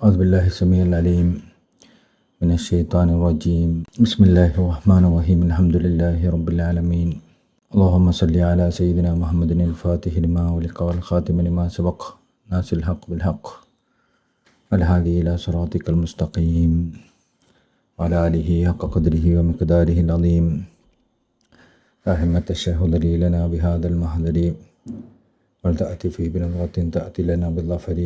أعوذ بالله السميع العليم من الشيطان الرجيم. بسم الله الرحمن الرحيم. الحمد لله رب العالمين. اللهم صل على سيدنا محمد الفاتح لما أغلق والخاتم لما سبق ناصر الحق بالحق والهادي إلى صراطك المستقيم وعلى آله حق قدره ومقداره العظيم. يا همة الشيخ اضري لنا بهذا المحضر ولتأتي في بنظرة تأتي لنا بالظفر.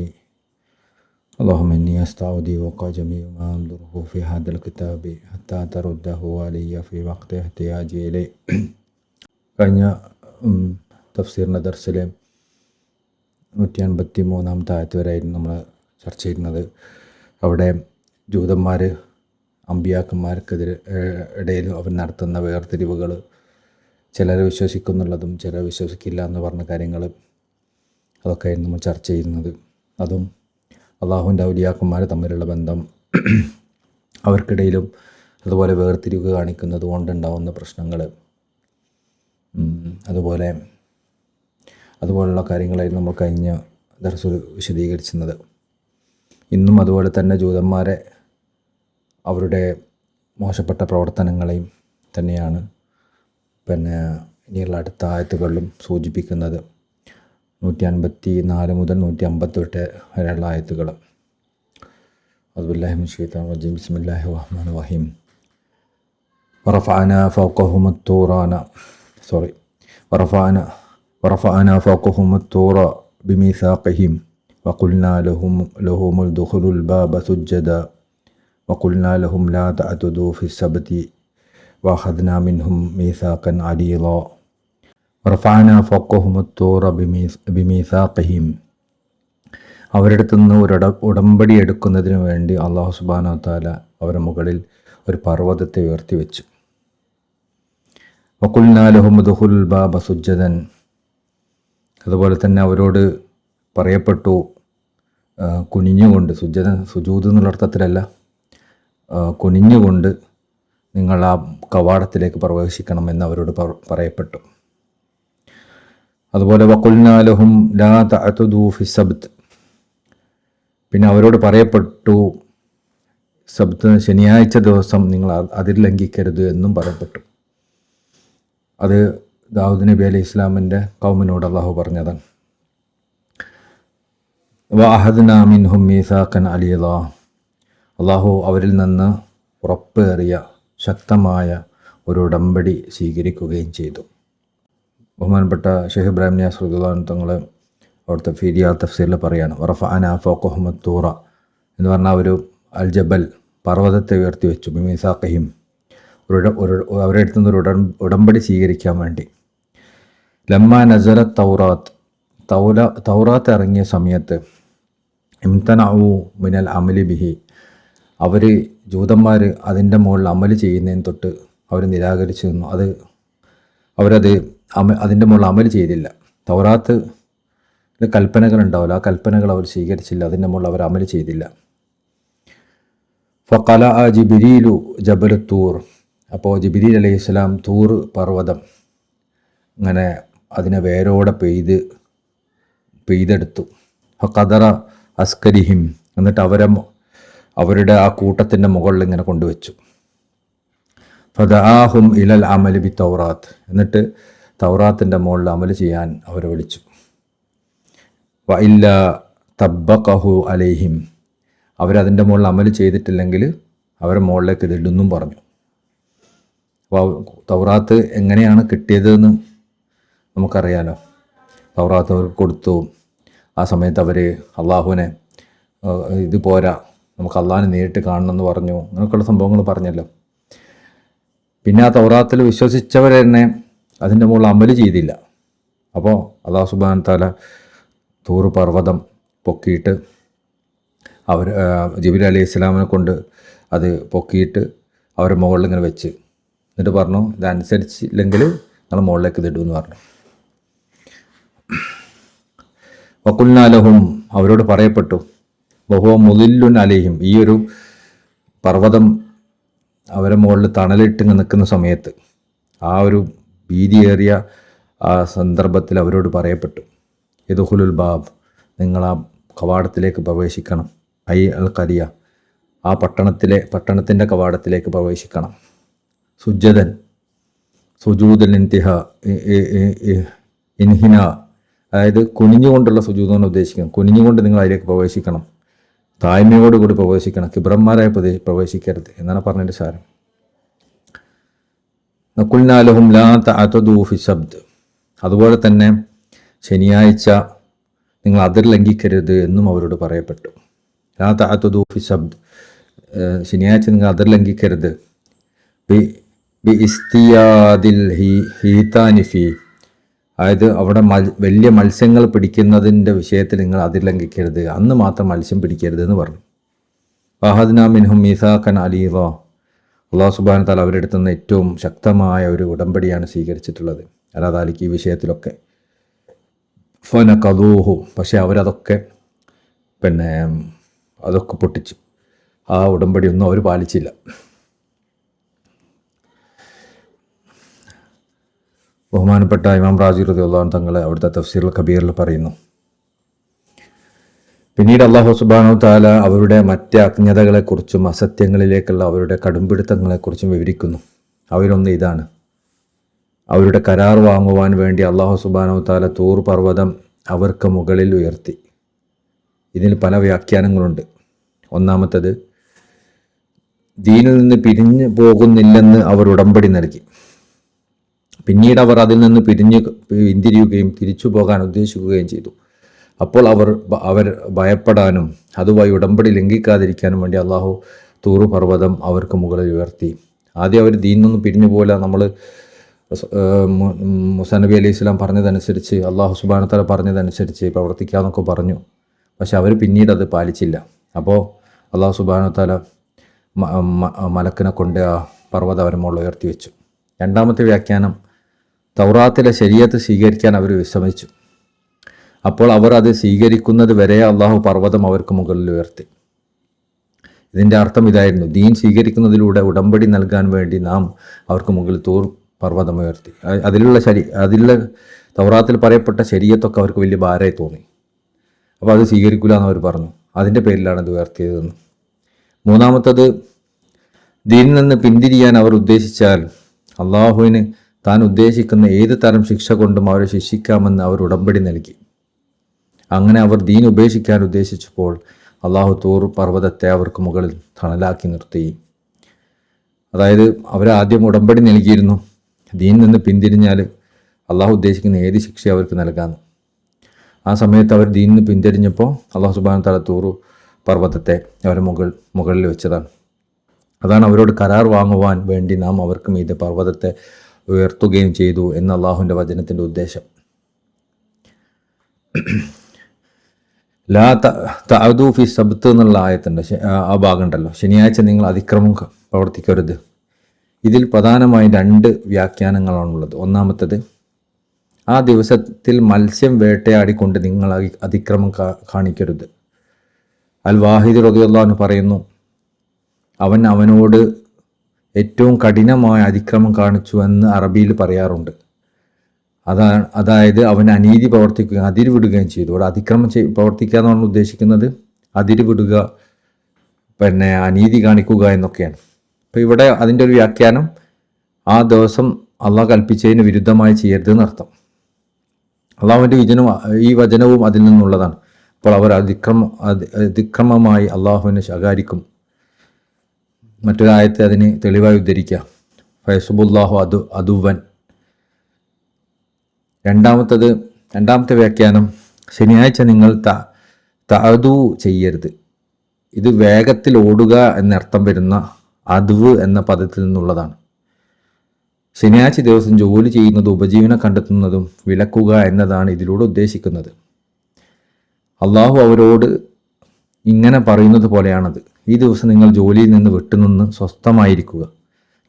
اللهم إني أستعودي وقع جميع ما أنظره في هذا الكتاب حتى ترده علي في وقت احتياجي إليه. കഴിഞ്ഞ തഫ്സീറിൻ്റെ ദർസിലെ 153 ആയത്ത് വരെയായിരുന്നു നമ്മൾ ചർച്ച ചെയ്യുന്നത്. അവിടെ ജൂതന്മാർ അമ്പിയാക്കന്മാർക്കെതിരെ ഇടയിൽ അവർ നടത്തുന്ന വേർതിരിവുകൾ, ചിലർ വിശ്വസിക്കുന്നുള്ളതും ചിലർ വിശ്വസിക്കില്ല എന്ന് പറഞ്ഞ കാര്യങ്ങൾ, അതൊക്കെയായിരുന്നു നമ്മൾ ചർച്ച ചെയ്യുന്നത്. അതും അള്ളാഹുവിൻ്റെ ഔലിയാക്കന്മാർ തമ്മിലുള്ള ബന്ധം, അവർക്കിടയിലും അതുപോലെ വേർതിരിവ് കാണിക്കുന്നത് കൊണ്ടുണ്ടാവുന്ന പ്രശ്നങ്ങൾ, അതുപോലുള്ള കാര്യങ്ങളായിരുന്നു നമ്മൾ കഴിഞ്ഞ ദർസിൽ വിശദീകരിച്ചിരുന്നത്. ഇന്നും അതുപോലെ തന്നെ ജൂതന്മാരെ അവരുടെ മോശപ്പെട്ട പ്രവർത്തനങ്ങളെയും തന്നെയാണ് ഇനിയുള്ള അടുത്ത ആയത്തുകളിലും സൂചിപ്പിക്കുന്നത്. 154 മുതൽ 158 വരെയുള്ള ആയത്തുകൾ. അഊദുബില്ലാഹി മിനശ് ശൈത്വാനിർ റജീം. ബിസ്മില്ലാഹിർ റഹ്മാനിർ റഹീം. ورفعنا فوقهم الطور بميثاقهم وقلنا لهم ادخلوا الباب سجدا وقلنا لهم لا تعتدوا في السبت وأخذنا منهم ميثاقا غليظا റഫഅനാ ഫൗഖഹുമു ത്തൂറ ബിമീസാഖിഹിം. അവരുടെ അടുത്ത് നിന്ന് ഉടമ്പടി എടുക്കുന്നതിന് വേണ്ടി അല്ലാഹു സുബ്ഹാനഹു വ തആല അവരുടെ മുകളിൽ ഒരു പർവ്വതത്തെ ഉയർത്തി വെച്ചു. വഖുൽനാ ലഹും ഉദ്ഖുലുൽ ബാബ സുജ്ജദൻ. അതുപോലെ തന്നെ അവരോട് പറയപ്പെട്ടു കുനിഞ്ഞുകൊണ്ട്, സുജൂദ് എന്നുള്ള അർത്ഥത്തിലല്ല, കുനിഞ്ഞുകൊണ്ട് നിങ്ങൾ ആ കവാടത്തിലേക്ക് പ്രവേശിക്കണമെന്ന് അവരോട് പറയപ്പെട്ടു. അതുപോലെ വഖുൽനാ ലഹും ലാ തഅ്തുദൂ ഫിസ്സബ്ത്. പിന്നെ അവരോട് പറയപ്പെട്ടു സബ്ത്, ശനിയാഴ്ച ദിവസം നിങ്ങൾ അതിർ ലംഘിക്കരുത് എന്നും പറയപ്പെട്ടു. അത് ദാവൂദ് നബി അലൈഹി ഇസ്ലാമിൻ്റെ ഖൗമിനോട് അള്ളാഹു പറഞ്ഞതാണ്. വഅഖദ്നാ മിൻഹും മീസാഖൻ ഗലീദാ. അള്ളാഹു അവരിൽ നിന്ന് ഉറപ്പേറിയ ശക്തമായ ഒരു ഉടമ്പടി സ്വീകരിക്കുകയും ചെയ്തു. ബഹുമാനപ്പെട്ട ഷെയ്ഖ് ഇബ്രാഹിം നിയാസ് റളിയല്ലാഹു അൻഹു തങ്ങൾ അവിടുത്തെ ഫീരിയ തഫ്സീറിൽ പറയാണ്, വറഫഅനാ ഫൗഖഹുമു ത്തൂറ എന്ന് പറഞ്ഞാൽ ഒരു അൽ ജബൽ, പർവ്വതത്തെ ഉയർത്തി വെച്ചു, ബിമീസാഖിഹിം, അവരുടെ അടുത്ത് നിന്ന് ഒരു ഉടമ്പടി സ്വീകരിക്കാൻ വേണ്ടി. ലമ്മ നസല തൗറാത്ത് ഇറങ്ങിയ സമയത്ത് ഇംതനഉ മിനൽ അമലി ബിഹി, അവർ ജൂതന്മാർ അതിൻ്റെ മുകളിൽ അമൽ ചെയ്യുന്നതിന് തൊട്ട് അവർ നിരാകരിച്ചു നിന്നു. അതിൻ്റെ മുകളിൽ അമൽ ചെയ്തില്ല. തൗറാത്ത് കൽപ്പനകൾ ഉണ്ടാവില്ല, ആ കൽപ്പനകൾ അവർ സ്വീകരിച്ചില്ല, അതിൻ്റെ മുകളിൽ അവർ അമൽ ചെയ്തില്ല. ഫഖലഅ ജിബ്രീലു ജബൽ തൂർ. അപ്പോൾ ജിബ്രീൽ അലൈഹി സ്വലാം തൂർ പർവ്വതം അങ്ങനെ അതിനെ വേരോടെ പെയ്തെടുത്തു. ഫഖദറ അസ്കരിഹിം, എന്നിട്ട് അവരുടെ ആ കൂട്ടത്തിൻ്റെ മുകളിൽ ഇങ്ങനെ കൊണ്ടുവച്ചു. ഫദആഹും ഇലൽ അമലി ബി തൗറാത്ത്, എന്നിട്ട് തൗറാത്തിൻ്റെ മുകളിൽ അമൽ ചെയ്യാൻ അവരെ വിളിച്ചു. വഇല്ല തബ്ബഖഹു അലൈഹിം, അവരതിൻ്റെ മുകളിൽ അമൽ ചെയ്തിട്ടില്ലെങ്കിൽ അവരുടെ മുകളിലേക്ക് ഇതിടുന്നും പറഞ്ഞു. അപ്പോൾ തൗറാത്ത് എങ്ങനെയാണ് കിട്ടിയതെന്ന് നമുക്കറിയാലോ. തൗറാത്ത് അവർക്ക് കൊടുത്തു. ആ സമയത്ത് അവർ അള്ളാഹുവിനെ ഇത് പോരാ, നമുക്ക് അള്ളാഹിനെ നേരിട്ട് കാണണമെന്ന് പറഞ്ഞു. അങ്ങനെയൊക്കെയുള്ള സംഭവങ്ങൾ പറഞ്ഞല്ലോ. പിന്നെ ആ തൗറാത്തിൽ വിശ്വസിച്ചവർ തന്നെ അതിൻ്റെ മുകളിൽ അമൽ ചെയ്തില്ല. അപ്പോൾ അല്ലാഹു സുബ്ഹാനഹു വ തആല തൂർ പർവ്വതം പൊക്കിയിട്ട് ജിബ്രീൽ അലൈഹി ഇസ്ലാമിനെ കൊണ്ട് അത് പൊക്കിയിട്ട് അവരുടെ മുകളിൽ ഇങ്ങനെ വെച്ച്, എന്നിട്ട് പറഞ്ഞു, ഇതനുസരിച്ചില്ലെങ്കിൽ നിങ്ങൾ മുകളിലേക്ക് ഇതിടുമെന്ന് പറഞ്ഞു. വഖുൽനാ ലഹും, അവരോട് പറയപ്പെട്ടു, വഹുവ മുദില്ലുൻ അലൈഹിം, ഈ ഒരു പർവ്വതം അവരെ മുകളിൽ തണലിട്ട് നിൽക്കുന്ന സമയത്ത്, ആ ഒരു ഭീതിയേറിയ ആ സന്ദർഭത്തിൽ അവരോട് പറയപ്പെട്ടു, യദ്ഖുലുൽ ബാബ്, നിങ്ങൾ ആ കവാടത്തിലേക്ക് പ്രവേശിക്കണം, ഐ അൽ ഖരിയ, ആ പട്ടണത്തിൻ്റെ കവാടത്തിലേക്ക് പ്രവേശിക്കണം. സുജ്ജദൻ, സുജൂദൽ ഇൻഹിന, അതായത് കുനിഞ്ഞുകൊണ്ടുള്ള സുജൂദാണ് ഉദ്ദേശിക്കുന്നത്. കുനിഞ്ഞുകൊണ്ട് നിങ്ങൾ അതിലേക്ക് പ്രവേശിക്കണം, താഴ്മയോടുകൂടി പ്രവേശിക്കണം, കിബ്രന്മാരായി പ്രവേശിക്കരുത് എന്നാണ് പറഞ്ഞതിൻ്റെ സാരം. നഖുൽനാലഹും ലാ തഅതദൂ ഫി സബ്ത്, അതുപോലെ തന്നെ ശനിയാഴ്ച നിങ്ങൾ അതിർ ലംഘിക്കരുത് എന്നും അവരോട് പറയപ്പെട്ടു. ലാ തഅതദൂ ഫി സബ്ത്, ശനിയാഴ്ച നിങ്ങൾ അതിർ ലംഘിക്കരുത്. ബി ഇസ്തിയാദിൽ ഹീതാനി ഫീ, അതായത് അവിടെ വലിയ മത്സ്യങ്ങൾ പിടിക്കുന്നതിൻ്റെ വിഷയത്തിൽ നിങ്ങൾ അതിർ ലംഘിക്കരുത്, അന്ന് മാത്രം മത്സ്യം പിടിക്കരുത് എന്ന് പറഞ്ഞു. വഹദ്നാ മിൻഹും മീസാഖൻ അലീദ, അല്ലാഹു സുബ്ഹാനഹു വ തആല അവരുടെ അടുത്ത് നിന്ന് ഏറ്റവും ശക്തമായ ഒരു ഉടമ്പടിയാണ് സ്വീകരിച്ചിട്ടുള്ളത്. അലാദാലിക്ക് ഈ വിഷയത്തിലൊക്കെ. ഫനഖദൂഹു, പക്ഷേ അവരതൊക്കെ അതൊക്കെ പൊട്ടിച്ചു. ആ ഉടമ്പടിയൊന്നും അവർ പാലിച്ചില്ല. ബഹുമാനപ്പെട്ട ഇമാം റാസി റളിയല്ലാഹു അൻഹു തങ്ങൾ അവിടുത്തെ തഫ്സീറുൽ കബീറിൽ പറയുന്നു, പിന്നീട് അല്ലാഹു സുബ്ഹാനഹു വ തആല അവരുടെ മറ്റ് അജ്ഞതകളെക്കുറിച്ചും അസത്യങ്ങളിലേക്കുള്ള അവരുടെ കടുംപിടുത്തങ്ങളെക്കുറിച്ചും വിവരിക്കുന്നു. അവരൊന്ന് ഇതാണ്: അവരുടെ കരാർ വാങ്ങുവാൻ വേണ്ടി അല്ലാഹു സുബ്ഹാനഹു വ തആല തൂർ പർവ്വതം അവർക്ക് മുകളിൽ ഉയർത്തി. ഇതിന് പല വ്യാഖ്യാനങ്ങളുണ്ട്. ഒന്നാമത്തേത്, ദീനിൽ നിന്ന് പിരിഞ്ഞു പോകുന്നില്ലെന്ന് അവർ ഉടമ്പടി നൽകി. പിന്നീട് അവർ അതിൽ നിന്ന് പിന്തിരിയുകയും തിരിച്ചു പോകാൻ ഉദ്ദേശിക്കുകയും ചെയ്തു. അപ്പോൾ അവർ ഭയപ്പെടാനും അതുമായി ഉടമ്പടി ലംഘിക്കാതിരിക്കാനും വേണ്ടി അള്ളാഹു തൂർ പർവ്വതം അവർക്ക് മുകളിൽ ഉയർത്തി. ആദ്യം അവർ ദീനിൽ നിന്ന് പിരിഞ്ഞു പോലെ നമ്മൾ മൂസാ നബി അലൈഹി സ്വലാം പറഞ്ഞതനുസരിച്ച്, അള്ളാഹു സുബ്ഹാനഹു വ തആല പറഞ്ഞതനുസരിച്ച് പ്രവർത്തിക്കാമെന്നൊക്കെ പറഞ്ഞു. പക്ഷെ അവർ പിന്നീട് അത് പാലിച്ചില്ല. അപ്പോൾ അള്ളാഹു സുബ്ഹാനഹു വ തആല മലക്കിനെ കൊണ്ട് ആ പർവ്വതം അവരെ മുകളിൽ ഉയർത്തി വെച്ചു. രണ്ടാമത്തെ വ്യാഖ്യാനം, തൗറാത്തിലെ ശരീഅത്ത് സ്വീകരിക്കാൻ അവർ വിസമ്മതിച്ചു. അപ്പോൾ അവർ അത് സ്വീകരിക്കുന്നത് വരെ അള്ളാഹു പർവ്വതം അവർക്ക് മുകളിൽ ഉയർത്തി. ഇതിൻ്റെ അർത്ഥം ഇതായിരുന്നു: ദീൻ സ്വീകരിക്കുന്നതിലൂടെ ഉടമ്പടി നൽകാൻ വേണ്ടി നാം അവർക്ക് മുകളിൽ തൂർ പർവ്വതം ഉയർത്തി. അതിലുള്ള തൗറാത്തിൽ പറയപ്പെട്ട ശരീഅത്തൊക്കെ അവർക്ക് വലിയ ഭാരമായി തോന്നി. അപ്പോൾ അത് സ്വീകരിക്കില്ല എന്ന് അവർ പറഞ്ഞു. അതിൻ്റെ പേരിലാണ് ഇത് ഉയർത്തിയതെന്ന്. മൂന്നാമത്തത്, ദീനിൽ നിന്ന് പിന്തിരിയാൻ അവർ ഉദ്ദേശിച്ചാൽ അള്ളാഹുവിന് താൻ ഉദ്ദേശിക്കുന്ന ഏത് തരം ശിക്ഷ കൊണ്ടും അവരെ ശിക്ഷിക്കാമെന്ന് അവർ ഉടമ്പടി നൽകി. അങ്ങനെ അവർ ദീൻ ഉപേക്ഷിക്കാൻ ഉദ്ദേശിച്ചപ്പോൾ അള്ളാഹു തൂർ പർവ്വതത്തെ അവർക്ക് മുകളിൽ തണലാക്കി നിർത്തി. അതായത് അവരാദ്യം ഉടമ്പടി നൽകിയിരുന്നു, ദീനിൽ നിന്ന് പിന്തിരിഞ്ഞാൽ അള്ളാഹു ഉദ്ദേശിക്കുന്ന ഏത് ശിക്ഷ അവർക്ക് നൽകാമെന്ന്. ആ സമയത്ത് അവർ ദീനിൽ നിന്ന് പിന്തിരിഞ്ഞപ്പോൾ അള്ളാഹു സുബ്ഹാനഹു വ തആല തൂർ പർവ്വതത്തെ അവരെ മുകളിൽ വെച്ചതാണ്. അതാണ് അവരോട് കരാർ വാങ്ങുവാൻ വേണ്ടി നാം അവർക്ക് മീതെ പർവ്വതത്തെ ഉയർത്തുകയും ചെയ്തു എന്ന അള്ളാഹുവിൻ്റെ വചനത്തിൻ്റെ ഉദ്ദേശം. ലാ തഅദൂ ഫി സബ്ത് എന്നുള്ള ആയത്തുണ്ട്, ആ ഭാഗം ഉണ്ടല്ലോ, ശനിയാഴ്ച നിങ്ങൾ അതിക്രമം പ്രവർത്തിക്കരുത്. ഇതിൽ പ്രധാനമായി 2 വ്യാഖ്യാനങ്ങളാണുള്ളത്. ഒന്നാമത്തേത്, ആ ദിവസത്തിൽ മത്സ്യം വേട്ടയാടിക്കൊണ്ട് നിങ്ങൾ അതിക്രമം കാണിക്കരുത്. അൽ വാഹിദ് റളിയല്ലാഹു അൻഹു പറയുന്നു, അവനോട് ഏറ്റവും കഠിനമായ അതിക്രമം കാണിച്ചു എന്ന് അറബിയിൽ പറയാറുണ്ട്. അതായത് അവൻ അനീതി പ്രവർത്തിക്കുകയും അതിരുവിടുകയും ചെയ്തു. അവിടെ അതിക്രമം പ്രവർത്തിക്കുക എന്നാണ് ഉദ്ദേശിക്കുന്നത്, അതിരുവിടുക, അനീതി കാണിക്കുക എന്നൊക്കെയാണ്. അപ്പോൾ ഇവിടെ അതിൻ്റെ ഒരു വ്യാഖ്യാനം, ആ ദിവസം അള്ളാഹ് കൽപ്പിച്ചതിന് വിരുദ്ധമായി ചെയ്യരുത് എന്നർത്ഥം. അള്ളാഹുവിൻ്റെ ഈ വചനവും അതിൽ നിന്നുള്ളതാണ്. അപ്പോൾ അവർ അതിക്രമമായി അള്ളാഹുവിനെ ശകാരിക്കും. മറ്റൊരായത്തെ അതിന് തെളിവായി ഉദ്ധരിക്കുക, ഫയസുബുല്ലാഹു അദുവൻ. രണ്ടാമത്തെ വ്യാഖ്യാനം, ശനിയാഴ്ച നിങ്ങൾ തഅദു ചെയ്യരുത്. ഇത് വേഗത്തിൽ ഓടുക എന്നർത്ഥം വരുന്ന അദ്വ് എന്ന പദത്തിൽ നിന്നുള്ളതാണ്. ശനിയാഴ്ച ദിവസം ജോലി ചെയ്യുന്നതും ഉപജീവനം കണ്ടെത്തുന്നതും വിലക്കുക എന്നതാണ് ഇതിലൂടെ ഉദ്ദേശിക്കുന്നത്. അള്ളാഹു അവരോട് ഇങ്ങനെ പറയുന്നത് പോലെയാണത്: ഈ ദിവസം നിങ്ങൾ ജോലിയിൽ നിന്ന് വിട്ടുനിന്ന് സ്വസ്ഥമായിരിക്കുക,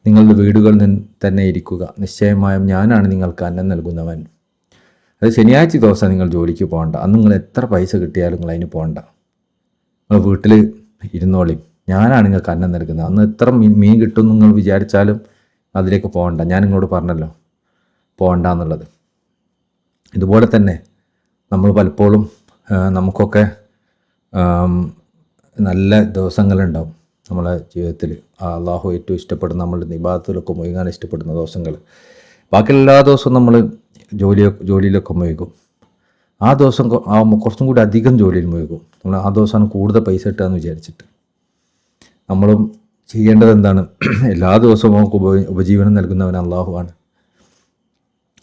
നിങ്ങളുടെ വീടുകളിൽ തന്നെ ഇരിക്കുക. നിശ്ചയമായും ഞാനാണ് നിങ്ങൾക്ക് അന്നം നൽകുന്നവൻ. അത് ശനിയാഴ്ച ദിവസം നിങ്ങൾ ജോലിക്ക് പോകണ്ട. അന്ന് നിങ്ങൾ എത്ര പൈസ കിട്ടിയാലും നിങ്ങൾ അതിന് പോകണ്ട. നിങ്ങൾ വീട്ടിൽ ഇരുന്നോളി, ഞാനാണ് നിങ്ങൾക്ക് അന്നം നൽകുന്നത്. അന്ന് എത്ര മീൻ കിട്ടും നിങ്ങൾ വിചാരിച്ചാലും അതിലേക്ക് പോകണ്ട. ഞാൻ നിങ്ങളോട് പറഞ്ഞല്ലോ പോകണ്ട എന്നുള്ളത്. ഇതുപോലെ തന്നെ നമ്മൾ പലപ്പോഴും നമുക്കൊക്കെ നല്ല ദിവസങ്ങളുണ്ടാവും നമ്മളെ ജീവിതത്തിൽ. അള്ളാഹു ഏറ്റവും ഇഷ്ടപ്പെടുന്ന നമ്മളുടെ ഇബാദത്തിലൊക്കെ മുഴുകാൻ ഇഷ്ടപ്പെടുന്ന ദിവസങ്ങൾ. ബാക്കി എല്ലാ ദിവസവും നമ്മൾ ജോലിയിലൊക്കെ മുഴുകും. ആ ദിവസം ആകുമ്പോൾ കുറച്ചും കൂടി അധികം ജോലിയിൽ മുഴുകും. നമ്മൾ ആ ദിവസമാണ് കൂടുതൽ പൈസ കിട്ടുകയെന്ന് വിചാരിച്ചിട്ട്. നമ്മളും ചെയ്യേണ്ടത് എന്താണ്? എല്ലാ ദിവസവും നമുക്ക് ഉപജീവനം നൽകുന്നവൻ അള്ളാഹുവാണ്.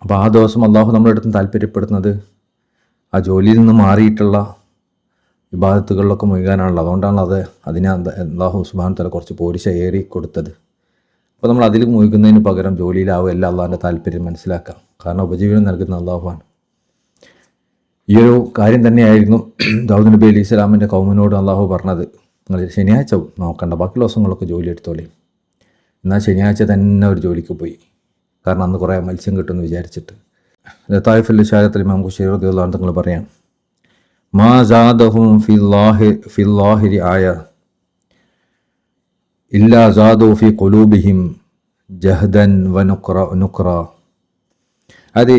അപ്പോൾ ആ ദിവസം അള്ളാഹു നമ്മുടെ അടുത്ത് താല്പര്യപ്പെടുന്നത് ആ ജോലിയിൽ നിന്ന് മാറിയിട്ടുള്ള ഇബാദത്തുകളിലൊക്കെ മുഴുകാനാണല്ലോ. അതുകൊണ്ടാണ് അതിനെ അള്ളാഹു സുബ്ഹാനഹു വ തആല കുറച്ച് പോരിശ ഏറി കൊടുത്തത്. അപ്പോൾ നമ്മൾ അതിൽ മുഴുകുന്നതിന് പകരം ജോലിയിലാവും എല്ലാം അള്ളാഹിൻ്റെ താല്പര്യം മനസ്സിലാക്കാം. കാരണം ഉപജീവനം നൽകുന്ന അള്ളാഹുവാണ്. ഈ ഒരു കാര്യം തന്നെയായിരുന്നു ദാവൂദ് നബി അലൈഹി സ്വലാമിൻ്റെ കൗമിനോട് അള്ളാഹു പറഞ്ഞത്. നിങ്ങൾ ശനിയാഴ്ച നോക്കണ്ട, ബാക്കി ദിവസങ്ങളൊക്കെ ജോലി എടുത്തോളി. എന്നാൽ ശനിയാഴ്ച തന്നെ ഒരു ജോലിക്ക് പോയി. കാരണം അന്ന് കുറേ മത്സ്യം കിട്ടുമെന്ന് വിചാരിച്ചിട്ട്. തായിഫുൽ ഇശാരത്തിൽ ഇമാം ഖുശൈരി റളിയല്ലാഹു അൻഹു തങ്ങൾ പറയാം, മാ സാദഹും ഫില്ലാഹിരി ആയ ഇല്ലാ സാദു ഫി ഖുലൂബിഹിം ജഹ്ദൻ വ നുക്റ. അത്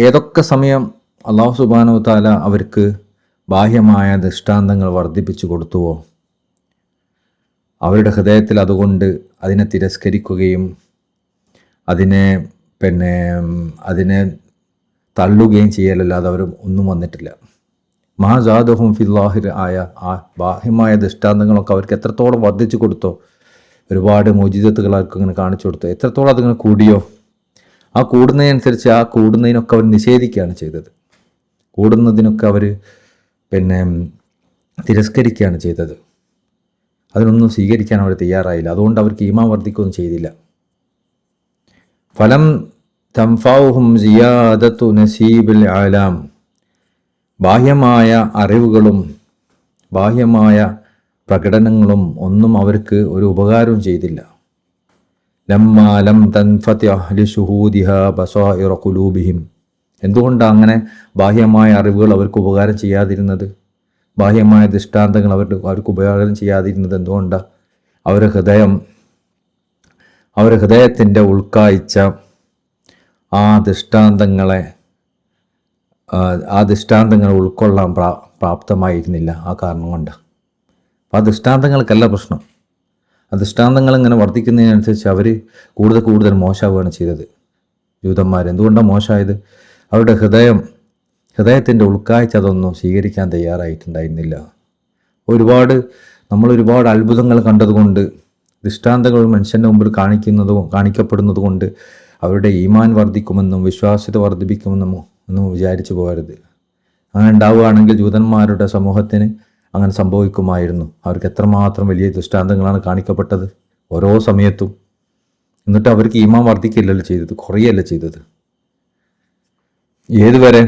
ഏതൊക്കെ സമയം അല്ലാഹു സുബ്ഹാനഹു വ തആല അവർക്ക് ബാഹ്യമായ ദൃഷ്ടാന്തങ്ങൾ വർദ്ധിപ്പിച്ചു കൊടുത്തുവോ, അവരുടെ ഹൃദയത്തിൽ അതുകൊണ്ട് അതിനെ തിരസ്കരിക്കുകയും അതിനെ തള്ളുകയും ചെയ്യലല്ലാതെ അവർ ഒന്നും വന്നിട്ടില്ല. മഹാജാദഹും ഫില്ലാഹിർ ആയ ആ ബാഹ്യമായ ദൃഷ്ടാന്തങ്ങളൊക്കെ അവർക്ക് എത്രത്തോളം വർദ്ധിച്ചു കൊടുത്തോ, ഒരുപാട് മോചിതത്തുകൾ അവർക്ക് ഇങ്ങനെ കാണിച്ചു കൊടുത്തോ, എത്രത്തോളം അതിങ്ങനെ കൂടിയോ, ആ കൂടുന്നതിനനുസരിച്ച് ആ കൂടുന്നതിനൊക്കെ അവർ നിഷേധിക്കുകയാണ് ചെയ്തത്. കൂടുന്നതിനൊക്കെ അവർ തിരസ്കരിക്കുകയാണ് ചെയ്തത്. അതിനൊന്നും സ്വീകരിക്കാൻ അവർ തയ്യാറായില്ല. അതുകൊണ്ട് അവർക്ക് ഈമാൻ വർദ്ധിക്കുകയൊന്നും ചെയ്തില്ല. ഫലം തംഫൗഹും സിയാദത്തു നസീബിൽ ആലാം. ബാഹ്യമായ അറിവുകളും ബാഹ്യമായ പ്രകടനങ്ങളും ഒന്നും അവർക്ക് ഒരു ഉപകാരവും ചെയ്തില്ല. ലമ്മാ ലം തൻഫതിഹ് ലിശുഹൂദിഹാ ബസായിറ ഖുലൂബിഹിം. എന്തുകൊണ്ടാണ് അങ്ങനെ ബാഹ്യമായ അറിവുകൾ അവർക്ക് ഉപകാരം ചെയ്യാതിരുന്നത്? ബാഹ്യമായ ദൃഷ്ടാന്തങ്ങൾ അവർക്ക് ഉപകാരം ചെയ്യാതിരുന്നത് എന്തുകൊണ്ടാണ്? അവരുടെ ഹൃദയത്തിൻ്റെ ഉൾക്കാഴ്ച ആ ദൃഷ്ടാന്തങ്ങൾ ഉൾക്കൊള്ളാൻ പ്രാപ്തമായിരുന്നില്ല. ആ കാരണം കൊണ്ട് ആ ദൃഷ്ടാന്തങ്ങൾക്കല്ല പ്രശ്നം. ആ ദൃഷ്ടാന്തങ്ങൾ ഇങ്ങനെ വർദ്ധിക്കുന്നതിനനുസരിച്ച് അവർ കൂടുതൽ മോശമാവുകയാണ് ചെയ്തത്. ജൂതന്മാർ എന്തുകൊണ്ടാണ് മോശമായത്? അവരുടെ ഹൃദയത്തിൻ്റെ ഉൾക്കാഴ്ച അതൊന്നും സ്വീകരിക്കാൻ തയ്യാറായിട്ടുണ്ടായിരുന്നില്ല. നമ്മൾ ഒരുപാട് അത്ഭുതങ്ങൾ കണ്ടതുകൊണ്ട്, ദൃഷ്ടാന്തങ്ങൾ മനുഷ്യൻ്റെ മുമ്പിൽ കാണിക്കപ്പെടുന്നത് കൊണ്ട് അവരുടെ ഈമാൻ വർദ്ധിക്കുമെന്നും വിശ്വാസ്യത വർദ്ധിപ്പിക്കുമെന്നും ഒന്നും വിചാരിച്ചു പോകരുത്. അങ്ങനെ ഉണ്ടാവുകയാണെങ്കിൽ ജൂതന്മാരുടെ സമൂഹത്തിന് അങ്ങനെ സംഭവിക്കുമായിരുന്നു. അവർക്ക് എത്രമാത്രം വലിയ ദൃഷ്ടാന്തങ്ങളാണ് കാണിക്കപ്പെട്ടത് ഓരോ സമയത്തും. എന്നിട്ട് അവർക്ക് ഈമാൻ വർദ്ധിക്കില്ലല്ലോ ചെയ്തത്, കുറയല്ല ചെയ്തത്. ഏതുവരെ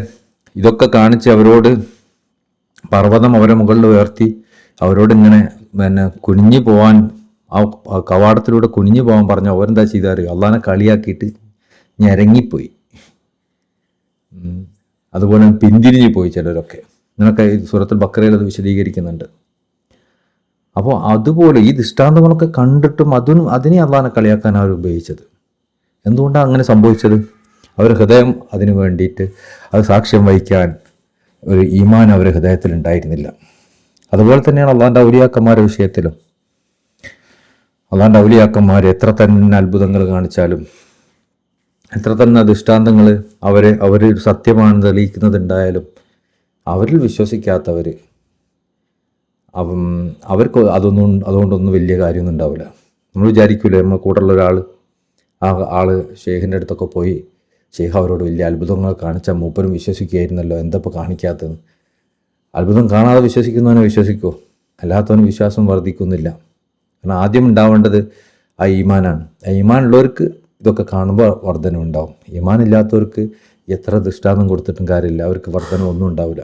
ഇതൊക്കെ കാണിച്ച് അവരോട് പർവ്വതം അവരെ മുകളിൽ ഉയർത്തി അവരോട് ഇങ്ങനെ കുനിഞ്ഞു പോകാൻ, ആ കവാടത്തിലൂടെ കുനിഞ്ഞു പോകാൻ പറഞ്ഞ അവരെന്താ ചെയ്താറ്? അള്ളാഹിനെ കളിയാക്കിയിട്ട് ഞെരങ്ങിപ്പോയി. അതുപോലെ പിന്തിരിഞ്ഞു പോയി ചിലരൊക്കെ. ഇങ്ങനൊക്കെ സൂറത്തുൽ ബഖറയിൽ അത് വിശദീകരിക്കുന്നുണ്ട്. അപ്പോൾ അതുപോലെ ഈ ദൃഷ്ടാന്തങ്ങളൊക്കെ കണ്ടിട്ടും അതിനെ അള്ളാഹിനെ കളിയാക്കാൻ അവർ ഉപയോഗിച്ചത്. എന്തുകൊണ്ടാണ് അങ്ങനെ സംഭവിച്ചത്? അവർ ഹൃദയം അതിനു വേണ്ടിയിട്ട് അത് സാക്ഷ്യം വഹിക്കാൻ ഒരു ഈമാൻ അവരുടെ ഹൃദയത്തിൽ ഉണ്ടായിരുന്നില്ല. അതുപോലെ തന്നെയാണ് അള്ളാഹിൻ്റെ ഔലിയാക്കന്മാരുടെ വിഷയത്തിലും. അള്ളാഹിൻ്റെ ഔലിയാക്കന്മാർ എത്ര തന്നെ അത്ഭുതങ്ങൾ കാണിച്ചാലും, എത്ര തന്നെ ദൃഷ്ടാന്തങ്ങൾ അവർ സത്യമാണെന്ന് തെളിയിക്കുന്നതുണ്ടായാലും, അവരിൽ വിശ്വസിക്കാത്തവർ അവർക്ക് അതുകൊണ്ടൊന്നും വലിയ കാര്യമൊന്നും ഉണ്ടാവില്ല. നമ്മൾ വിചാരിക്കൂലേ, നമ്മൾ കൂടെയുള്ള ഒരാൾ ആള് ഷെയ്ഖിൻ്റെ അടുത്തൊക്കെ പോയി ഷെയ്ഖ് അവരോട് വലിയ അത്ഭുതങ്ങൾ കാണിച്ചാൽ മൂപ്പരും വിശ്വസിക്കുകയായിരുന്നല്ലോ, എന്താ ഇപ്പോൾ കാണിക്കാത്തത്? അത്ഭുതം കാണാതെ വിശ്വസിക്കുന്നവനെ വിശ്വസിക്കുമോ? അല്ലാത്തവന് വിശ്വാസം വർദ്ധിക്കുന്നില്ല. കാരണം ആദ്യം ഉണ്ടാവേണ്ടത് ആ ഈമാനാണ്. ആ ഈമാൻ ഉള്ളവർക്ക് ഇതൊക്കെ കാണുമ്പോൾ വർധനമുണ്ടാവും. ഈമാൻ ഇല്ലാത്തവർക്ക് എത്ര ദൃഷ്ടാന്തം കൊടുത്തിട്ടും കാര്യമില്ല, അവർക്ക് വർധന ഒന്നും ഉണ്ടാവില്ല.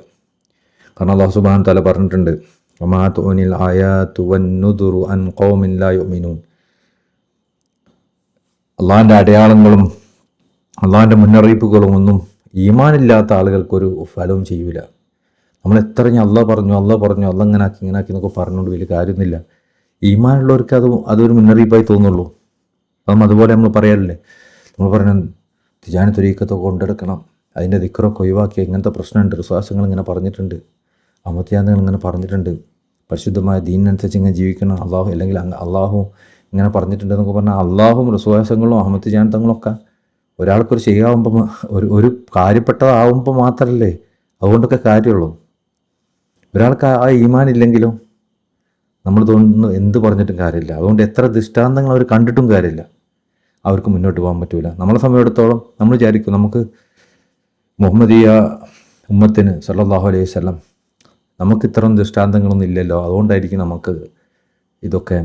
കാരണം അല്ലാഹു സുബ്ഹാനഹു വ തആല പറഞ്ഞിട്ടുണ്ട്, വമാ തുനിൽ ആയാതു വന്നുദുറു അൻ ഖൗമിൻ ലാ യുഅ്മിനൂൻ. അള്ളാഹിൻ്റെ അടയാളങ്ങളും അള്ളാഹിൻ്റെ മുന്നറിയിപ്പുകളും ഒന്നും ഈമാനില്ലാത്ത ആളുകൾക്കൊരു ഫലവും ചെയ്യൂല. നമ്മൾ എത്ര അള്ളാഹ് പറഞ്ഞു അള്ളാഹ് ഇങ്ങനെ ആക്കി എന്നൊക്കെ പറഞ്ഞുകൊണ്ട് വലിയ കാര്യമൊന്നുമില്ല. ഈമാനുള്ളവർക്ക് അതൊരു മുന്നറിയിപ്പായി തോന്നുള്ളൂ. അതുപോലെ നമ്മൾ പറയാറില്ലേ, നമ്മൾ പറഞ്ഞ തിജാനി ത്വരീഖത്തൊക്കെ കൊണ്ടെടുക്കണം, അതിൻ്റെ ദിക്റൊക്കെ ഒഴിവാക്കി, ഇങ്ങനത്തെ പ്രശ്നമുണ്ട്, വിശ്വാസങ്ങൾ ഇങ്ങനെ പറഞ്ഞിട്ടുണ്ട്, അമത്യാന്തങ്ങൾ ഇങ്ങനെ പറഞ്ഞിട്ടുണ്ട്, പരിശുദ്ധമായ ദീനിനനുസരിച്ച് ഇങ്ങനെ ജീവിക്കണം അള്ളാഹു, അല്ലെങ്കിൽ അള്ളാഹു ഇങ്ങനെ പറഞ്ഞിട്ടുണ്ടെന്നൊക്കെ പറഞ്ഞാൽ അള്ളാഹും റസൂലുള്ളാഹികളും അഹമ്മദ് ജാൻ തങ്ങളൊക്കെ ഒരാൾക്കൊരു ചെയ്യാവുമ്പോൾ ഒരു കാര്യപ്പെട്ടതാവുമ്പോൾ മാത്രമല്ലേ അതുകൊണ്ടൊക്കെ കാര്യമുള്ളൂ. ഒരാൾക്ക് ആ ഈമാൻ ഇല്ലെങ്കിലും നമ്മൾ തോന്നുന്നു എന്ത് പറഞ്ഞിട്ടും കാര്യമില്ല. അതുകൊണ്ട് എത്ര ദൃഷ്ടാന്തങ്ങൾ അവർ കണ്ടിട്ടും കാര്യമില്ല, അവർക്ക് മുന്നോട്ട് പോകാൻ പറ്റില്ല. നമ്മളെ സമയത്തോളം നമ്മൾ വിചാരിക്കും നമുക്ക് മുഹമ്മദീയ ഉമ്മത്തിന് സല്ലല്ലാഹു അലൈഹി വസല്ലം നമുക്ക് ഇത്തരം ദൃഷ്ടാന്തങ്ങളൊന്നും ഇല്ലല്ലോ, അതുകൊണ്ടായിരിക്കും നമുക്ക് ഇതൊക്കെ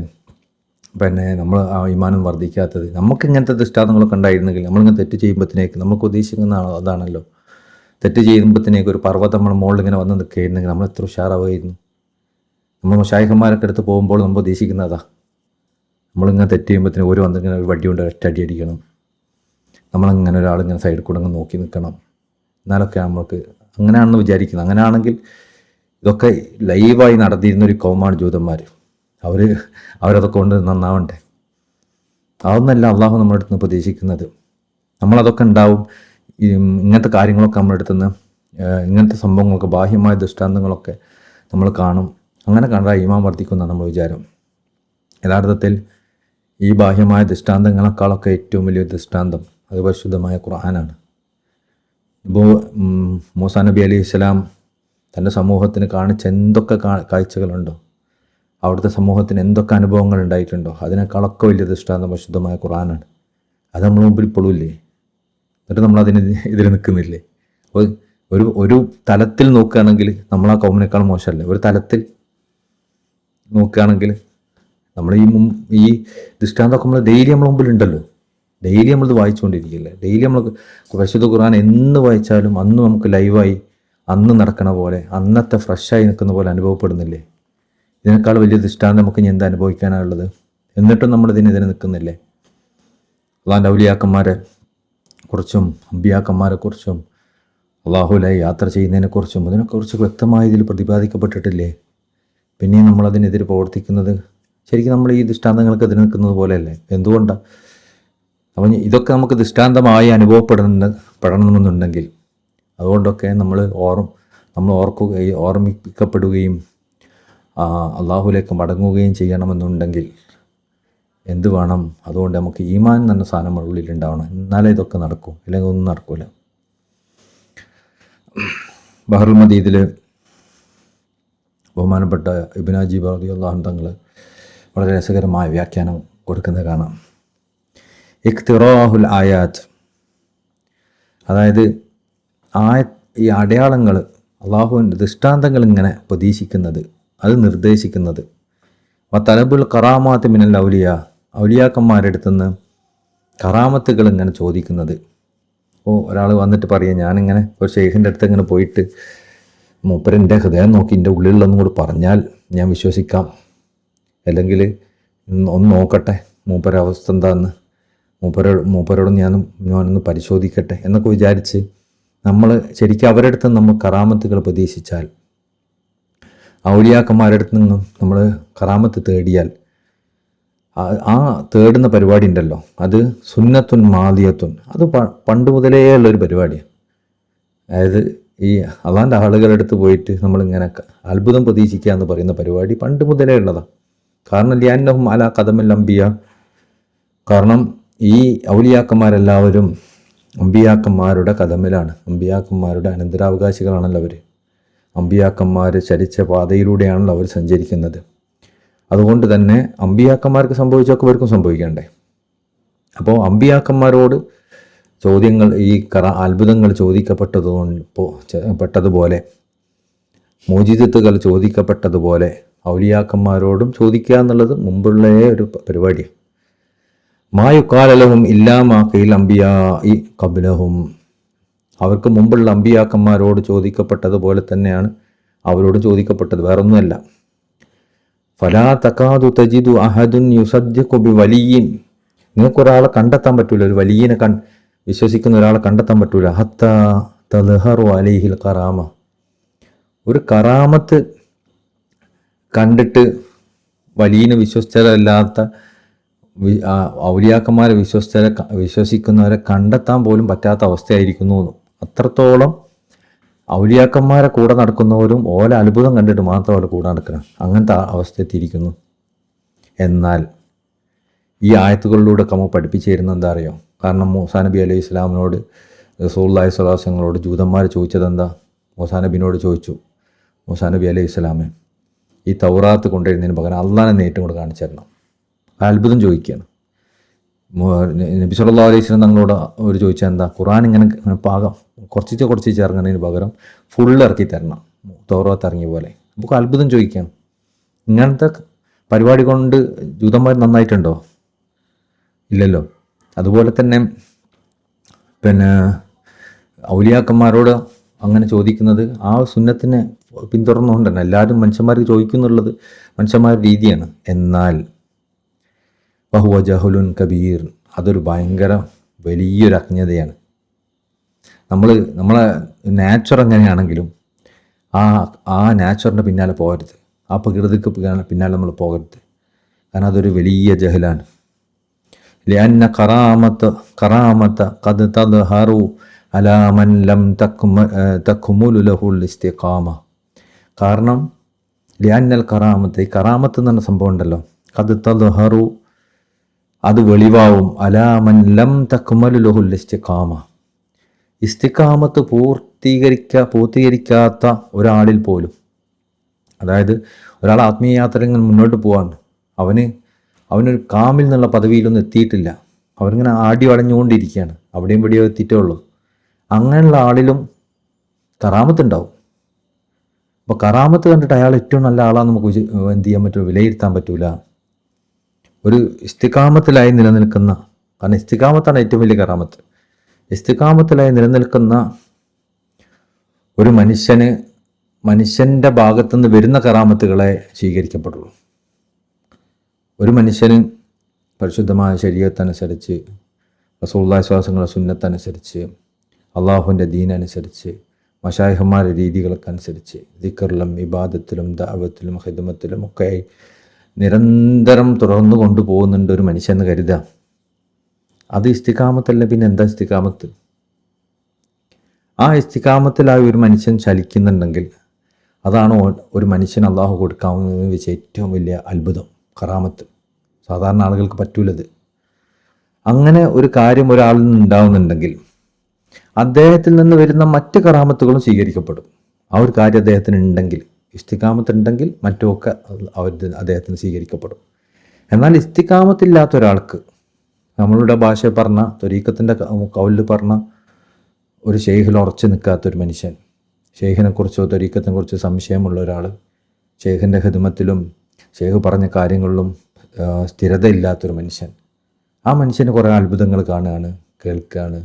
നമ്മൾ ആ ഈമാനും വർദ്ധിക്കാത്തത്. നമുക്ക് ഇങ്ങനത്തെ ദൃഷ്ടാന്തങ്ങളൊക്കെ ഉണ്ടായിരുന്നെങ്കിൽ നമ്മളിങ്ങനെ തെറ്റ് ചെയ്യുമ്പോഴത്തേക്ക് നമുക്ക് ഉദ്ദേശിക്കുന്ന അതാണല്ലോ. തെറ്റ് ചെയ്യുമ്പോഴത്തേക്ക് ഒരു പർവ്വതം നമ്മുടെ മുകളിൽ ഇങ്ങനെ വന്ന് നിൽക്കുകയായിരുന്നെങ്കിൽ നമ്മൾ എത്ര ഉഷാറാവുമായിരുന്നു. നമ്മൾ മശായിഖന്മാരൊക്കെ അടുത്ത് പോകുമ്പോൾ നമ്മൾ ഉദ്ദേശിക്കുന്നതാ, നമ്മളിങ്ങനെ തെറ്റ് ചെയ്യുമ്പോഴത്തേന് ഒരു വന്നിങ്ങനെ ഒരു വടി കൊണ്ട് ഒറ്റടി അടിക്കണം, നമ്മളങ്ങനെ ഒരാളിങ്ങനെ സൈഡിൽ കൂടെ അങ്ങ് നോക്കി നിൽക്കണം, എന്നാലൊക്കെ നമ്മൾക്ക് അങ്ങനെയാണെന്ന് വിചാരിക്കുന്നത്. അങ്ങനെയാണെങ്കിൽ ഇതൊക്കെ ലൈവായി നടത്തിയിരുന്നൊരു കൗമാണ് ജൂതന്മാർ. അവരതൊക്കെ കൊണ്ട് നന്നാവണ്ടേ? അതൊന്നല്ല അള്ളാഹു നമ്മുടെ അടുത്ത് നിന്ന് പ്രതീക്ഷിക്കുന്നത്. നമ്മളതൊക്കെ ഉണ്ടാവും, ഇങ്ങനത്തെ കാര്യങ്ങളൊക്കെ നമ്മുടെ അടുത്ത് നിന്ന്, ഇങ്ങനത്തെ സംഭവങ്ങളൊക്കെ ബാഹ്യമായ ദൃഷ്ടാന്തങ്ങളൊക്കെ നമ്മൾ കാണും. അങ്ങനെ കണ്ടാൽ ഈമാൻ വർദ്ധിക്കുന്നതാണ് നമ്മൾ വിചാരം. യഥാർത്ഥത്തിൽ ഈ ബാഹ്യമായ ദൃഷ്ടാന്തങ്ങളെക്കാളൊക്കെ ഏറ്റവും വലിയ ദൃഷ്ടാന്തം അത് പരിശുദ്ധമായ ഖുർആനാണ്. ഇപ്പോൾ മൂസാ നബി അലൈഹി സ്വലാം തൻ്റെ സമൂഹത്തിന് കാണിച്ച എന്തൊക്കെ കാഴ്ചകളുണ്ടോ, അവിടുത്തെ സമൂഹത്തിന് എന്തൊക്കെ അനുഭവങ്ങൾ ഉണ്ടായിട്ടുണ്ടോ, അതിനേക്കാളൊക്കെ വലിയ ദൃഷ്ടാന്തം പരിശുദ്ധമായ ഖുർആനാണ്. അത് നമ്മൾ മുമ്പിൽ ഇപ്പോഴും ഇല്ലേ? എന്നിട്ട് നമ്മളതിന് എതിരെ നിൽക്കുന്നില്ലേ? ഒരു തലത്തിൽ നോക്കുകയാണെങ്കിൽ നമ്മൾ ആ കൗമിനേക്കാൾ മോശമല്ലേ? ഒരു തലത്തിൽ നോക്കുകയാണെങ്കിൽ നമ്മൾ ഈ ദൃഷ്ടാന്തമൊക്കെ നമ്മൾ ഡെയിലി നമ്മുടെ മുമ്പിലുണ്ടല്ലോ. ഡെയിലി നമ്മളിത് വായിച്ചുകൊണ്ടിരിക്കില്ലേ? ഡെയിലി നമ്മൾ പരിശുദ്ധ ഖുർആൻ എന്ന് വായിച്ചാലും അന്ന് നമുക്ക് ലൈവായി അന്ന് നടക്കണ പോലെ, അന്നത്തെ ഫ്രഷായി നിൽക്കുന്ന പോലെ അനുഭവപ്പെടുന്നില്ലേ? ഇതിനേക്കാൾ വലിയ ദൃഷ്ടാന്തം നമുക്ക് ഇനി എന്താ അനുഭവിക്കാനുള്ളത്? എന്നിട്ടും നമ്മളിതിനെതിരെ നിൽക്കുന്നില്ലേ? അള്ളാഹുവിൻ്റെ ഔലിയാക്കന്മാരെ കുറിച്ചും അമ്പിയാക്കന്മാരെ കുറിച്ചും അള്ളാഹുലായി യാത്ര ചെയ്യുന്നതിനെക്കുറിച്ചും അതിനെക്കുറിച്ച് വ്യക്തമായ ഇതിൽ പ്രതിപാദിക്കപ്പെട്ടിട്ടില്ലേ? പിന്നെയും നമ്മളതിനെതിരെ പ്രവർത്തിക്കുന്നത് ശരിക്കും നമ്മൾ ഈ ദൃഷ്ടാന്തങ്ങൾക്ക് എതിരെ നിൽക്കുന്നത് പോലെയല്ലേ? എന്തുകൊണ്ടാണ്? അപ്പം ഇതൊക്കെ നമുക്ക് ദൃഷ്ടാന്തമായി അനുഭവപ്പെടണമെന്നുണ്ടെങ്കിൽ അതുകൊണ്ടൊക്കെ നമ്മൾ ഓർക്കുകയും ഓർമ്മിക്കപ്പെടുകയും അള്ളാഹുലേക്ക് മടങ്ങുകയും ചെയ്യണമെന്നുണ്ടെങ്കിൽ എന്ത് വേണം? അതുകൊണ്ട് നമുക്ക് ഈമാൻ എന്ന സാധനം ഉള്ളിലുണ്ടാവണം. എന്നാലേ ഇതൊക്കെ നടക്കും, ഇല്ലെങ്കിൽ ഒന്നും നടക്കില്ല. ബഹറുൽ മദീദിൽ ബഹുമാനപ്പെട്ട ഇബ്നു അജീബ് റളിയല്ലാഹു അൻഹു തങ്ങൾ വളരെ രസകരമായ വ്യാഖ്യാനം കൊടുക്കുന്നത് കാണാം. ഇഖ്തിറാഹുൽ ആയാത്ത്, അതായത് ഈ അടയാളങ്ങൾ, അള്ളാഹുവിൻ്റെ ദൃഷ്ടാന്തങ്ങൾ ഇങ്ങനെ പ്രതീക്ഷിക്കുന്നത്, അത് നിർദ്ദേശിക്കുന്നത്. തലബുൽ കറാമാത്ത് മിനൽ ഔലിയ, ഔലിയാക്കന്മാരുടെ അടുത്തുനിന്ന് കറാമത്തുകൾ ഇങ്ങനെ ചോദിക്കുന്നത്. ഒരാൾ വന്നിട്ട് പറയുക, ഞാനിങ്ങനെ ഒരു ഷെയ്ഖിൻ്റെ അടുത്ത് ഇങ്ങനെ പോയിട്ട് മൂപ്പരെൻ്റെ ഹൃദയം നോക്കി എൻ്റെ ഉള്ളിലുള്ളൊന്നും കൂടി പറഞ്ഞാൽ ഞാൻ വിശ്വസിക്കാം, അല്ലെങ്കിൽ ഒന്ന് നോക്കട്ടെ മൂപ്പര അവസ്ഥ എന്താന്ന്, മൂപ്പരോട് ഞാനൊന്ന് പരിശോധിക്കട്ടെ എന്നൊക്കെ വിചാരിച്ച് നമ്മൾ ശരിക്കും അവരുടെ അടുത്ത് നമ്മൾ കറാമത്തുകൾ പ്രതീക്ഷിച്ചാൽ, ഔലിയാക്കന്മാരുടെ അടുത്ത് നിന്നും നമ്മൾ കറാമത്ത് തേടിയാൽ, ആ തേടുന്ന പരിപാടി ഉണ്ടല്ലോ അത് സുന്നത്തുൻ മാദിയത്തുൻ, അത് പണ്ട് മുതലേ ഉള്ളൊരു പരിപാടിയാണ്. അതായത് ഈ അള്ളാൻ്റെ ആളുകളുടെ അടുത്ത് പോയിട്ട് നമ്മളിങ്ങനെ അത്ഭുതം പ്രതീക്ഷിക്കുക എന്ന് പറയുന്ന പരിപാടി പണ്ട് മുതലേ ഉള്ളതാണ്. കാരണം ലിയാന്നഹും അലാ ഖദമിൽ അംബിയ, കാരണം ഈ ഔലിയാക്കന്മാരെല്ലാവരും അമ്പിയാക്കന്മാരുടെ കദമിലാണ്, അമ്പിയാക്കന്മാരുടെ അനന്തരാവകാശികളാണല്ലോ അവർ. അമ്പിയാക്കന്മാർ ചരിച്ച പാതയിലൂടെയാണല്ലോ അവർ സഞ്ചരിക്കുന്നത്. അതുകൊണ്ട് തന്നെ അമ്പിയാക്കന്മാർക്ക് സംഭവിച്ചൊക്കെ ഇവർക്കും സംഭവിക്കണ്ടേ? അപ്പോൾ അമ്പിയാക്കന്മാരോട് ചോദ്യങ്ങൾ, ഈ അത്ഭുതങ്ങൾ ചോദിക്കപ്പെട്ടതുപോലെ, മോചിതത്തുകൾ ചോദിക്കപ്പെട്ടതുപോലെ ഔലിയാക്കന്മാരോടും ചോദിക്കുക എന്നുള്ളത് മുമ്പുള്ള ഒരു പരിപാടിയാണ്. മായുക്കാലലഹും ഇല്ലാമാക്കയിൽ അമ്പിയാ ഈ കബിലഹും, അവർക്ക് മുമ്പുള്ള അമ്പിയാക്കന്മാരോട് ചോദിക്കപ്പെട്ടതുപോലെ തന്നെയാണ് അവരോട് ചോദിക്കപ്പെട്ടത്, വേറൊന്നുമല്ല. ഫലാ തകാദു തജിദു അഹദുൻ യുസദ്ദിഖു ബിവലിയ്യിൻ, നിങ്ങൾക്കൊരാളെ കണ്ടെത്താൻ പറ്റൂല, ഒരു വലിയനെ വിശ്വസിക്കുന്ന ഒരാളെ കണ്ടെത്താൻ പറ്റൂല. ഹത്താ തദ്ഹറു അലൈഹിൽ കറാമ, ഒരു കറാമത്ത് കണ്ടിട്ട് വലിയനെ വിശ്വസിച്ചതല്ലാത്ത ഔലിയാക്കന്മാരെ വിശ്വസിക്കുന്നവരെ കണ്ടെത്താൻ പോലും പറ്റാത്ത അവസ്ഥയായിരിക്കുന്നു. അത്രത്തോളം ഔലിയാക്കന്മാരെ കൂടെ നടക്കുന്നവരും ഓല അത്ഭുതം കണ്ടിട്ട് മാത്രം അവരെ കൂടെ നടക്കണം, അങ്ങനത്തെ അവസ്ഥ എത്തിയിരിക്കുന്നു. എന്നാൽ ഈ ആയത്തുകളിലൂടെ നമുക്ക് പഠിപ്പിച്ചു തരുന്നത് എന്താ അറിയോ? കാരണം മൂസാ നബി അലൈഹി ഇസ്ലാമിനോട് റസൂലുള്ളാഹി സ്വല്ലല്ലാഹു അലൈഹി വസല്ലമയോട് ജൂതന്മാർ ചോദിച്ചത് എന്താ? മൂസാ നബിനോട് ചോദിച്ചു, മൂസാ നബി അലൈഹി ഇസ്ലാമെ, ഈ തൗറാത്ത് കൊണ്ടുവരുന്നതിന് പകരം അള്ളാഹനെ നേരിട്ടും കൂടെ കാണിച്ചു തരണം. ആ അത്ഭുതം ചോദിക്കുകയാണ്. നബി സല്ലല്ലാഹു അലൈഹി വസല്ലം തങ്ങളോട് അവർ ചോദിച്ചാൽ എന്താ? ഖുർആൻ ഇങ്ങനെ പാകം കുറച്ചിച്ച് ഇറങ്ങുന്നതിന് പകരം ഫുള്ള് ഇറക്കി തരണം, തൗറാത്ത് ഇറങ്ങിയ പോലെ. നമുക്ക് അത്ഭുതം ചോദിക്കുകയാണ്. ഇങ്ങനത്തെ പരിപാടി കൊണ്ട് ജൂതന്മാർ നന്നായിട്ടുണ്ടോ? ഇല്ലല്ലോ. അതുപോലെ തന്നെ ഔലിയാക്കന്മാരോട് അങ്ങനെ ചോദിക്കുന്നത് ആ സുന്നത്തിനെ പിന്തുടർന്നുകൊണ്ട് തന്നെ എല്ലാവരും മനുഷ്യന്മാർക്ക് ചോദിക്കുന്നുള്ളത് മനുഷ്യന്മാരുടെ രീതിയാണ്. എന്നാൽ വഹുവ ജഹലുൻ കബീർ, അതൊരു ഭയങ്കര വലിയൊരു അജ്ഞതയാണ്. നമ്മളെ നാച്ചർ എങ്ങനെയാണെങ്കിലും ആ നാച്ചറിൻ്റെ പിന്നാലെ പോകരുത്, ആ പ്രകൃതിക്ക് പിന്നാലെ നമ്മൾ പോകരുത്. കാരണം അതൊരു വലിയ ജഹലാണ്. ലിഅന്ന കറാമത്ത ഖദ് തദ്ഹറു അലാ മൻ ലം തക്മുലു ലഹുൽ ഇസ്തിഖാമ. കാരണം ലിഅന്നൽ കറാമത്ത്, ഈ കറാമത്ത് എന്ന് പറഞ്ഞ സംഭവം ഉണ്ടല്ലോ, ഖദ് തദ്ഹറു, അത് വെളിവാവും, അലാ മൻ ലം തക്മുലു ലഹുൽ ഇസ്തിഖാമ, ഇസ്തിഖാമത്ത് പൂർത്തീകരിക്കാത്ത ഒരാളിൽ പോലും. അതായത് ഒരാൾ ആത്മീയ യാത്ര ഇങ്ങനെ മുന്നോട്ട് പോവാണ്, അവനൊരു കാമിൽ നിന്നുള്ള പദവിയിലൊന്നും എത്തിയിട്ടില്ല, അവനിങ്ങനെ ആടി വളഞ്ഞുകൊണ്ടിരിക്കുകയാണ്, അവിടെയും ഇവിടെയോ എത്തിയിട്ടേ ഉള്ളൂ. അങ്ങനെയുള്ള ആളിലും കറാമത്തുണ്ടാവും. അപ്പോൾ കറാമത്ത് കണ്ടിട്ട് അയാൾ ഏറ്റവും നല്ല ആളാന്ന് നമുക്ക് എന്ത് ചെയ്യാൻ പറ്റുമോ? വിലയിരുത്താൻ പറ്റൂല. ഒരു ഇസ്തിഖാമത്തിലായി നിലനിൽക്കുന്ന, കാരണം ഇസ്തിഖാമത്താണ് ഏറ്റവും വലിയ കറാമത്ത്, ഇസ്തിഖാമത്തിലായി നിലനിൽക്കുന്ന ഒരു മനുഷ്യൻ്റെ ഭാഗത്തുനിന്ന് വരുന്ന കറാമത്തുകളെ സ്വീകരിക്കപ്പെടുള്ളൂ. ഒരു മനുഷ്യന് പരിശുദ്ധമായ ശരീഅത്തനുസരിച്ച്, റസൂലുള്ളാഹി സ്വല്ലല്ലാഹു അലൈഹി വസല്ലം സുന്നത്തനുസരിച്ച്, അള്ളാഹുവിൻ്റെ ദീനനുസരിച്ച്, മശായിഖന്മാരുടെ രീതികളൊക്കെ അനുസരിച്ച് ദിക്റിലും ഇബാദത്തിലും ദഅവത്തിലും ഖിദ്മത്തിലും ഒക്കെ നിരന്തരം തുടർന്നു കൊണ്ടുപോകുന്നുണ്ട് ഒരു മനുഷ്യനെന്ന് കരുതാം. അത് ഇസ്തിഖാമത്തല്ല, പിന്നെ എന്താ ഇസ്തിഖാമത്ത്? ആ ഇസ്തിഖാമത്തിലായി ഒരു മനുഷ്യൻ ചലിക്കുന്നുണ്ടെങ്കിൽ അതാണ് ഒരു മനുഷ്യന് അള്ളാഹു കൊടുക്കാവുന്നതെന്ന് വെച്ച ഏറ്റവും വലിയ അത്ഭുതം, കറാമത്ത്. സാധാരണ ആളുകൾക്ക് പറ്റൂലത്. അങ്ങനെ ഒരു കാര്യം ഒരാളിൽ നിന്ന് ഉണ്ടാവുന്നുണ്ടെങ്കിൽ അദ്ദേഹത്തിൽ നിന്ന് വരുന്ന മറ്റ് കറാമത്തുകളും സ്വീകരിക്കപ്പെടും. ആ ഒരു കാര്യം അദ്ദേഹത്തിന് ഉണ്ടെങ്കിൽ, ഇസ്തിഖാമത്ത് ഉണ്ടെങ്കിൽ മറ്റുമൊക്കെ അദ്ദേഹത്തിന് സ്വീകരിക്കപ്പെടും. എന്നാൽ ഇസ്തിഖാമത്തില്ലാത്ത ഒരാൾക്ക്, നമ്മളുടെ ഭാഷ പറഞ്ഞ ത്വരീഖത്തിൻ്റെ കൗലിൽ പറഞ്ഞ ഒരു ഷെയ്ഖിൽ ഉറച്ചു നിൽക്കാത്തൊരു മനുഷ്യൻ, ഷെയ്ഖിനെക്കുറിച്ചോ ത്വരീഖത്തിനെക്കുറിച്ചോ സംശയമുള്ള ഒരാൾ, ഷെയ്ഖിൻ്റെ ഖിദ്മത്തിലും ഷെയ്ഖ് പറഞ്ഞ കാര്യങ്ങളിലും സ്ഥിരതയില്ലാത്തൊരു മനുഷ്യൻ, ആ മനുഷ്യന് കുറേ അത്ഭുതങ്ങൾ കാണുകയാണ്, കേൾക്കുകയാണ്.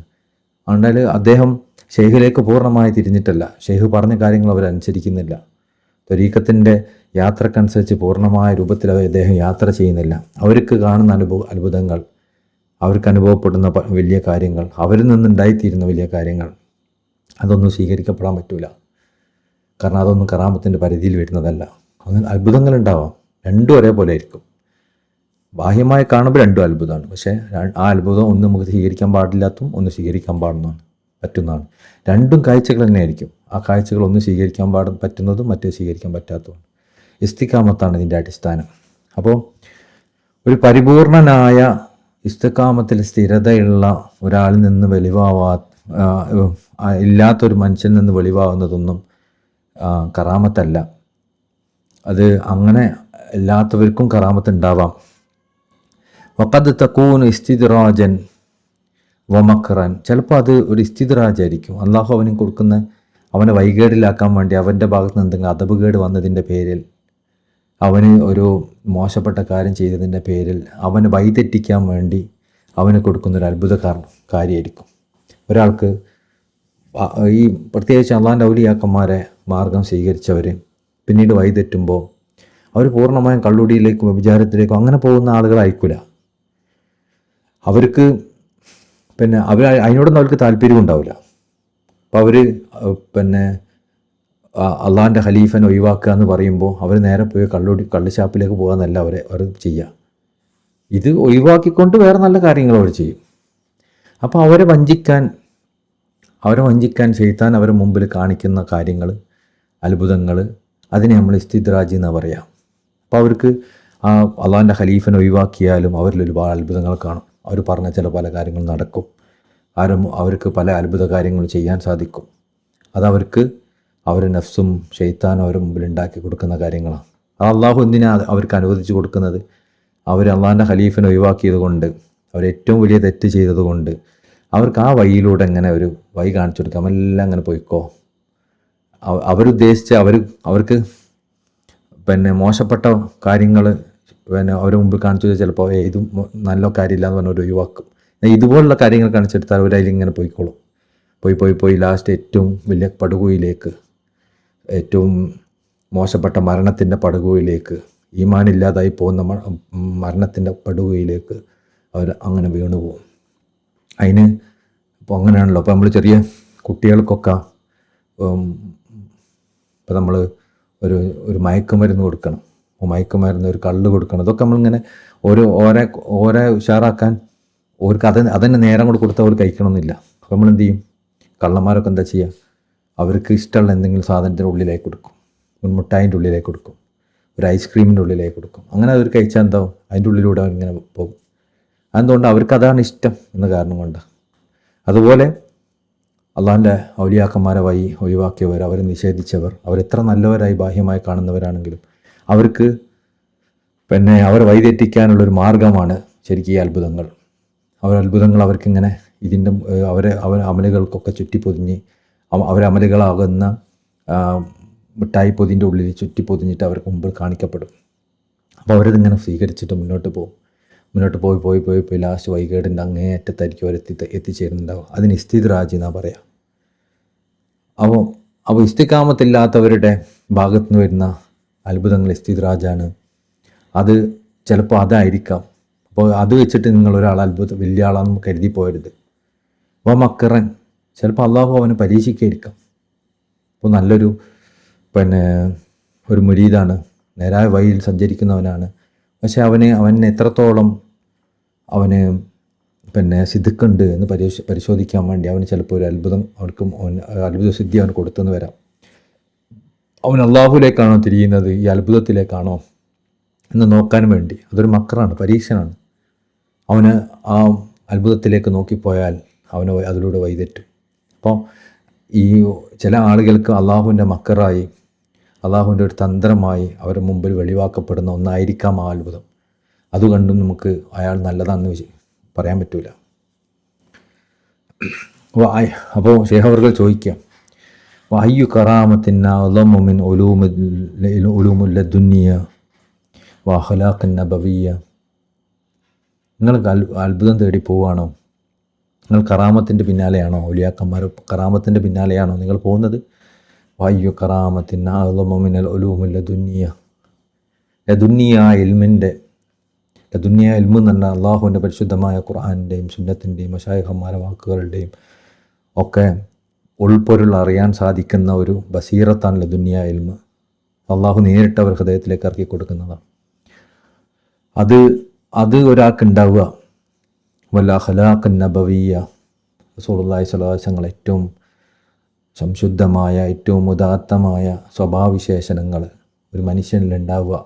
അതുകൊണ്ട് അദ്ദേഹം ഷെയ്ഖിലേക്ക് പൂർണ്ണമായി തിരിഞ്ഞിട്ടല്ല, ഷെയ്ഖ് പറഞ്ഞ കാര്യങ്ങൾ അവരനുസരിക്കുന്നില്ല, ത്വരീഖത്തിൻ്റെ യാത്രക്കനുസരിച്ച് പൂർണ്ണമായ രൂപത്തിൽ അദ്ദേഹം യാത്ര ചെയ്യുന്നില്ല. അവർക്ക് കാണുന്ന അത്ഭുതങ്ങൾ, അവർക്ക് അനുഭവപ്പെടുന്ന വലിയ കാര്യങ്ങൾ, അവരിൽ നിന്നുണ്ടായിത്തീരുന്ന വലിയ കാര്യങ്ങൾ, അതൊന്നും സ്വീകരിക്കപ്പെടാൻ പറ്റൂല. കാരണം അതൊന്നും കറാമത്തിൻ്റെ പരിധിയിൽ വരുന്നതല്ല. അങ്ങനെ അത്ഭുതങ്ങളുണ്ടാവാം, രണ്ടും ഒരേപോലെ ആയിരിക്കും. ബാഹ്യമായി കാണുമ്പോൾ രണ്ടും അത്ഭുതമാണ്. പക്ഷേ ആ അത്ഭുതം ഒന്ന് നമുക്ക് സ്വീകരിക്കാൻ പാടില്ലാത്തതും ഒന്ന് സ്വീകരിക്കാൻ പറ്റുന്നതാണ്. രണ്ടും കാഴ്ചകൾ തന്നെയായിരിക്കും. ആ കാഴ്ചകൾ ഒന്ന് സ്വീകരിക്കാൻ പറ്റുന്നതും മറ്റേ സ്വീകരിക്കാൻ പറ്റാത്തതുമാണ്. ഇസ്തിഖാമത്താണ് ഇതിൻ്റെ അടിസ്ഥാനം. അപ്പോൾ ഒരു പരിപൂർണനായ ഇസ്തിഖാമത്തിൽ സ്ഥിരതയുള്ള ഒരാളിൽ നിന്ന് ഇല്ലാത്തൊരു മനുഷ്യനിൽ നിന്ന് വെളിവാകുന്നതൊന്നും കറാമത്തല്ല. അത് അങ്ങനെ എല്ലാത്തവർക്കും കറാമത്ത് ഉണ്ടാവാം. വഖദ് തകൂനു ഇസ്തിദ്റാജൻ വമക്റൻ, ചിലപ്പോൾ അത് ഒരു ഇസ്തിദ്റാജായിരിക്കും. അള്ളാഹു അവന് കൊടുക്കുന്ന, അവനെ വൈകേടിലാക്കാൻ വേണ്ടി, അവൻ്റെ ഭാഗത്ത് നിന്ന് എന്തെങ്കിലും അദബുകേട് വന്നതിൻ്റെ പേരിൽ, അവന് ഒരു മോശപ്പെട്ട കാര്യം ചെയ്തതിൻ്റെ പേരിൽ അവന് വഴിതെറ്റിക്കാൻ വേണ്ടി അവന് കൊടുക്കുന്നൊരു അത്ഭുത കാര്യമായിരിക്കും. ഒരാൾക്ക് ഈ പ്രത്യേകിച്ച് അള്ളാഹിൻ്റെ ഔലിയാക്കന്മാരെ മാർഗം സ്വീകരിച്ചവർ പിന്നീട് വഴിതെറ്റുമ്പോൾ അവർ പൂർണ്ണമായും കള്ളുടിയിലേക്കും വ്യഭിചാരത്തിലേക്കും അങ്ങനെ പോകുന്ന ആളുകളായിരിക്കില്ല. അവർക്ക് അതിനോടൊന്നും അവർക്ക് താല്പര്യം ഉണ്ടാവില്ല. അപ്പോൾ അവർ അള്ളാഹിൻ്റെ ഖലീഫനെ ഒഴിവാക്കുക എന്ന് പറയുമ്പോൾ അവർ നേരെ പോയി കള്ളുഷാപ്പിലേക്ക് പോകാമെന്നല്ല അവർ ചെയ്യുക. ഇത് ഒഴിവാക്കിക്കൊണ്ട് വേറെ നല്ല കാര്യങ്ങൾ അവർ ചെയ്യും. അപ്പോൾ അവരെ വഞ്ചിക്കാൻ, അവരെ വഞ്ചിക്കാൻ ശൈത്താൻ അവരുടെ മുമ്പിൽ കാണിക്കുന്ന കാര്യങ്ങൾ, അത്ഭുതങ്ങൾ, അതിനെ നമ്മൾ ഇസ്തിദ്രാജ് എന്നാണ് പറയാം. അപ്പോൾ അവർക്ക് ആ അള്ളാഹിൻ്റെ ഖലീഫനെ ഒഴിവാക്കിയാലും അവരിൽ ഒരുപാട് അത്ഭുതങ്ങൾ കാണും. അവർ പറഞ്ഞ ചില പല കാര്യങ്ങൾ നടക്കും. അവർക്ക് പല അത്ഭുത കാര്യങ്ങൾ ചെയ്യാൻ സാധിക്കും. അതവർക്ക് അവരുടെ നഫ്സും ശൈത്താനും അവരുടെ മുമ്പിൽ ഉണ്ടാക്കി കൊടുക്കുന്ന കാര്യങ്ങളാണ്. ആ അള്ളാഹു എന്തിനാണ് അവർക്ക് അനുവദിച്ച് കൊടുക്കുന്നത്? അവർ അള്ളാഹിൻ്റെ ഖലീഫനെ ഒഴിവാക്കിയത് കൊണ്ട്, അവരേറ്റവും വലിയ തെറ്റ് ചെയ്തത് കൊണ്ട് അവർക്ക് ആ വഴിയിലൂടെ എങ്ങനെ ഒരു വഴി കാണിച്ചു കൊടുക്കാം. എല്ലാം അങ്ങനെ പോയിക്കോ. അവരുദ്ദേശിച്ച് അവർക്ക് മോശപ്പെട്ട കാര്യങ്ങൾ അവരുടെ മുമ്പിൽ കാണിച്ചു വെച്ചാൽ ചിലപ്പോൾ ഇതും നല്ല കാര്യമില്ല എന്ന് പറഞ്ഞാൽ ഒരു ഒഴിവാക്കും. ഇതുപോലുള്ള കാര്യങ്ങൾ കാണിച്ചെടുത്താൽ അവരതിലിങ്ങനെ പോയിക്കോളും. പോയി ലാസ്റ്റ് ഏറ്റവും വലിയ പടുകുയിലേക്ക്, ഏറ്റവും മോശപ്പെട്ട മരണത്തിൻ്റെ പടുകുയിലേക്ക്, ഈമാനില്ലാതായി പോകുന്ന മരണത്തിൻ്റെ പടുകുയിലേക്ക് അവർ അങ്ങനെ വീണു പോകും. അതിന് ഇപ്പോൾ അങ്ങനെയാണല്ലോ. അപ്പോൾ നമ്മൾ ചെറിയ കുട്ടികൾക്കൊക്കെ ഇപ്പോൾ നമ്മൾ ഒരു മയക്കുമരുന്ന് കൊടുക്കണം, മയക്കുമരുന്ന്, ഒരു കള്ള് കൊടുക്കണം. ഇതൊക്കെ നമ്മളിങ്ങനെ ഓരോ ഉഷാറാക്കാൻ അവർക്ക് അതന്നെ നേരം കൂടെ കൊടുത്താൽ അവർ കഴിക്കണമെന്നില്ല. അപ്പോൾ നമ്മളെന്ത് ചെയ്യും? കള്ളന്മാരൊക്കെ എന്താ ചെയ്യുക? അവർക്ക് ഇഷ്ടമുള്ള എന്തെങ്കിലും സാധനത്തിൻ്റെ ഉള്ളിലേക്ക് കൊടുക്കും, ഒരു മുട്ടായിൻ്റെ ഉള്ളിലേക്ക് കൊടുക്കും, ഒരു ഐസ്ക്രീമിൻ്റെ ഉള്ളിലേക്ക് കൊടുക്കും. അങ്ങനെ അവർ കഴിച്ചാൽ എന്താവും? അതിൻ്റെ ഉള്ളിലൂടെ അവരിങ്ങനെ പോകും. അതുകൊണ്ട് അവർക്ക് അതാണ് ഇഷ്ടം എന്ന കാരണം കൊണ്ട്. അതുപോലെ അള്ളാഹിൻ്റെ ഔലിയാക്കന്മാരെ വഴി ഒഴിവാക്കിയവർ, അവരെ നിഷേധിച്ചവർ, അവരെത്ര നല്ലവരായി ബാഹ്യമായി കാണുന്നവരാണെങ്കിലും അവർക്ക് അവരെ വഴിതെറ്റിക്കാനുള്ളൊരു മാർഗമാണ് ശരിക്കും ഈ അത്ഭുതങ്ങൾ. അത്ഭുതങ്ങൾ അവർക്കിങ്ങനെ ഇതിൻ്റെ അവരെ അമലുകൾക്കൊക്കെ ചുറ്റിപ്പൊതിഞ്ഞ് അവരമലുകളാകുന്ന മിഠായി പൊതിൻ്റെ ഉള്ളിൽ ചുറ്റിപ്പൊതിഞ്ഞിട്ട് അവർക്ക് മുമ്പിൽ കാണിക്കപ്പെടും. അപ്പോൾ അവരതിങ്ങനെ സ്വീകരിച്ചിട്ട് മുന്നോട്ട് പോയി ലാസ്റ്റ് വൈകേടിൻ്റെ അങ്ങേയറ്റത്തായിരിക്കും അവർ എത്തിച്ചേരുന്നുണ്ടാവും. അതിന് ഇസ്തിദ്രാജ് എന്നാണ് പറയാം. അപ്പോൾ ഇസ്തിഖാമത്തില്ലാത്തവരുടെ ഭാഗത്തു നിന്ന് വരുന്ന അത്ഭുതങ്ങൾ ഇസ്തിദ്രാജാണ്. അത് ചിലപ്പോൾ അതായിരിക്കാം. അപ്പോൾ അത് വെച്ചിട്ട് നിങ്ങൾ ഒരാൾ വലിയ ആളാണെന്ന് കരുതി പോകരുത്. അപ്പോൾ മക്കറൻ ചിലപ്പോൾ അള്ളാഹു അവനെ പരീക്ഷിക്കായിരിക്കാം. അപ്പോൾ നല്ലൊരു ഒരു മുരീദാണ്, നേരായ വഴിയിൽ സഞ്ചരിക്കുന്നവനാണ്. പക്ഷെ അവന് എത്രത്തോളം സിദ്ധിക്കുണ്ട് എന്ന് പരിശോധിക്കാൻ വേണ്ടി അവന് ചിലപ്പോൾ ഒരു അത്ഭുതം അത്ഭുത സിദ്ധി അവന് കൊടുത്തെന്ന് വരാം. അവൻ അള്ളാഹുലേക്കാണോ തിരിയുന്നത്, ഈ അത്ഭുതത്തിലേക്കാണോ എന്ന് നോക്കാൻ വേണ്ടി. അതൊരു മക്കറാണ്, പരീക്ഷനാണ്. അവന് ആ അത്ഭുതത്തിലേക്ക് നോക്കിപ്പോയാൽ അവന് അതിലൂടെ വഴിതെറ്റും. അപ്പോൾ ഈ ചില ആളുകൾക്ക് അള്ളാഹുവിൻ്റെ മക്കറായി, അള്ളാഹുവിൻ്റെ ഒരു തന്ത്രമായി അവരുടെ മുമ്പിൽ വെളിവാക്കപ്പെടുന്ന ഒന്നായിരിക്കാം ആ അത്ഭുതം. അതുകൊണ്ടും നമുക്ക് അയാൾ നല്ലതാണെന്ന് പറയാൻ പറ്റില്ല. അപ്പോൾ ശേഖ് അവർകൾ ചോദിക്കാം, അയ്യു കറാമത്തിന്ന അളമുമിൻ ഉലൂമുല്ല ദുനിയ വഖലാഖൻ നബവിയ. നിങ്ങൾ അത്ഭുതം തേടി പോവുകയാണോ? നിങ്ങൾ കറാമത്തിൻ്റെ പിന്നാലെയാണോ? ഔലിയാക്കന്മാർ കറാമത്തിൻ്റെ പിന്നാലെയാണോ നിങ്ങൾ പോകുന്നത്? അയ്യു കറാമത്തിന്ന അളമുമിൻ ഉലൂമുല്ല ദുനിയ. ദുനിയ ഇൽമിൻ്റെ, ദുനിയ ഇൽമു എന്ന് പറഞ്ഞാൽ അള്ളാഹുവിൻ്റെ പരിശുദ്ധമായ ഖുർആനിൻ്റെയും സുന്നത്തിൻ്റെയും മശായിഖന്മാരുടെ വാക്കുകളുടെയും ഒക്കെ ഉൾപ്പൊരുൾ അറിയാൻ സാധിക്കുന്ന ഒരു ബസീറത്താണല്ലോ ദുനിയ ഇൽമ്. അള്ളാഹു നേരിട്ട് അവർ ഹൃദയത്തിലേക്ക് ഇറക്കി കൊടുക്കുന്നതാണ്. അത് ഒരാൾക്ക് ഉണ്ടാവുക. വല്ല ഖലാഖൻ നബവിയ, റസൂലുള്ളാഹി സ്വല്ലല്ലാഹു അലൈഹി വസല്ലം ഏറ്റവും സംശുദ്ധമായ, ഏറ്റവും ഉദാത്തമായ സ്വഭാവവിശേഷണങ്ങൾ ഒരു മനുഷ്യനിൽ ഉണ്ടാവുക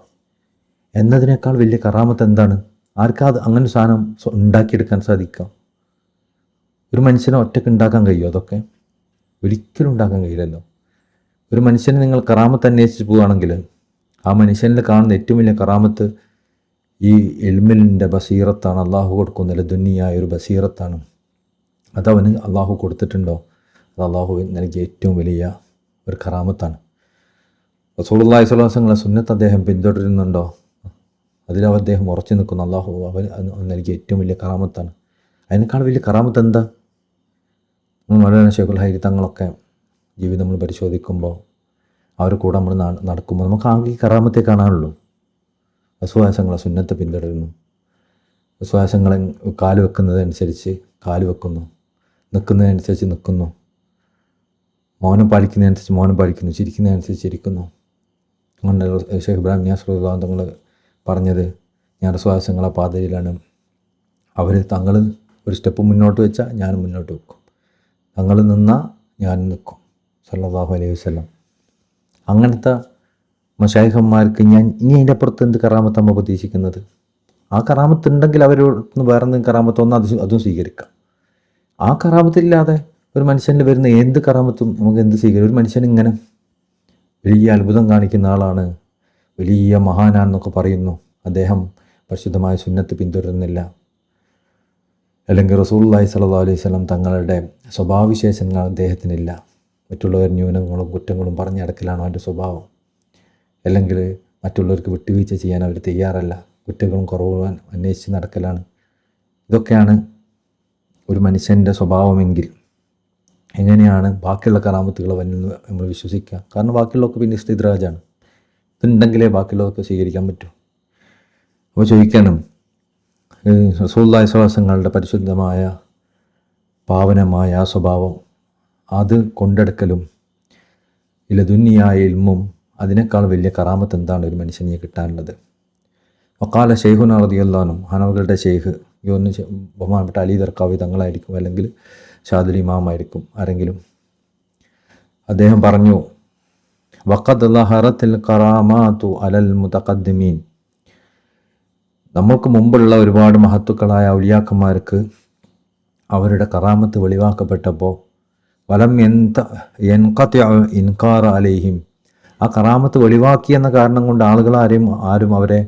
എന്നതിനേക്കാൾ വലിയ കറാമത്ത് എന്താണ്? ആർക്കാ അത് അങ്ങനെ സാധനം ഉണ്ടാക്കിയെടുക്കാൻ സാധിക്കാം? ഒരു മനുഷ്യനെ ഒറ്റയ്ക്ക് ഉണ്ടാക്കാൻ കഴിയുമോ? അതൊക്കെ ഒരിക്കലും ഉണ്ടാക്കാൻ കഴിയില്ലല്ലോ. ഒരു മനുഷ്യനെ നിങ്ങൾ കറാമത്ത് അന്വേഷിച്ച് പോവുകയാണെങ്കിൽ ആ മനുഷ്യനിൽ കാണുന്ന ഏറ്റവും വലിയ കറാമത്ത് ഈ ഇൽമിൻ്റെ ബസീറത്താണ്. അള്ളാഹു കൊടുക്കുന്നില്ല ദുനിയായ ഒരു ബസീറത്താണ്. അതവന് അള്ളാഹു കൊടുത്തിട്ടുണ്ടോ? അത് അള്ളാഹു നൽകിയ ഏറ്റവും വലിയ ഒരു കറാമത്താണ്. റസൂലുള്ളാഹി സ്വല്ലല്ലാഹു അലൈഹി വസല്ലം സുന്നത്ത് അദ്ദേഹം പിന്തുടരുന്നുണ്ടോ? അതിൽ അദ്ദേഹം ഉറച്ചു നിൽക്കുന്നു. അള്ളാഹു അവൻ നൽകിയ ഏറ്റവും വലിയ കറാമത്താണ്. അതിനേക്കാൾ വലിയ കറാമത്ത് എന്താ? മൗലാന ശൈഖുൽ ഹൈരി തങ്ങളൊക്കെ ജീവിതം നമ്മൾ പരിശോധിക്കുമ്പോൾ അവരുടെ കൂടെ നമ്മൾ നടക്കുമ്പോൾ നമുക്ക് ആകെ ഈ കറാമത്തെ കാണാനുള്ളൂ. വിശ്വാസങ്ങളെ സുന്നത്തെ പിന്തുടരുന്നു, വിശ്വാസങ്ങളെ കാല് വെക്കുന്നതനുസരിച്ച് കാല് വെക്കുന്നു, നിൽക്കുന്നതനുസരിച്ച് നിൽക്കുന്നു, മൗനം പാലിക്കുന്നതനുസരിച്ച് മൗനം പാലിക്കുന്നു, ചിരിക്കുന്നതനുസരിച്ച് ചിരിക്കുന്നു. അങ്ങനെ ഷെയ്ഖ് ഇബ്രാഹിം നിയാസ് റളിയല്ലാഹു അൻഹു തങ്ങൾ പറഞ്ഞത്, ഞാൻ വിശ്വാസങ്ങളെ പാതയിലാണ്. തങ്ങൾ ഒരു സ്റ്റെപ്പ് മുന്നോട്ട് വെച്ചാൽ ഞാനും മുന്നോട്ട് വെക്കും. തങ്ങൾ നിന്നാൽ ഞാൻ നിൽക്കും സല്ലല്ലാഹു അലൈഹി വസല്ലം. അങ്ങനത്തെ മശായിഖന്മാർക്ക് ഇനി അതിൻ്റെ അപ്പുറത്ത് എന്ത് കറാമത്ത് നമ്മൾ പ്രതീക്ഷിക്കുന്നത്? ആ കറാമത്ത് ഉണ്ടെങ്കിൽ അവരോട് വേറെ എന്തെങ്കിലും കറാമത്ത് വന്നാൽ അതും സ്വീകരിക്കാം. ആ കറാമത്തില്ലാതെ ഒരു മനുഷ്യനിൽ വരുന്ന എന്ത് കറാമത്തും നമുക്ക് എന്ത് സ്വീകരിക്കും? ഒരു മനുഷ്യൻ ഇങ്ങനെ വലിയ അത്ഭുതം കാണിക്കുന്ന ആളാണ്, വലിയ മഹാനാണെന്നൊക്കെ പറയുന്നു, അദ്ദേഹം പരിശുദ്ധമായ സുന്നത്ത് പിന്തുടരുന്നില്ല, അല്ലെങ്കിൽ റസൂലുള്ളാഹി സ്വല്ലല്ലാഹു അലൈഹി വസല്ലം തങ്ങളുടെ സ്വഭാവവിശേഷങ്ങൾ അദ്ദേഹത്തിനില്ല, മറ്റുള്ളവർ ന്യൂനങ്ങളും കുറ്റങ്ങളും പറഞ്ഞടക്കലാണ് അവൻ്റെ സ്വഭാവം, അല്ലെങ്കിൽ മറ്റുള്ളവർക്ക് വിട്ടുവീഴ്ച ചെയ്യാൻ അവർ തയ്യാറല്ല, കുറ്റങ്ങളും കുറവുകളും അന്വേഷിച്ച് നടക്കലാണ്. ഇതൊക്കെയാണ് ഒരു മനുഷ്യൻ്റെ സ്വഭാവമെങ്കിൽ എങ്ങനെയാണ് ബാക്കിയുള്ള കറാമത്തുകൾ വന്ന് നമ്മൾ വിശ്വസിക്കുക? കാരണം ബാക്കിയുള്ളതൊക്കെ പിന്നെ ഇസ്തിദ്രാജാണ്. ഇതുണ്ടെങ്കിലേ ബാക്കിയുള്ളതൊക്കെ സ്വീകരിക്കാൻ പറ്റൂ. അപ്പോൾ ചോദിക്കണം, റസൂലുള്ളാഹി സ്വല്ലല്ലാഹു അലൈഹി വസല്ലമയുടെ പരിശുദ്ധമായ പാവനമായ ആ സ്വഭാവം അത് കൊണ്ടെടുക്കലും ഇലദുനിയായ ഇൽമും അതിനേക്കാൾ വലിയ കറാമത്ത് എന്താണ് ഒരു മനുഷ്യനെ കിട്ടാനുള്ളത്? വഖാല ശൈഖുനാ റളിയല്ലാഹു അൻഹു, ഹനഫികളുടെ ഷെയ്ഖ്, ബഹുമാനപ്പെട്ട അലി ദർഖാവി തങ്ങളായിരിക്കും, അല്ലെങ്കിൽ ഷാദുൽ ഇമാമായിരിക്കും, ആരെങ്കിലും. അദ്ദേഹം പറഞ്ഞു, വഖദ് ലഹറത്തിൽ കറാമാതു അലൽ മുതഖദ്ദിമീൻ, നമ്മൾക്ക് മുമ്പുള്ള ഒരുപാട് മഹത്തുക്കളായ ഔലിയാക്കന്മാർക്ക് അവരുടെ കറാമത്ത് വെളിവാക്കപ്പെട്ടപ്പോൾ വലം ഇൻകാർ അലൈഹിം, ആ കറാമത്ത് വെളിവാക്കിയെന്ന കാരണം കൊണ്ട് ആരും അവരെ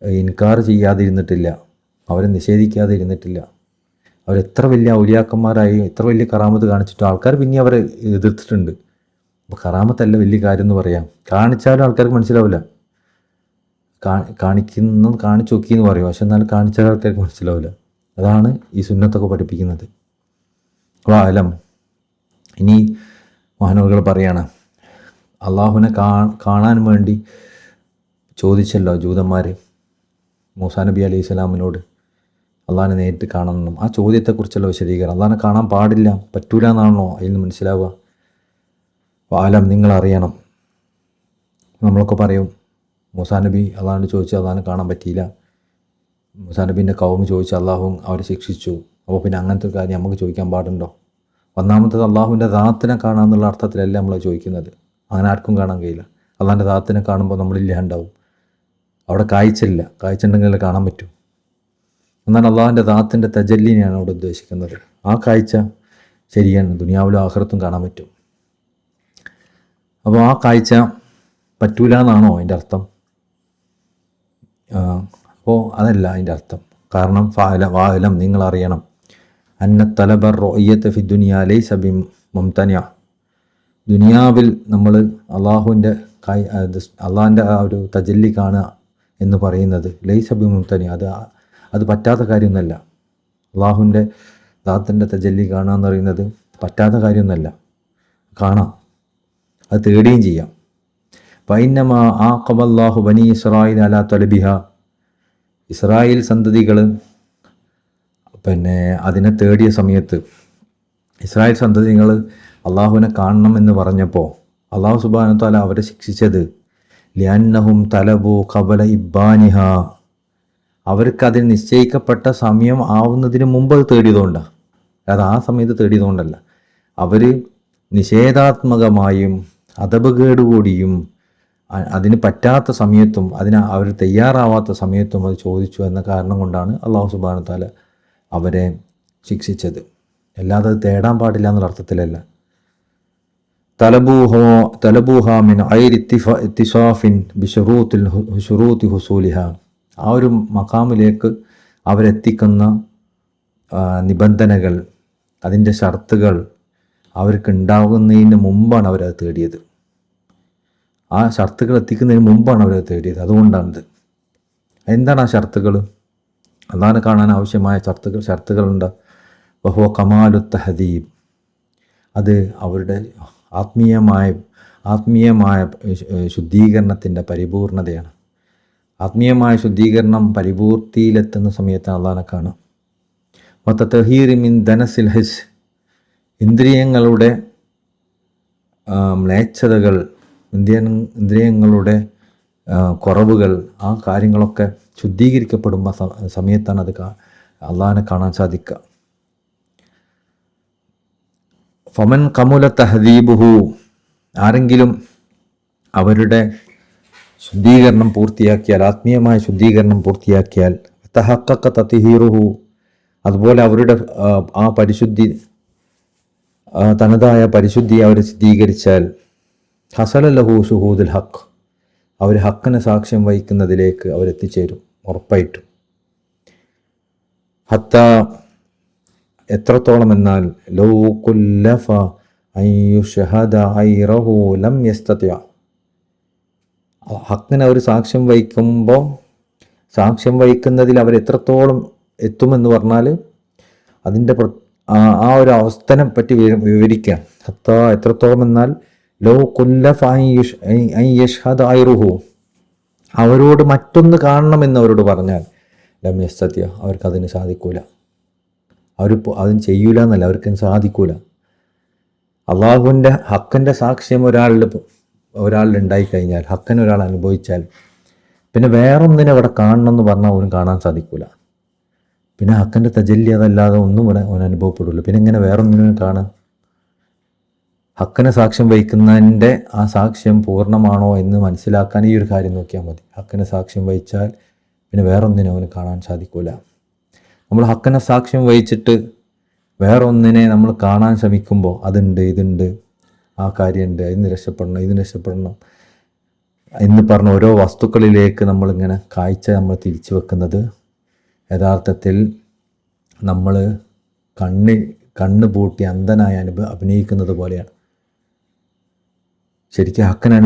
ഇൻകാർ ചെയ്യാതിരുന്നിട്ടില്ല, അവരെ നിഷേധിക്കാതിരുന്നിട്ടില്ല. അവരെത്ര വലിയ ഔലിയാക്കന്മാരായി എത്ര വലിയ കറാമത്ത് കാണിച്ചിട്ട് ആൾക്കാർ പിന്നെ അവരെ എതിർത്തിട്ടുണ്ട്. അപ്പോൾ കറാമത്തല്ല വലിയ കാര്യം എന്ന് പറയാം. കാണിച്ചാലും ആൾക്കാർക്ക് മനസ്സിലാവില്ല. കാണിച്ചു നോക്കി എന്ന് പറയും, പക്ഷെ എന്നാലും കാണിച്ചാൽ ആൾക്കാർക്ക് മനസ്സിലാവില്ല. അതാണ് ഈ സുന്നത്തൊക്കെ പഠിപ്പിക്കുന്നത്. വാലം, ഇനി മഹാനവറുകൾ പറയാണ്, അള്ളാഹുവിനെ കാണാൻ വേണ്ടി ചോദിച്ചല്ലോ ജൂതന്മാർ മൂസാ നബി അലൈഹി സ്വലാമിനോട് അള്ളാഹിനെ നേരിട്ട് കാണണമെന്നും. ആ ചോദ്യത്തെക്കുറിച്ചുള്ള വിശദീകരണം, അള്ളാഹിനെ കാണാൻ പാടില്ല, പറ്റൂല എന്നാണോ അതിൽ നിന്ന് മനസ്സിലാവുക? വാലം, നിങ്ങളറിയണം. നമ്മളൊക്കെ പറയും മൂസാ നബി അള്ളാഹിനോട് ചോദിച്ചു അള്ളാഹിനെ കാണാൻ പറ്റിയില്ല, മൂസാ നബീൻ്റെ കൗമ് ചോദിച്ചു അള്ളാഹു അവരെ ശിക്ഷിച്ചു, അപ്പോൾ പിന്നെ അങ്ങനത്തെ കാര്യം നമുക്ക് ചോദിക്കാൻ പാടുണ്ടോ? ഒന്നാമത്തത് അള്ളാഹുവിൻ്റെ ദാത്തിനെ കാണാമെന്നുള്ള അർത്ഥത്തിലല്ല നമ്മൾ ചോദിക്കുന്നത്. അങ്ങനെ ആർക്കും കാണാൻ കഴിയില്ല. അള്ളാഹിൻ്റെ ദാത്തിനെ കാണുമ്പോൾ നമ്മളില്ലാണ്ടാവും. അവിടെ കാഴ്ചയില്ല, കാഴ്ച ഉണ്ടെങ്കിൽ കാണാൻ പറ്റും. എന്നാൽ അള്ളാഹുവിൻ്റെ ദാത്തിൻ്റെ തജല്ലിനെയാണ് അവിടെ ഉദ്ദേശിക്കുന്നത്. ആ കാഴ്ച ശരിയാണ്, ദുനിയാവിലും ആഖിറത്തും കാണാൻ പറ്റും. അപ്പോൾ ആ കാഴ്ച പറ്റൂല എന്നാണോ അതിൻ്റെ അർത്ഥം? അപ്പോൾ അതല്ല അതിൻ്റെ അർത്ഥം. കാരണം വാലം, നിങ്ങളറിയണം, അന്ന തലബർ റൊയ്യത്ത് ഫി ദുനിയ ലൈസ ബി മുംതനിഅ, ദുനിയാവിൽ നമ്മൾ അള്ളാഹിൻ്റെ ആ ഒരു തജല്ലി കാണുക എന്ന് പറയുന്നത് ലൈസ ബി മുംതനിഅ, അത് പറ്റാത്ത കാര്യമൊന്നുമല്ല. അള്ളാഹുവിൻ്റെ ദാത്തിൻ്റെ തജല്ലി കാണുക എന്ന് പറയുന്നത് പറ്റാത്ത കാര്യമൊന്നുമല്ല, കാണാം, അത് തേടുകയും ചെയ്യാം. ഫൈന്നമാ ആഖബല്ലാഹു ബനി ഇസ്രായീൽ അലാ തലബിഹ, ഇസ്രായേൽ സന്തതികൾ അതിനെ തേടിയ സമയത്ത് ഇസ്രായേൽ സന്തതികൾ അള്ളാഹുവിനെ കാണണം എന്ന് പറഞ്ഞപ്പോൾ അള്ളാഹു സുബ്ഹാനഹു തആല അവരെ ശിക്ഷിച്ചത് ലിഅന്നഹും തലബു ഖബല ഇബ്ബാനിഹ, അവർക്ക് അതിന് നിശ്ചയിക്കപ്പെട്ട സമയം ആവുന്നതിന് മുമ്പ് അത് തേടിയതുകൊണ്ടാണ്. അത് ആ സമയത്ത് തേടിയതുകൊണ്ടല്ല. അവർ നിഷേധാത്മകമായും അതപകേടുകൂടിയും അതിന് പറ്റാത്ത സമയത്തും അവർ തയ്യാറാവാത്ത സമയത്തും അത് ചോദിച്ചു എന്ന കാരണം കൊണ്ടാണ് അള്ളാഹു സുബ്ഹാനഹു തആല അവരെ ശിക്ഷിച്ചത്. അല്ലാതെ അത് തേടാൻ പാടില്ല എന്നുള്ള അർത്ഥത്തിലല്ല. തലബൂഹ മിൻ ഐരി ഇത്തിസാഫിൻ ബിശുറൂത്തി ഹുസൂലിഹ, ആ ഒരു മഖാമിലേക്ക് അവരെത്തിക്കുന്ന നിബന്ധനകൾ, അതിൻ്റെ ഷർത്തുകൾ അവർക്ക് ഉണ്ടാകുന്നതിന് മുമ്പാണ് അവരത് തേടിയത്. ആ ഷർത്തുകൾ എത്തിക്കുന്നതിന് മുമ്പാണ് അവരത് തേടിയത്. അതുകൊണ്ടാണിത്. എന്താണ് ആ ഷർത്തുകൾ? അള്ളാഹിനെ കാണാൻ ആവശ്യമായ ഷർത്തുകളുണ്ട്. വഹുവ കമാലു തഹദീബ്, അത് അവരുടെ ആത്മീയമായ ശുദ്ധീകരണത്തിൻ്റെ പരിപൂർണതയാണ്. ആത്മീയമായ ശുദ്ധീകരണം പരിപൂർത്തിയിലെത്തുന്ന സമയത്താണ് അള്ളാഹിനെ കാണുക. തഹീറി മിൻ ദനസിൽ ഹിസ്, ഇന്ദ്രിയങ്ങളുടെ മ്ലേച്ഛതകൾ, ഇന്ദ്രിയങ്ങളുടെ കുറവുകൾ, ആ കാര്യങ്ങളൊക്കെ ശുദ്ധീകരിക്കപ്പെടുമ്പോൾ സമയത്താണ് അത് അള്ളാഹിനെ കാണാൻ സാധിക്കുക. ഫമൻ കമുല തഹദീബുഹു, ആരെങ്കിലും അവരുടെ ശുദ്ധീകരണം പൂർത്തിയാക്കിയാൽ, ആത്മീയമായ ശുദ്ധീകരണം പൂർത്തിയാക്കിയാൽ, തഹഖഖ തത്ഹീറുഹു, അതുപോലെ അവരുടെ ആ പരിശുദ്ധി, തനതായ പരിശുദ്ധി അവർ സ്ഥിരീകരിച്ചാൽ, ഹസല ലഹു ഷുഹൂദുൽ ഹഖ്, അവർ ഹക്കിന് സാക്ഷ്യം വഹിക്കുന്നതിലേക്ക് അവരെത്തിച്ചേരും ഉറപ്പായിട്ടും. ഹത്ത, എത്രത്തോളം എന്നാൽ, ലൗ കുല്ലഫ അൻ യുശ്ഹദ ഗൈറഹു ലം യസ്തതി, ഹക്കിന് അവർ സാക്ഷ്യം വഹിക്കുമ്പോൾ സാക്ഷ്യം വഹിക്കുന്നതിൽ അവർ എത്രത്തോളം എത്തുമെന്ന് പറഞ്ഞാൽ അതിൻ്റെ ആ ഒരു അവസ്ഥനെ പറ്റി വിവരിക്കാം. ഹത്ത, എത്രത്തോളം എന്നാൽ, ലോ കുല്ലഫ അൻ യശ്ഹദ ഗൈറഹു, അവരോട് മറ്റൊന്ന് കാണണമെന്ന് അവരോട് പറഞ്ഞാൽ ലം യസ്തതി, അവർക്കതിന് സാധിക്കൂല. അതിന് ചെയ്യൂല എന്നല്ല, അവർക്കതിന് സാധിക്കൂല. അള്ളാഹുവിൻ്റെ ഹക്കിൻ്റെ സാക്ഷ്യം ഒരാളിൽ ഉണ്ടായിക്കഴിഞ്ഞാൽ, ഹക്കിനെ ഒരാൾ അനുഭവിച്ചാൽ, പിന്നെ വേറൊന്നിനെ അവിടെ കാണണം എന്ന് പറഞ്ഞാൽ അവന് കാണാൻ സാധിക്കൂല. പിന്നെ ഹക്കിൻ്റെ തജല്ലി അതല്ലാതെ ഒന്നും അവന് അനുഭവപ്പെടില്ല. പിന്നെ ഇങ്ങനെ വേറൊന്നിനും കാണാം. ഹക്കിനെ സാക്ഷ്യം വഹിക്കുന്നതിൻ്റെ ആ സാക്ഷ്യം പൂർണ്ണമാണോ എന്ന് മനസ്സിലാക്കാൻ ഈ ഒരു കാര്യം നോക്കിയാൽ മതി. ഹക്കിനെ സാക്ഷ്യം വഹിച്ചാൽ പിന്നെ വേറൊന്നിനും അവന് കാണാൻ സാധിക്കൂല. നമ്മൾ ഹക്കിനെ സാക്ഷ്യം വഹിച്ചിട്ട് വേറൊന്നിനെ നമ്മൾ കാണാൻ ശ്രമിക്കുമ്പോൾ അതുണ്ട്, ഇതുണ്ട്, ആ കാര്യമുണ്ട്, ഇതിന് രക്ഷപ്പെടണം എന്ന് പറഞ്ഞ ഓരോ വസ്തുക്കളിലേക്ക് നമ്മളിങ്ങനെ കാഴ്ച നമ്മൾ തിരിച്ചു വെക്കുന്നത് യഥാർത്ഥത്തിൽ നമ്മൾ കണ്ണ് പൂട്ടി അന്ധനായി അഭിനയിക്കുന്നത് പോലെയാണ്. ശരിക്കും ഹക്കിനെ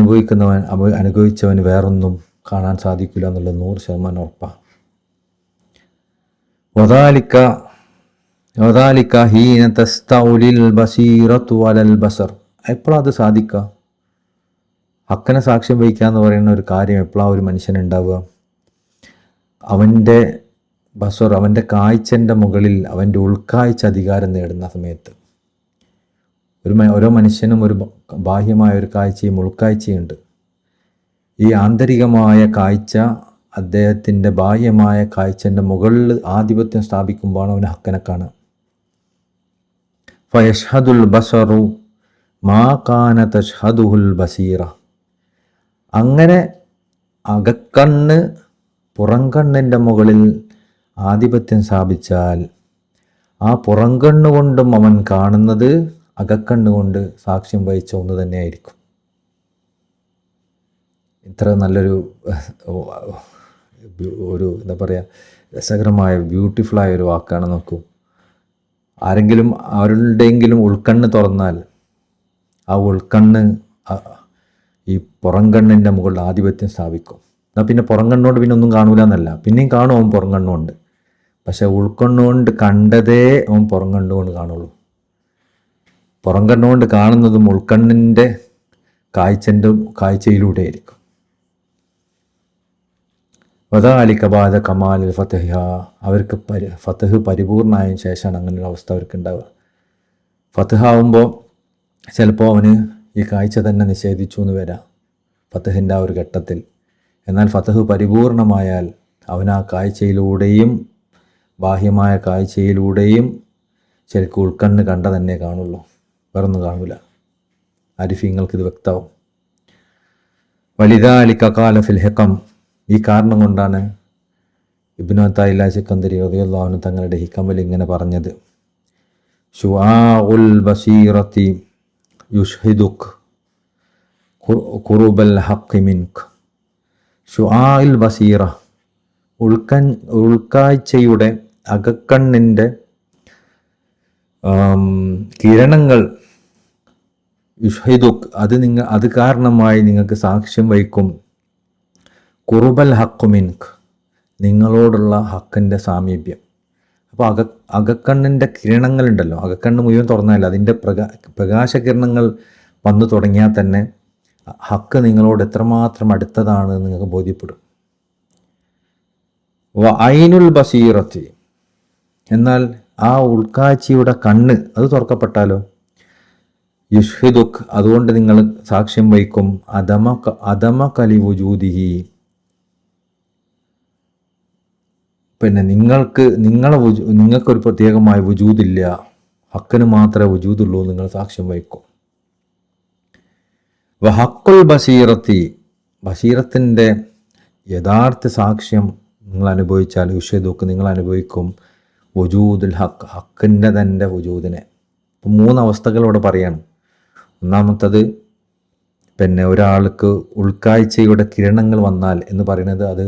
അനുഭവിച്ചവന് വേറൊന്നും കാണാൻ സാധിക്കില്ല എന്നുള്ളത് 100% ഉറപ്പാണ്. വദാലിക ഹീന തസ്തൗലിൽ ബസീറത്തു അലൽ ബസർ, എപ്പോഴാണ് അത് സാധിക്കുക? ഹക്കിനെ സാക്ഷ്യം വഹിക്കുക എന്ന് പറയുന്ന ഒരു കാര്യം എപ്പോഴാണ് ഒരു മനുഷ്യനുണ്ടാവുക? അവൻ്റെ ബസർ, അവൻ്റെ കാഴ്ചൻ്റെ മുകളിൽ അവൻ്റെ ഉൾക്കാഴ്ച അധികാരം നേടുന്ന സമയത്ത്. ഓരോ മനുഷ്യനും ഒരു ബാഹ്യമായ ഒരു കാഴ്ചയും ഉൾക്കാഴ്ചയുണ്ട്. ഈ ആന്തരികമായ കാഴ്ച അദ്ദേഹത്തിൻ്റെ ബാഹ്യമായ കാഴ്ചൻ്റെ മുകളിൽ ആധിപത്യം സ്ഥാപിക്കുമ്പോഴാണ് അവന് ഹക്കിനെ കാണുക. ഫയഷ്ഹദുൽ ബസറു മാ കാന തഷ്ഹദുഹുൽ ബസീറ, അങ്ങനെ അകക്കണ്ണ് പുറംകണ്ണിൻ്റെ മുകളിൽ ആധിപത്യം സ്ഥാപിച്ചാൽ ആ പുറംകണ്ണുകൊണ്ടും അവൻ കാണുന്നത് അകക്കണ്ണുകൊണ്ട് സാക്ഷ്യം വഹിച്ച ഒന്ന് തന്നെയായിരിക്കും. ഇത്ര നല്ലൊരു എന്താ പറയുക, രസകരമായ ബ്യൂട്ടിഫുള്ളായ ഒരു വാക്കാണ്. നോക്കൂ, ആരുടെയെങ്കിലും ഉൾക്കണ്ണ് തുറന്നാൽ ആ ഉൾക്കണ്ണ് ഈ പുറംകണ്ണിൻ്റെ മുകളിൽ ആധിപത്യം സ്ഥാപിക്കും. എന്നാൽ പിന്നെ പുറംകണ്ണുകൊണ്ട് പിന്നെ ഒന്നും കാണൂല എന്നല്ല, പിന്നെയും കാണും അവൻ പുറംകണ്ണുകൊണ്ട്. പക്ഷെ ഉൾക്കണ്ണുകൊണ്ട് കണ്ടതേ അവൻ പുറംകണ്ണുകൊണ്ട് കാണുള്ളൂ. പുറംകണ്ണുകൊണ്ട് കാണുന്നതും ഉൾക്കണ്ണിൻ്റെ കാഴ്ചയിലൂടെ ആയിരിക്കും. വദാലിക ബഅദ കമാലിൽ ഫതഹ, അവർക്ക് ഫതഹ് പരിപൂർണമായതിനു ശേഷമാണ് അങ്ങനെ ഒരു അവസ്ഥ അവർക്ക് ഉണ്ടാവുക. ഫതഹ് ആവുമ്പോൾ ചിലപ്പോൾ അവന് ഈ കാഴ്ച തന്നെ നിഷേധിച്ചു എന്ന് വരാം ഫതഹിൻ്റെ ആ ഒരു ഘട്ടത്തിൽ. എന്നാൽ ഫതഹ് പരിപൂർണമായാൽ അവൻ ആ കാഴ്ചയിലൂടെയും ബാഹ്യമായ കാഴ്ചയിലൂടെയും ശരിക്കും ഉൾക്കണ്ണ് കണ്ട തന്നെ കാണുള്ളൂ, വേറൊന്നും കാണൂല. ആരിഫീങ്ങൾക്ക് ഇത് വ്യക്തമാവും. വലിദാലിക ഖാല ഫിൽ ഹികം, ഈ കാരണം കൊണ്ടാണ് ഇബ്നു അത്താഇല്ല സിക്കന്ദരി റളിയല്ലാഹു അൻഹു തങ്ങളുടെ ഹിക്കമിൽ ഇങ്ങനെ പറഞ്ഞത്, ശുആഉൽ ബസീറത്തി യുഷ്ഹിദുക് ഖുറുബൽ ഹഖ് മിൻക്. ശുആഉൽ ബസീറ, ഉൾക്കാഴ്ചയുടെ അകക്കണ്ണിൻ്റെ കിരണങ്ങൾ, യുഷ്ഹിദുക്, അത് കാരണമായി നിങ്ങൾക്ക് സാക്ഷ്യം വഹിക്കും, ഖുറുബൽ ഹഖ് മിൻക്, നിങ്ങളോടുള്ള ഹക്കിൻ്റെ സാമീപ്യം. അപ്പോൾ അകക്കണ്ണിൻ്റെ കിരണങ്ങളുണ്ടല്ലോ, അകക്കണ്ണ് മുഴുവൻ തുറന്നതല്ല, അതിൻ്റെ പ്രകാശകിരണങ്ങൾ വന്നു തുടങ്ങിയാൽ തന്നെ ഹക്ക് നിങ്ങളോട് എത്രമാത്രം അടുത്തതാണ് നിങ്ങൾക്ക് ബോധ്യപ്പെടും. ഐനുൽ ബസീറത്തി, എന്നാൽ ആ ഉൾക്കാഴ്ചയുടെ കണ്ണ് അത് തുറക്കപ്പെട്ടാലോ, യുഷ്ഹിദുക്, അതുകൊണ്ട് നിങ്ങൾ സാക്ഷ്യം വഹിക്കും, അദമ കലി വുജൂദിഹി, പിന്നെ നിങ്ങൾക്കൊരു പ്രത്യേകമായ വുജൂദില്ല, ഹക്കിന് മാത്രമേ വജൂദുള്ളൂ നിങ്ങൾ സാക്ഷ്യം വഹിക്കും. ഹക്കുൽ ബസീറത്തി, ബസീറത്തിൻ്റെ യഥാർത്ഥ സാക്ഷ്യം നിങ്ങൾ അനുഭവിച്ചാൽ യുഷദുക്ക് നിങ്ങൾ അനുഭവിക്കും വജൂദുൽ ഹക്ക്, ഹക്കിൻ്റെ തന്നെ വജൂദിനെ. ഇപ്പം 3 അവസ്ഥകൾ ഇവിടെ പറയാണ്. ഒന്നാമത്തത് പിന്നെ ഒരാൾക്ക് ഉൾക്കാഴ്ചയുടെ കിരണങ്ങൾ വന്നാൽ എന്ന് പറയുന്നത് അത്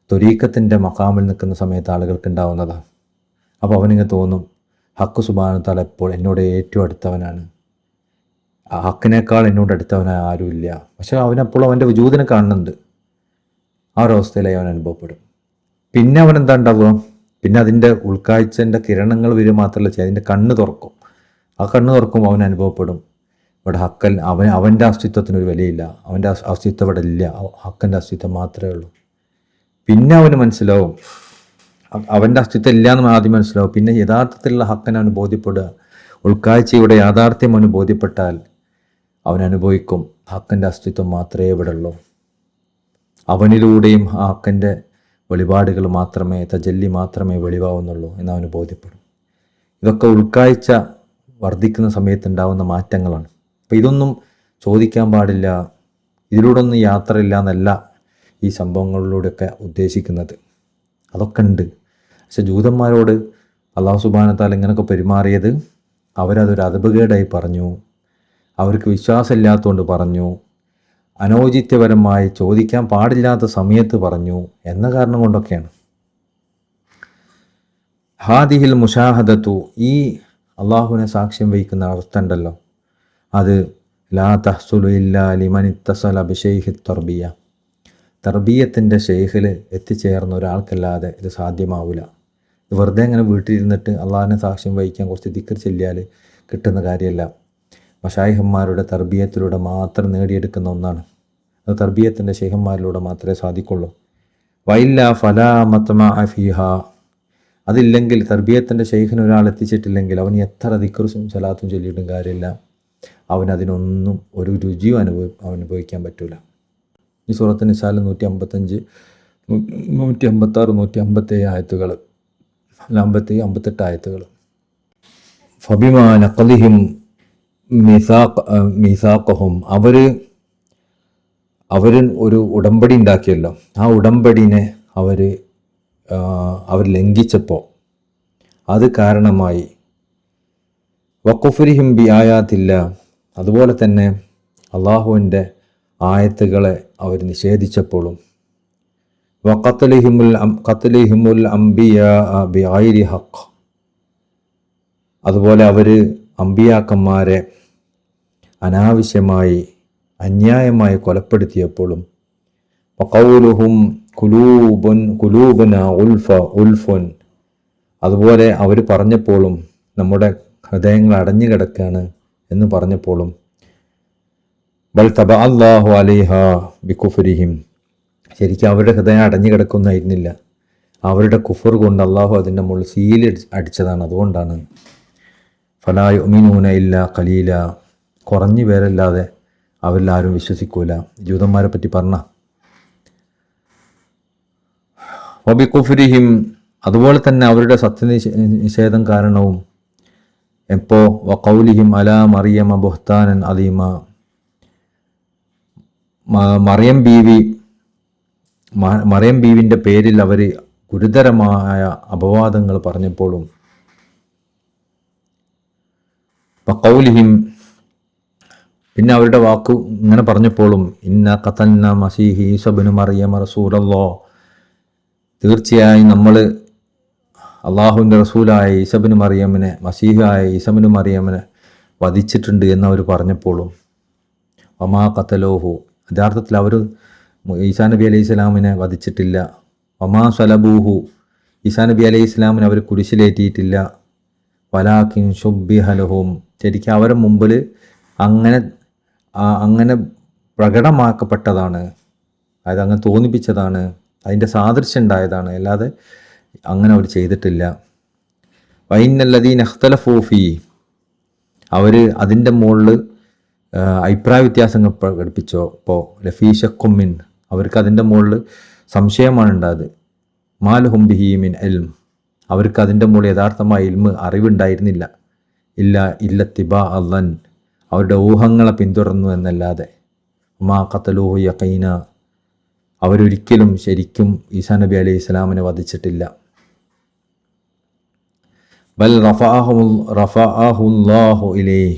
ത്വരീക്കത്തിൻ്റെ മഖാമിൽ നിൽക്കുന്ന സമയത്ത് ആളുകൾക്ക് ഉണ്ടാവുന്നതാണ്. അപ്പോൾ അവനിങ്ങനെ തോന്നും ഹക്ക് സുബ്ഹാനഹു വ തആല എപ്പോൾ എന്നോട് ഏറ്റവും അടുത്തവനാണ്, ആ ഹക്കിനേക്കാൾ എന്നോട് അടുത്തവനായ ആരുമില്ല. പക്ഷെ അവനപ്പോഴും അവൻ്റെ വജൂദിനെ കാണുന്നുണ്ട്. ആ ഒരവസ്ഥയിലായി അവൻ അനുഭവപ്പെടും. പിന്നെ അവൻ എന്താ ഉണ്ടാവുക, പിന്നെ അതിൻ്റെ ഉൾക്കാഴ്ചൻ്റെ കിരണങ്ങൾ വരിക മാത്രമല്ല ചെയ്യുക, അതിൻ്റെ കണ്ണ് തുറക്കും. ആ കണ്ണ് തുറക്കുമ്പോൾ അവൻ അനുഭവപ്പെടും ഇവിടെ ഹക്കൽ അവൻ്റെ അസ്തിത്വത്തിനൊരു വിലയില്ല, അവൻ്റെ അസ്തിത്വം ഇവിടെ ഇല്ല, ഹക്കൻ്റെ അസ്തിത്വം മാത്രമേ ഉള്ളൂ. പിന്നെ അവന് മനസ്സിലാവും അവൻ്റെ അസ്തിത്വം ഇല്ല എന്ന് ആദ്യം മനസ്സിലാവും. പിന്നെ യഥാർത്ഥത്തിലുള്ള ഹക്കനെ അവന് ബോധ്യപ്പെടുക, ഉൾക്കാഴ്ചയുടെ യാഥാർത്ഥ്യം അവന് ബോധ്യപ്പെട്ടാൽ അവൻ അനുഭവിക്കും ഹക്കൻ്റെ അസ്തിത്വം മാത്രമേ ഇവിടെ ഉള്ളൂ. അവനിലൂടെയും ആ ഹക്കൻ്റെ വെളിപാടുകൾ മാത്രമേ, തജല്ലി മാത്രമേ വെളിവാവുന്നുള്ളൂ എന്നവന് ബോധ്യപ്പെടും. ഇതൊക്കെ ഉൾക്കാഴ്ച വർദ്ധിക്കുന്ന സമയത്തുണ്ടാകുന്ന മാറ്റങ്ങളാണ്. അപ്പോൾ ഇതൊന്നും ചോദിക്കാൻ പാടില്ല, ഇതിലൂടെ ഒന്നും യാത്രയില്ല എന്നല്ല ഈ സംഭവങ്ങളിലൂടെയൊക്കെ ഉദ്ദേശിക്കുന്നത്. അതൊക്കെ ഉണ്ട്. പക്ഷെ ജൂതന്മാരോട് അല്ലാഹു സുബ്ഹാനഹു വ തആല ഇങ്ങനെയൊക്കെ പെരുമാറിയത് അവരതൊരു അദബുകേടായി പറഞ്ഞു, അവർക്ക് വിശ്വാസമില്ലാത്തതുകൊണ്ട് പറഞ്ഞു, അനൗചിത്യപരമായി ചോദിക്കാൻ പാടില്ലാത്ത സമയത്ത് പറഞ്ഞു എന്ന കാരണം കൊണ്ടൊക്കെയാണ്. ഹാദിഹിൽ മുഷാഹദത്തു, ഈ അള്ളാഹുവിനെ സാക്ഷ്യം വഹിക്കുന്ന അവസ്ഥ ഉണ്ടല്ലോ, അത് ലാ തഹ്സുലു ഇല്ലാ ലിമൻ ഇത്തസല ബിശൈഖി തർബിയ, തർബീയത്തിൻ്റെ ഷെയ്ഖിൽ എത്തിച്ചേർന്ന ഒരാൾക്കല്ലാതെ ഇത് സാധ്യമാവില്ല. വെറുതെ അങ്ങനെ വീട്ടിലിരുന്നിട്ട് അള്ളാഹിനെ സാക്ഷ്യം വഹിക്കാൻ കുറച്ച് ദിക്ർ ചൊല്ലിയാൽ കിട്ടുന്ന കാര്യമല്ല. മശായിഹന്മാരുടെ തർബീയത്തിലൂടെ മാത്രം നേടിയെടുക്കുന്ന ഒന്നാണ്. അത് തർബീയത്തിൻ്റെ ഷെയ്ഖന്മാരിലൂടെ മാത്രമേ സാധിക്കുള്ളൂ. വൈല്ല ഫലാ മത്മഅ ഫീഹ, അതില്ലെങ്കിൽ തർബീയത്തിൻ്റെ ഷെയ്ഖിന് ഒരാൾ എത്തിച്ചിട്ടില്ലെങ്കിൽ അവന് എത്ര ദിക്റും സലാത്തും ചൊല്ലിയിട്ടും കാര്യമില്ല, അവനതിനൊന്നും ഒരു രുചിയും അനുഭവിക്കാൻ പറ്റില്ല. ഈ സൂറത്ത് നിസാൽ 155, 156, 157 ആയത്തുകൾ, 57, 58 ആയത്തുകൾ. ഫബിമാ നഖ്ലിഹിം മീസാഖഹും, അവർ ഒരു ഉടമ്പടി ഉണ്ടാക്കിയല്ലോ, ആ ഉടമ്പടിനെ അവർ ലംഘിച്ചപ്പോൾ അത് കാരണമായി വഖുഫ്രിഹിം ബി ആയാത്തില്ല, അതുപോലെ തന്നെ അള്ളാഹുവിൻ്റെ ആയത്തുകളെ അവർ നിഷേധിച്ചപ്പോഴും ഖത്ലിഹിമുൽ അംബിയാ ബിഗൈരി ഹഖ്, അതുപോലെ അവർ അമ്പിയാക്കന്മാരെ അനാവശ്യമായി അന്യായമായി കൊലപ്പെടുത്തിയപ്പോഴും വഖൗലുഹും ഖുലൂബുന ഉൽഫുൻ, അതുപോലെ അവർ പറഞ്ഞപ്പോഴും നമ്മുടെ ഹൃദയങ്ങൾ അടഞ്ഞു കിടക്കുകയാണ് എന്ന് പറഞ്ഞപ്പോഴും ബൽ തബ അല്ലാഹു അലൈഹ ബികുഫ്രിഹിം, ശരിക്കും അവരുടെ ഹൃദയം അടഞ്ഞു കിടക്കുന്നതായിരുന്നില്ല, അവരുടെ കുഫർ കൊണ്ട് അള്ളാഹു അതിൻ്റെ മുകളിൽ സീൽ അടിച്ചതാണ്. അതുകൊണ്ടാണ് ഫലാ യുഅ്മിനൂന ഇല്ലാ ഖലീല, കുറഞ്ഞു പേരല്ലാതെ അവരിലാരും വിശ്വസിക്കൂല. ജൂതന്മാരെ പറ്റി പറഞ്ഞ വബികുഫ്രിഹിം, അതുപോലെ തന്നെ അവരുടെ സത്യനിഷേധം കാരണവും എപ്പോൾ വഖൗലിഹിം അലാ മറിയമ ബുഹ്താനൻ അദീമ, മറിയം ബീവിൻ്റെ പേരിൽ അവർ ഗുരുതരമായ അപവാദങ്ങൾ പറഞ്ഞപ്പോഴും വഖൗലിഹിം, പിന്നെ അവരുടെ വാക്ക് ഇങ്ങനെ പറഞ്ഞപ്പോഴും ഇന്ന ഖതൽന മസീഹി ഈസ ഇബ്നു മറിയമ റസൂലല്ലാഹ്, തീർച്ചയായും നമ്മൾ അള്ളാഹുവിൻ്റെ റസൂലായ ഈസ ഇബ്നു മറിയമിനെ, മസീഹായ ഈസ ഇബ്നു മറിയമിനെ വധിച്ചിട്ടുണ്ട് എന്നവർ പറഞ്ഞപ്പോഴും വമാ ഖതലൂഹു, യഥാർത്ഥത്തിൽ അവർ ഈസാ നബി അലൈഹി സ്വലാമിനെ വധിച്ചിട്ടില്ല. വമാ സലബൂഹു, ഈസാ നബി അലൈഹി സ്വലാമിനെ അവർ കുരിശിലേറ്റിയിട്ടില്ല. വലാകിൻ ശുബ്ബിഹ ലഹും, ശരിക്കും അവരുടെ മുമ്പിൽ അങ്ങനെ പ്രകടമാക്കപ്പെട്ടതാണ്, അതായത് അങ്ങനെ തോന്നിപ്പിച്ചതാണ്, അതിൻ്റെ സാദൃശ്യം ഉണ്ടായതാണ്, അല്ലാതെ അങ്ങനെ അവർ ചെയ്തിട്ടില്ല. വൈനല്ലദീന ഇഖ്തലഫൂ ഫീ, അവർ അതിൻ്റെ മുകളിൽ അഭിപ്രായ വ്യത്യാസങ്ങൾ പ്രകടിപ്പിച്ചോ ഇപ്പോൾ ലഫീ ശഖ്ഖും മിൻ, അവർക്ക് അതിൻ്റെ മുകളിൽ സംശയമാണ് ഉണ്ടായത്. മാലഹും ബിഹി മിൻ ഇൽം, അവർക്ക് അതിൻ്റെ മുകളിൽ യഥാർത്ഥമായ ഇൽമ് അറിവുണ്ടായിരുന്നില്ല. ഇല്ലത്തിബാ അള്ളൻ, അവരുടെ ഊഹങ്ങളെ പിന്തുടർന്നു എന്നല്ലാതെ. മാ ഖതലൂഹു യഖീന, അവരൊരിക്കലും ശരിക്കും ഈസാ നബി അലൈഹി ഇസ്ലാമിനെ വധിച്ചിട്ടില്ല. ബൽ റഫഅഹുല്ലാഹു ഇലൈഹി,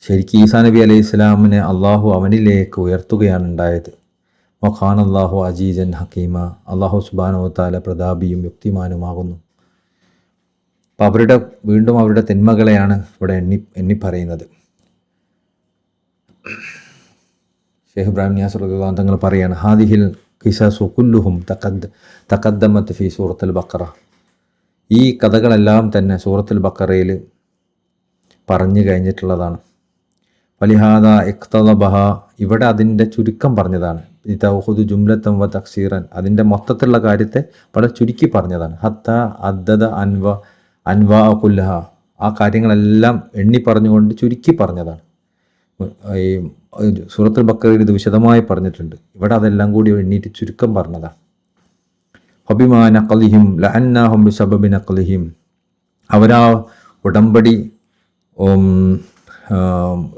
ശരിക്കും ഈസാ നബി അലൈഹി ഇസ്ലാമിനെ അള്ളാഹു അവനിലേക്ക് ഉയർത്തുകയാണ് ഉണ്ടായത്. വഖാന അല്ലാഹു അജീസൻ ഹക്കീമ, അള്ളാഹു സുബ്ഹാനഹു വ തആല പ്രതാപിയും യുക്തിമാനുമാകുന്നു. അപ്പം വീണ്ടും അവരുടെ തിന്മകളെയാണ് ഇവിടെ എണ്ണി പറയുന്നത്. ഷെയ്ഖ് ഇബ്രാഹിം നിയാസ് റളിയല്ലാഹു അൻഹു തങ്ങൾ പറയാണ്, ഹാദിഹിൽ ഖിസസു കുല്ലുഹും തഖദ്ദമത് ഫീ സൂറത്തുൽ ബഖറ, ഈ കഥകളെല്ലാം തന്നെ സൂറത്തുൽ ബഖറയിൽ പറഞ്ഞു കഴിഞ്ഞിട്ടുള്ളതാണ്. വലിഹാദ ഇഖ്തദബഹ, ഇവിടെ അതിൻ്റെ ചുരുക്കം പറഞ്ഞതാണ്. തൗഹുദു ജുംലത്തം വ തക്സീറൻ, അതിൻ്റെ മൊത്തത്തിലുള്ള കാര്യത്തെ വളരെ ചുരുക്കി പറഞ്ഞതാണ്. ഹത്ത അദ്ദദ അൻവാ കുല്ലഹ, ആ കാര്യങ്ങളെല്ലാം എണ്ണി പറഞ്ഞുകൊണ്ട് ചുരുക്കി പറഞ്ഞതാണ്. ഈ സൂറത്തുൽ ബഖറയിൽ ഇത് വിശദമായി പറഞ്ഞിട്ടുണ്ട്, ഇവിടെ അതെല്ലാം കൂടി എണ്ണീട്ട് ചുരുക്കം പറഞ്ഞതാണ്. ഹബിമാ നഖലിഹിം ലഅന്നാഹും ബിസബബി നഖലിഹിം, അവരാ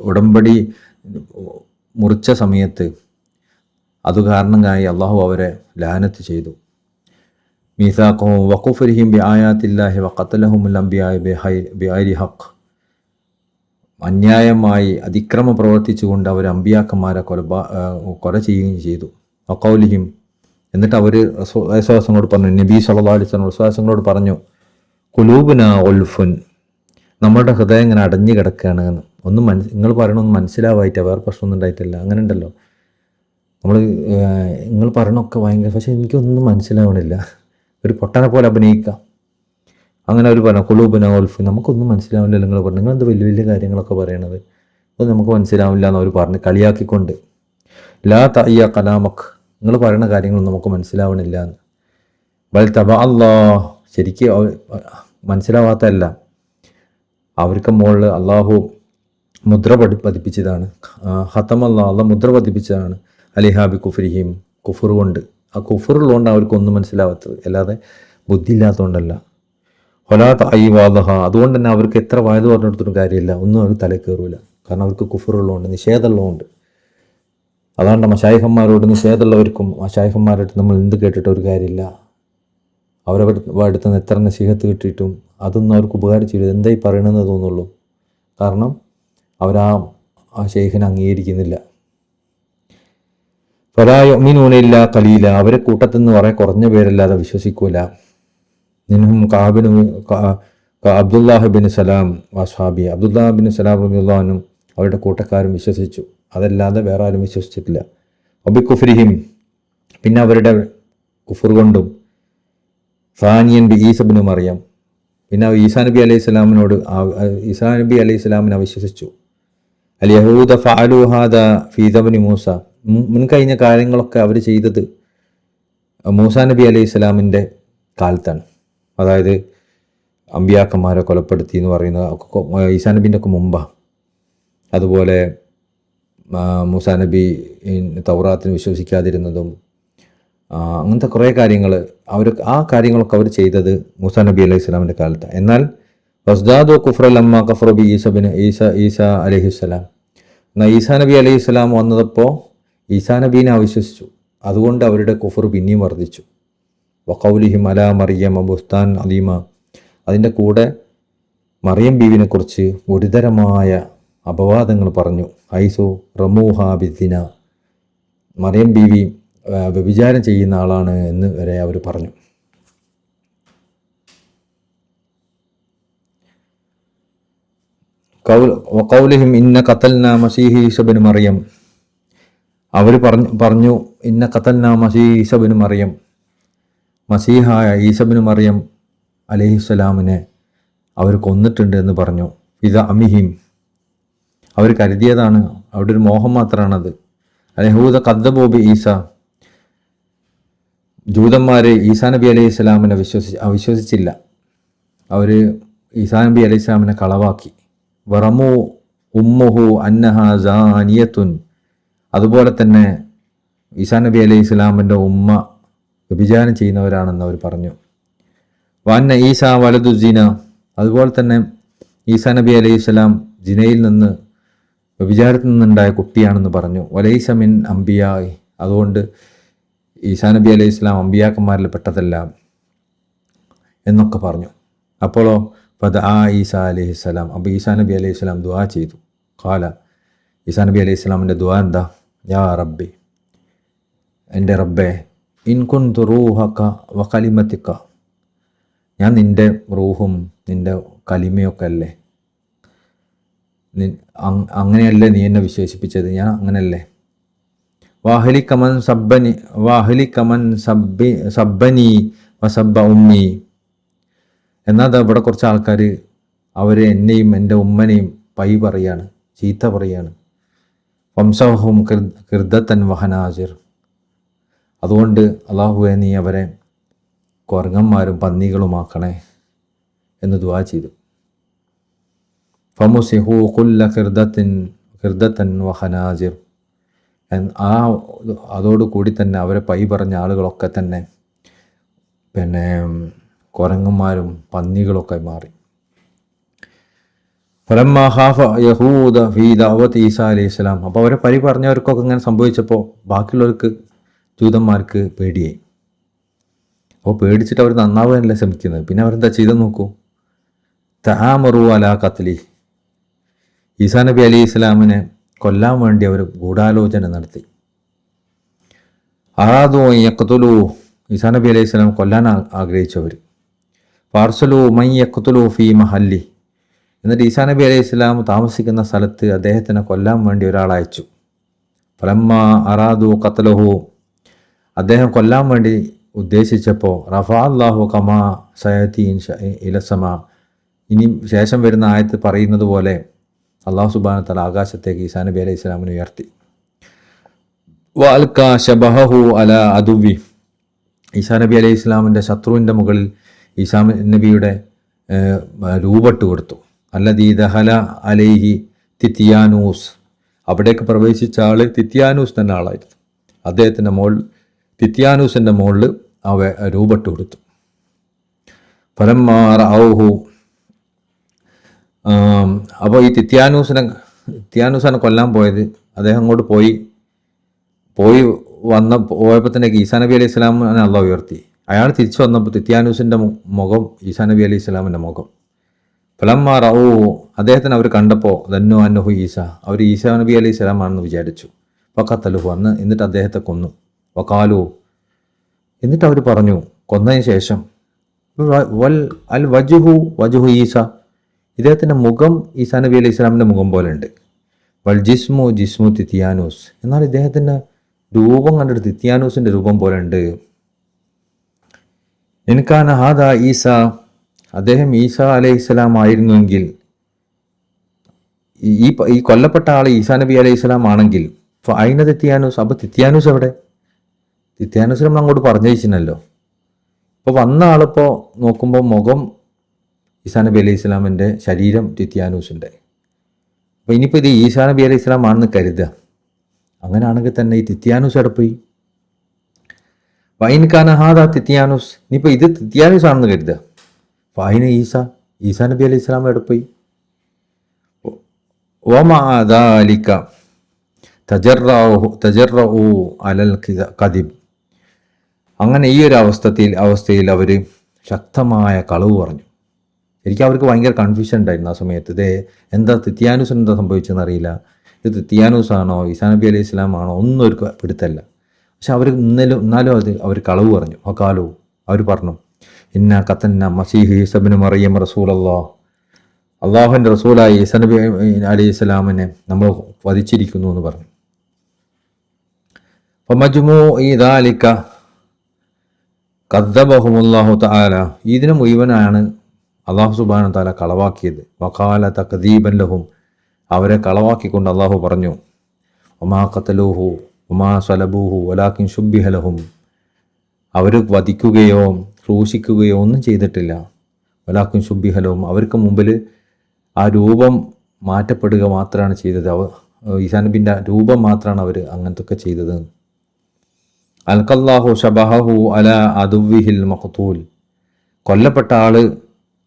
ഉടമ്പടി മുറിച്ച സമയത്ത് അത് കാരണമായി അള്ളാഹു അവരെ ലാനത്ത് ചെയ്തു. മീസാഖുഹും വഖുഫ്രിഹിം ബിആയാത്തില്ലാഹി വഖതലഹുമുൽ അംബിയാ ബിഗൈരി ഹഖ്, അന്യായമായി അതിക്രമം പ്രവർത്തിച്ചുകൊണ്ട് അവർ അമ്പിയാക്കന്മാരെ കൊല ചെയ്യുകയും ചെയ്തു. വഖൗലിഹിം, എന്നിട്ട് അവർ വിശ്വാസങ്ങളോട് പറഞ്ഞു, നബി സല്ലല്ലാഹു അലൈഹി വസല്ലം വിശ്വാസങ്ങളോട് പറഞ്ഞു, ഖുലൂബുനാ ഗുൽഫുൻ, നമ്മുടെ ഹൃദയം ഇങ്ങനെ അടഞ്ഞു കിടക്കുകയാണ് എന്ന്. നിങ്ങൾ പറയണമൊന്നും മനസ്സിലാവായിട്ടാണ്, വേറെ പ്രശ്നമൊന്നും ഉണ്ടായിട്ടില്ല. അങ്ങനെ ഉണ്ടല്ലോ, നിങ്ങൾ പറയണമൊക്കെ ഭയങ്കര, പക്ഷേ എനിക്കൊന്നും മനസ്സിലാവണില്ല, ഒരു പൊട്ടനെ പോലെ അഭിനയിക്കുക. അങ്ങനെ അവർ പറഞ്ഞു, ഖുലൂബുനാ ഗുൽഫുൻ, നമുക്കൊന്നും മനസ്സിലാവില്ല. നിങ്ങൾ പറഞ്ഞു, നിങ്ങളെന്ത് വലിയ വലിയ കാര്യങ്ങളൊക്കെ പറയണത്, അത് നമുക്ക് മനസ്സിലാവില്ല എന്ന് അവർ പറഞ്ഞ് കളിയാക്കിക്കൊണ്ട്. ലാ തഅയ്യ കലാമക്, നിങ്ങൾ പറയുന്ന കാര്യങ്ങളൊന്നും നമുക്ക് മനസ്സിലാവണില്ല എന്ന്. ബൽ തബ അല്ലാഹ്, ശരിക്കും മനസ്സിലാവാത്തതല്ല, അവർക്ക് മുകളിൽ അള്ളാഹു മുദ്ര പതിപ്പിച്ചതാണ്. ഹത്തമല്ലാഹ്, അള്ളാഹ് മുദ്ര പതിപ്പിച്ചതാണ്. അലിഹാബി കുഫ്രിഹിം, കുഫർ കൊണ്ട്. ആ കുഫറുള്ളതുകൊണ്ട് അവർക്കൊന്നും മനസ്സിലാവാത്തത്, അല്ലാതെ ബുദ്ധി ഇല്ലാത്തതുകൊണ്ടല്ല. ഹൊലാത്ത വാദഹ, അതുകൊണ്ട് തന്നെ അവർക്ക് എത്ര വായത് പറഞ്ഞെടുത്തിട്ടും കാര്യമില്ല, ഒന്നും അവർ തല കയറൂല. കാരണം അവർക്ക് കുഫറുള്ളതുകൊണ്ട്, നിഷേധമുള്ളതുകൊണ്ട്. അതാണ്ട് മശായിഖന്മാരോട് നിഷേധമുള്ളവർക്കും മശായിഖന്മാരുടെ നമ്മൾ എന്ത് കേട്ടിട്ട് ഒരു കാര്യമില്ല. അവരവരുടെ അടുത്ത് നിന്ന് എത്ര നസീഹത്ത് കിട്ടിയിട്ടും അതൊന്നും അവർക്ക് ഉപകാരിച്ചില്ല. എന്തായി പറയണമെന്ന് തോന്നുള്ളൂ. കാരണം അവരാ ഷെയ്ഖിനെ അംഗീകരിക്കുന്നില്ല. ഫലാ യുഅ്മിനൂന ഖലീല, അവരെ കൂട്ടത്തിൽ നിന്ന് വളരെ കുറഞ്ഞ പേരല്ലാതെ വിശ്വസിക്കൂല. മിൻഹും അബ്ദുല്ലാഹിബിൻ സലാം വസ്ഹാബി, അബ്ദുല്ലാഹിബിൻ സലാം റളിയല്ലാഹു അൻഹു അവരുടെ കൂട്ടക്കാരും വിശ്വസിച്ചു, അതല്ലാതെ വേറെ ആരും വിശ്വസിച്ചിട്ടില്ല. വബി കുഫ്രിഹിം, പിന്നെ അവരുടെ കുഫർ കൊണ്ടും. ഫാനിയൻ ബി ഈസബിന് മറിയം, പിന്നെ ഈസാ നബി അലൈഹി സ്വലാമിനെ അവിശ്വസിച്ചു. അൽ യഹൂദ ഫഅലു ഹാദ ഫീ ദബനി മൂസ, മുൻകഴിഞ്ഞ കാര്യങ്ങളൊക്കെ അവർ ചെയ്തത് മൂസാ നബി അലൈഹി സ്വലാമിൻ്റെ കാലത്താണ്. അതായത് അമ്പിയാക്കന്മാരെ കൊലപ്പെടുത്തി എന്ന് പറയുന്നത് ഈസാ നബീൻ്റെ ഒക്കെ മുമ്പാണ്. അതുപോലെ മൂസാ നബി തൗറാത്തിന് വിശ്വസിക്കാതിരുന്നതും അങ്ങനത്തെ കുറേ കാര്യങ്ങൾ ആ കാര്യങ്ങളൊക്കെ അവർ ചെയ്തത് മൂസാ നബി അലൈഹി സ്വലാമിൻ്റെ കാലത്താണ്. എന്നാൽ വസ്ദാദു കുഫ്റലമ്മ കഫ്റബി ഈസ അലൈഹിസ്സലാം, എന്നാൽ ഈസാ നബി അലൈഹി സ്വലാം വന്നപ്പോൾ ഈസാ നബീനെ അവിശ്വസിച്ചു, അതുകൊണ്ട് അവരുടെ കുഫർ പിന്നെയും വർദ്ധിച്ചു. വഖൗലിഹിം അലാ മറിയം ബുസ്താൻ അലീമ, അതിൻ്റെ കൂടെ മറിയം ബീവിനെ കുറിച്ച് ഗുരുതരമായ അപവാദങ്ങൾ പറഞ്ഞു. ഹൈസു റമൂഹ ബിദ്ദിന, മറിയം ബീവി വ്യഭിചാരം ചെയ്യുന്ന ആളാണ് എന്ന് വരെ അവർ പറഞ്ഞു. വഖൗലിഹിം ഇന്ന ഖതൽന മസീഹി ഈസ ഇബ്നു മറിയം, അവർ പറഞ്ഞു ഇന്ന ഖതൽന മസീഹി ഈസ ഇബ്നു മറിയം, മസീഹായ ഈസ ഇബ്നു മറിയം അലൈഹിസ്സലാമിനെ അവർ കൊന്നിട്ടുണ്ട് എന്ന് പറഞ്ഞു. ഫിദ അമിഹിം, അവർ കരുതിയതാണ്, അവിടെ ഒരു മോഹം മാത്രമാണത്. അൽയഹൂദ കദ്ദബൂബി ഈസ, ജൂതന്മാർ ഈസാ നബി അലൈഹി സ്വലാമിനെ അവിശ്വസിച്ചില്ല, അവർ ഈസാ നബി അലൈഹി സ്വലാമിനെ കളവാക്കി. വറമു ഉമ്മുഹു അന്നഹ സാനിയത്തുൻ, അതുപോലെ തന്നെ ഈസാ നബി അലൈഹി സ്വലാമിൻ്റെ ഉമ്മ വ്യഭിചാരം ചെയ്യുന്നവരാണെന്ന് അവർ പറഞ്ഞു. വന്ന ഈസ വലദു സിന, അതുപോലെ തന്നെ ഈസാ നബി അലൈഹി സ്വലാം ജിനയിൽ നിന്ന് വ്യഭിചാരത്തിൽ നിന്നുണ്ടായ കുട്ടിയാണെന്ന് പറഞ്ഞു. വലൈസ മിൻ അംബിയായി, അതുകൊണ്ട് ഈസാ നബി അലൈഹി സ്വലാം അമ്പിയാക്കന്മാരിൽ പെട്ടതല്ല എന്നൊക്കെ പറഞ്ഞു. അപ്പോഴോ ഈസാ അലൈഹി സ്വലാം, അപ്പോൾ ഈസാ നബി അലൈഹി സ്വലാം ദുആ ചെയ്തു. ഖാല, ഈസാ നബി അലൈഹി സ്വലാമിൻ്റെ ദുആ എന്താ? യാ റബ്ബി, എൻ്റെ റബ്ബേ, ഇൻ കുന്തു റൂഹക വ കലിമതിക, ഞാൻ നിൻ്റെ റൂഹും നിൻ്റെ കലിമയൊക്കെ അല്ലേ, അങ്ങനെയല്ലേ നീ എന്നെ വിശേഷിപ്പിച്ചത്, ഞാൻ അങ്ങനെയല്ലേ. വാഹലി കമൻ സബ്ബനി വസബ്ബ ഉമ്മി, എന്നാൽ ഇവിടെ കുറച്ച് ആൾക്കാർ അവർ എന്നെയും എൻ്റെ ഉമ്മനെയും പൈ പറയാണ്, ചീത്ത പറയാണ്. വംസഹും കിർദത്തൻ വഹനാജിർ, അതുകൊണ്ട് അള്ളാഹുവെ നീ അവരെ കുരങ്ങന്മാരും പന്നികളുമാക്കണേ എന്ന് ദുആ ചെയ്തു. ഫമുസിഹു കുല്ല കിർദത്തൻ വഹനാജിർ, അതോടുകൂടി തന്നെ അവരെ പൈ പറഞ്ഞ ആളുകളൊക്കെ തന്നെ കുരങ്ങന്മാരും പന്നികളൊക്കെ മാറി. ഫലമ്മ ഖാഫ യഹൂദ ഫീ ദഅവതി ഈസാ അലൈഹി സ്വലാം, അപ്പോൾ അവരെ പരി പറഞ്ഞവർക്കൊക്കെ ഇങ്ങനെ സംഭവിച്ചപ്പോൾ ബാക്കിയുള്ളവർക്ക് ജൂതന്മാർക്ക് പേടിയായി. അപ്പോൾ പേടിച്ചിട്ട് അവർ നന്നാവാനല്ല ശ്രമിക്കുന്നത്. പിന്നെ അവരെന്താ ചെയ്തെന്ന് നോക്കൂ. തആമറു അലാ ഖത്ലി, ഈസാ നബി അലൈഹി സ്വലാമിനെ കൊല്ലാൻ വേണ്ടി അവർ ഗൂഢാലോചന നടത്തി. അറാദു യഖ്തുലു, ഈസാ നബി അലൈഹി സ്വലാം കൊല്ലാൻ ആഗ്രഹിച്ചവർ. ഫാർസലു മൻ യഖ്തുലു ഫീ മഹല്ലി, എന്നിട്ട് ഈസാ നബി അലൈഹി സ്വലാം താമസിക്കുന്ന സ്ഥലത്ത് അദ്ദേഹത്തിനെ കൊല്ലാൻ വേണ്ടി ഒരാളെ അയച്ചു. ഫലമ്മ അറാദു ഖത്ലഹു, അദ്ദേഹം കൊല്ലാൻ വേണ്ടി ഉദ്ദേശിച്ചപ്പോൾ റഫഅ അല്ലാഹു കമാ സയതി ഇലസമാ, ഇനി ശേഷം വരുന്ന ആയത്ത് പറയുന്നത് പോലെ അള്ളാഹു സുബ്ഹാനഹു വ തആല ആകാശത്തേക്ക് ഈസാ നബി അലൈഹി സ്വലാമിനെ ഉയർത്തി. വഅൽക ശബഹഹു അലാ അദുവി, ഈസാ നബി അലൈഹി സ്വലാമിൻ്റെ ശത്രുവിൻ്റെ മുകളിൽ ഈസാ നബിയുടെ രൂപട്ട് കൊടുത്തു. അല്ലദീ ദഹല അലൈഹി തിത്തിയാനൂസ്, അവിടേക്ക് പ്രവേശിച്ച ആൾ തിത്തിയാനൂസ് എന്ന ആളായിരുന്നു. അദ്ദേഹത്തിൻ്റെ മുകളിൽ തിത്തിയാനൂസിൻ്റെ മുകളിൽ രൂപട്ട് കൊടുത്തു. ഫലമ്മ റഅൗഹു, അപ്പോൾ ഈ തിത്തിയാനൂസിനെ കൊല്ലാൻ പോയത്, അദ്ദേഹം അങ്ങോട്ട് പോയപ്പോൾ തന്നെ ഈസാ നബി അലൈഹി സ്വലാമിനെ അള്ളാഹു ഉയർത്തി. അയാൾ തിരിച്ചു വന്നപ്പോൾ തിത്തിയാനൂസിൻ്റെ മുഖം ഈസാ നബി അലൈഹി സ്വലാമിൻ്റെ മുഖം. ഫലമ്മ റഅൗഹു, അദ്ദേഹത്തിന് അവർ കണ്ടപ്പോൾ ദന്നു അന്നഹു ഈസ, അവർ ഈസാ നബി അലൈഹി സ്വലാം ആണെന്ന് വിചാരിച്ചു. ഫഖത്തലുഹു, എന്നിട്ട് അദ്ദേഹത്തെ കൊന്നു. വഖാലു, എന്നിട്ട് അവർ പറഞ്ഞു കൊന്നതിന് ശേഷം അൽ വജുഹു ഈസ, ഇദ്ദേഹത്തിൻ്റെ മുഖം ഈസാ നബി അലൈഹി സ്വലാമിൻ്റെ മുഖം പോലെ ഉണ്ട്. വൽ ജിസ്മു തിത്തിയാനൂസ്, എന്നാൽ ഇദ്ദേഹത്തിൻ്റെ രൂപം കണ്ടിട്ട് തിത്തിയാനൂസിൻ്റെ രൂപം പോലെ ഉണ്ട്. എനിക്കാണ് ഹാദ ഈസ, അദ്ദേഹം ഈസാ അലൈഹി സ്വലാം ആയിരുന്നുവെങ്കിൽ, ഈ കൊല്ലപ്പെട്ട ആൾ ഈസാ നബി അലൈഹി സ്വലാം ആണെങ്കിൽ ഐന തിത്തിയാനൂസ്, അപ്പോൾ തിത്തിയാനൂസ് എവിടെ? തിത്തിയാനൂസ് നമ്മൾ അങ്ങോട്ട് പറഞ്ഞയച്ചിനല്ലോ. അപ്പോൾ വന്ന ആളിപ്പോൾ നോക്കുമ്പോൾ മുഖം ഈസാ നബി അലൈഹി സ്വലാമിൻ്റെ, ശരീരം തിത്തിയാനൂസിൻ്റെ. അപ്പോൾ ഇനിയിപ്പോൾ ഇത് ഈസാ നബി അലൈഹി സ്വലാം ആണെന്ന് കരുതുക. അങ്ങനെയാണെങ്കിൽ തന്നെ ഈ തിത്തിയാനൂസ് എവിടെ പോയി? വൈൻഖാന ഹാദ തിത്തിയാനൂസ്, ഇനിയിപ്പോൾ ഇത് തിത്തിയാനൂസ് ആണെന്ന് കരുതുക. ഫൈന ഈസാ നബി അലൈഹി സ്വലാം എവിടെ പോയി? വമഅദാലിക തജറഉ അലൽ കദിബ്, അങ്ങനെ ഈ ഒരു അവസ്ഥയിൽ അവർ ശക്തമായ കളവ് പറഞ്ഞു. ശരിക്കും അവർക്ക് ഭയങ്കര കൺഫ്യൂഷൻ ഉണ്ടായിരുന്നു ആ സമയത്ത്. ഇത് എന്താ തിത്തിയാനൂസ് എന്താ സംഭവിച്ചതെന്ന് അറിയില്ല. ഇത് തിത്തിയാനൂസ് ആണോ ഈസാ നബി അലൈഹി സ്വലാം ആണോ ഒന്നും അവർക്ക് പിടുത്തല്ല. പക്ഷെ അവർ എന്നാലും അവർ കളവ് പറഞ്ഞു. വഖാലു, അവർ പറഞ്ഞു ഇന്ന ഖതന്ന മസീഹ് ഈസ ഇബ്നു മറിയം റസൂലല്ലാഹ്, അള്ളാഹുവിൻ്റെ റസൂലായ ഈസാ നബി അലൈഹി സ്വലാമിനെ നമ്മൾ വധിച്ചിരിക്കുന്നു എന്ന് പറഞ്ഞു. ഫമജ്മൂഇ ദാലിക കദ്ദബഹുമുല്ലാഹു തആല, ഇതിനെ മുഴുവനാണ് അള്ളാഹു സുബ്ഹാനഹു തആല കളവാക്കിയത്. വഖാല തക്ദീബൻ ലഹും, അവരെ കളവാക്കിക്കൊണ്ട് അള്ളാഹു പറഞ്ഞു വമാ ഖതലൂഹു വമാ സലബൂഹു വലാകിൻ ശുബ്ബിഹ ലഹും, അവർ വധിക്കുകയോ ക്രൂശിക്കുകയോ ഒന്നും ചെയ്തിട്ടില്ല. വലാകിൻ ശുബ്ബിഹ ലഹും, അവർക്ക് മുമ്പിൽ ആ രൂപം മാറ്റപ്പെടുക മാത്രമാണ് ചെയ്തത്. ഈസാ നബിൻ്റെ രൂപം മാത്രമാണ് അവർ അങ്ങനത്തെ ഒക്കെ ചെയ്തത്. അൽഖല്ലാഹു ശബഹഹു അല അദുവിഹിൽ മഖ്തൂൽ, കൊല്ലപ്പെട്ട ആൾ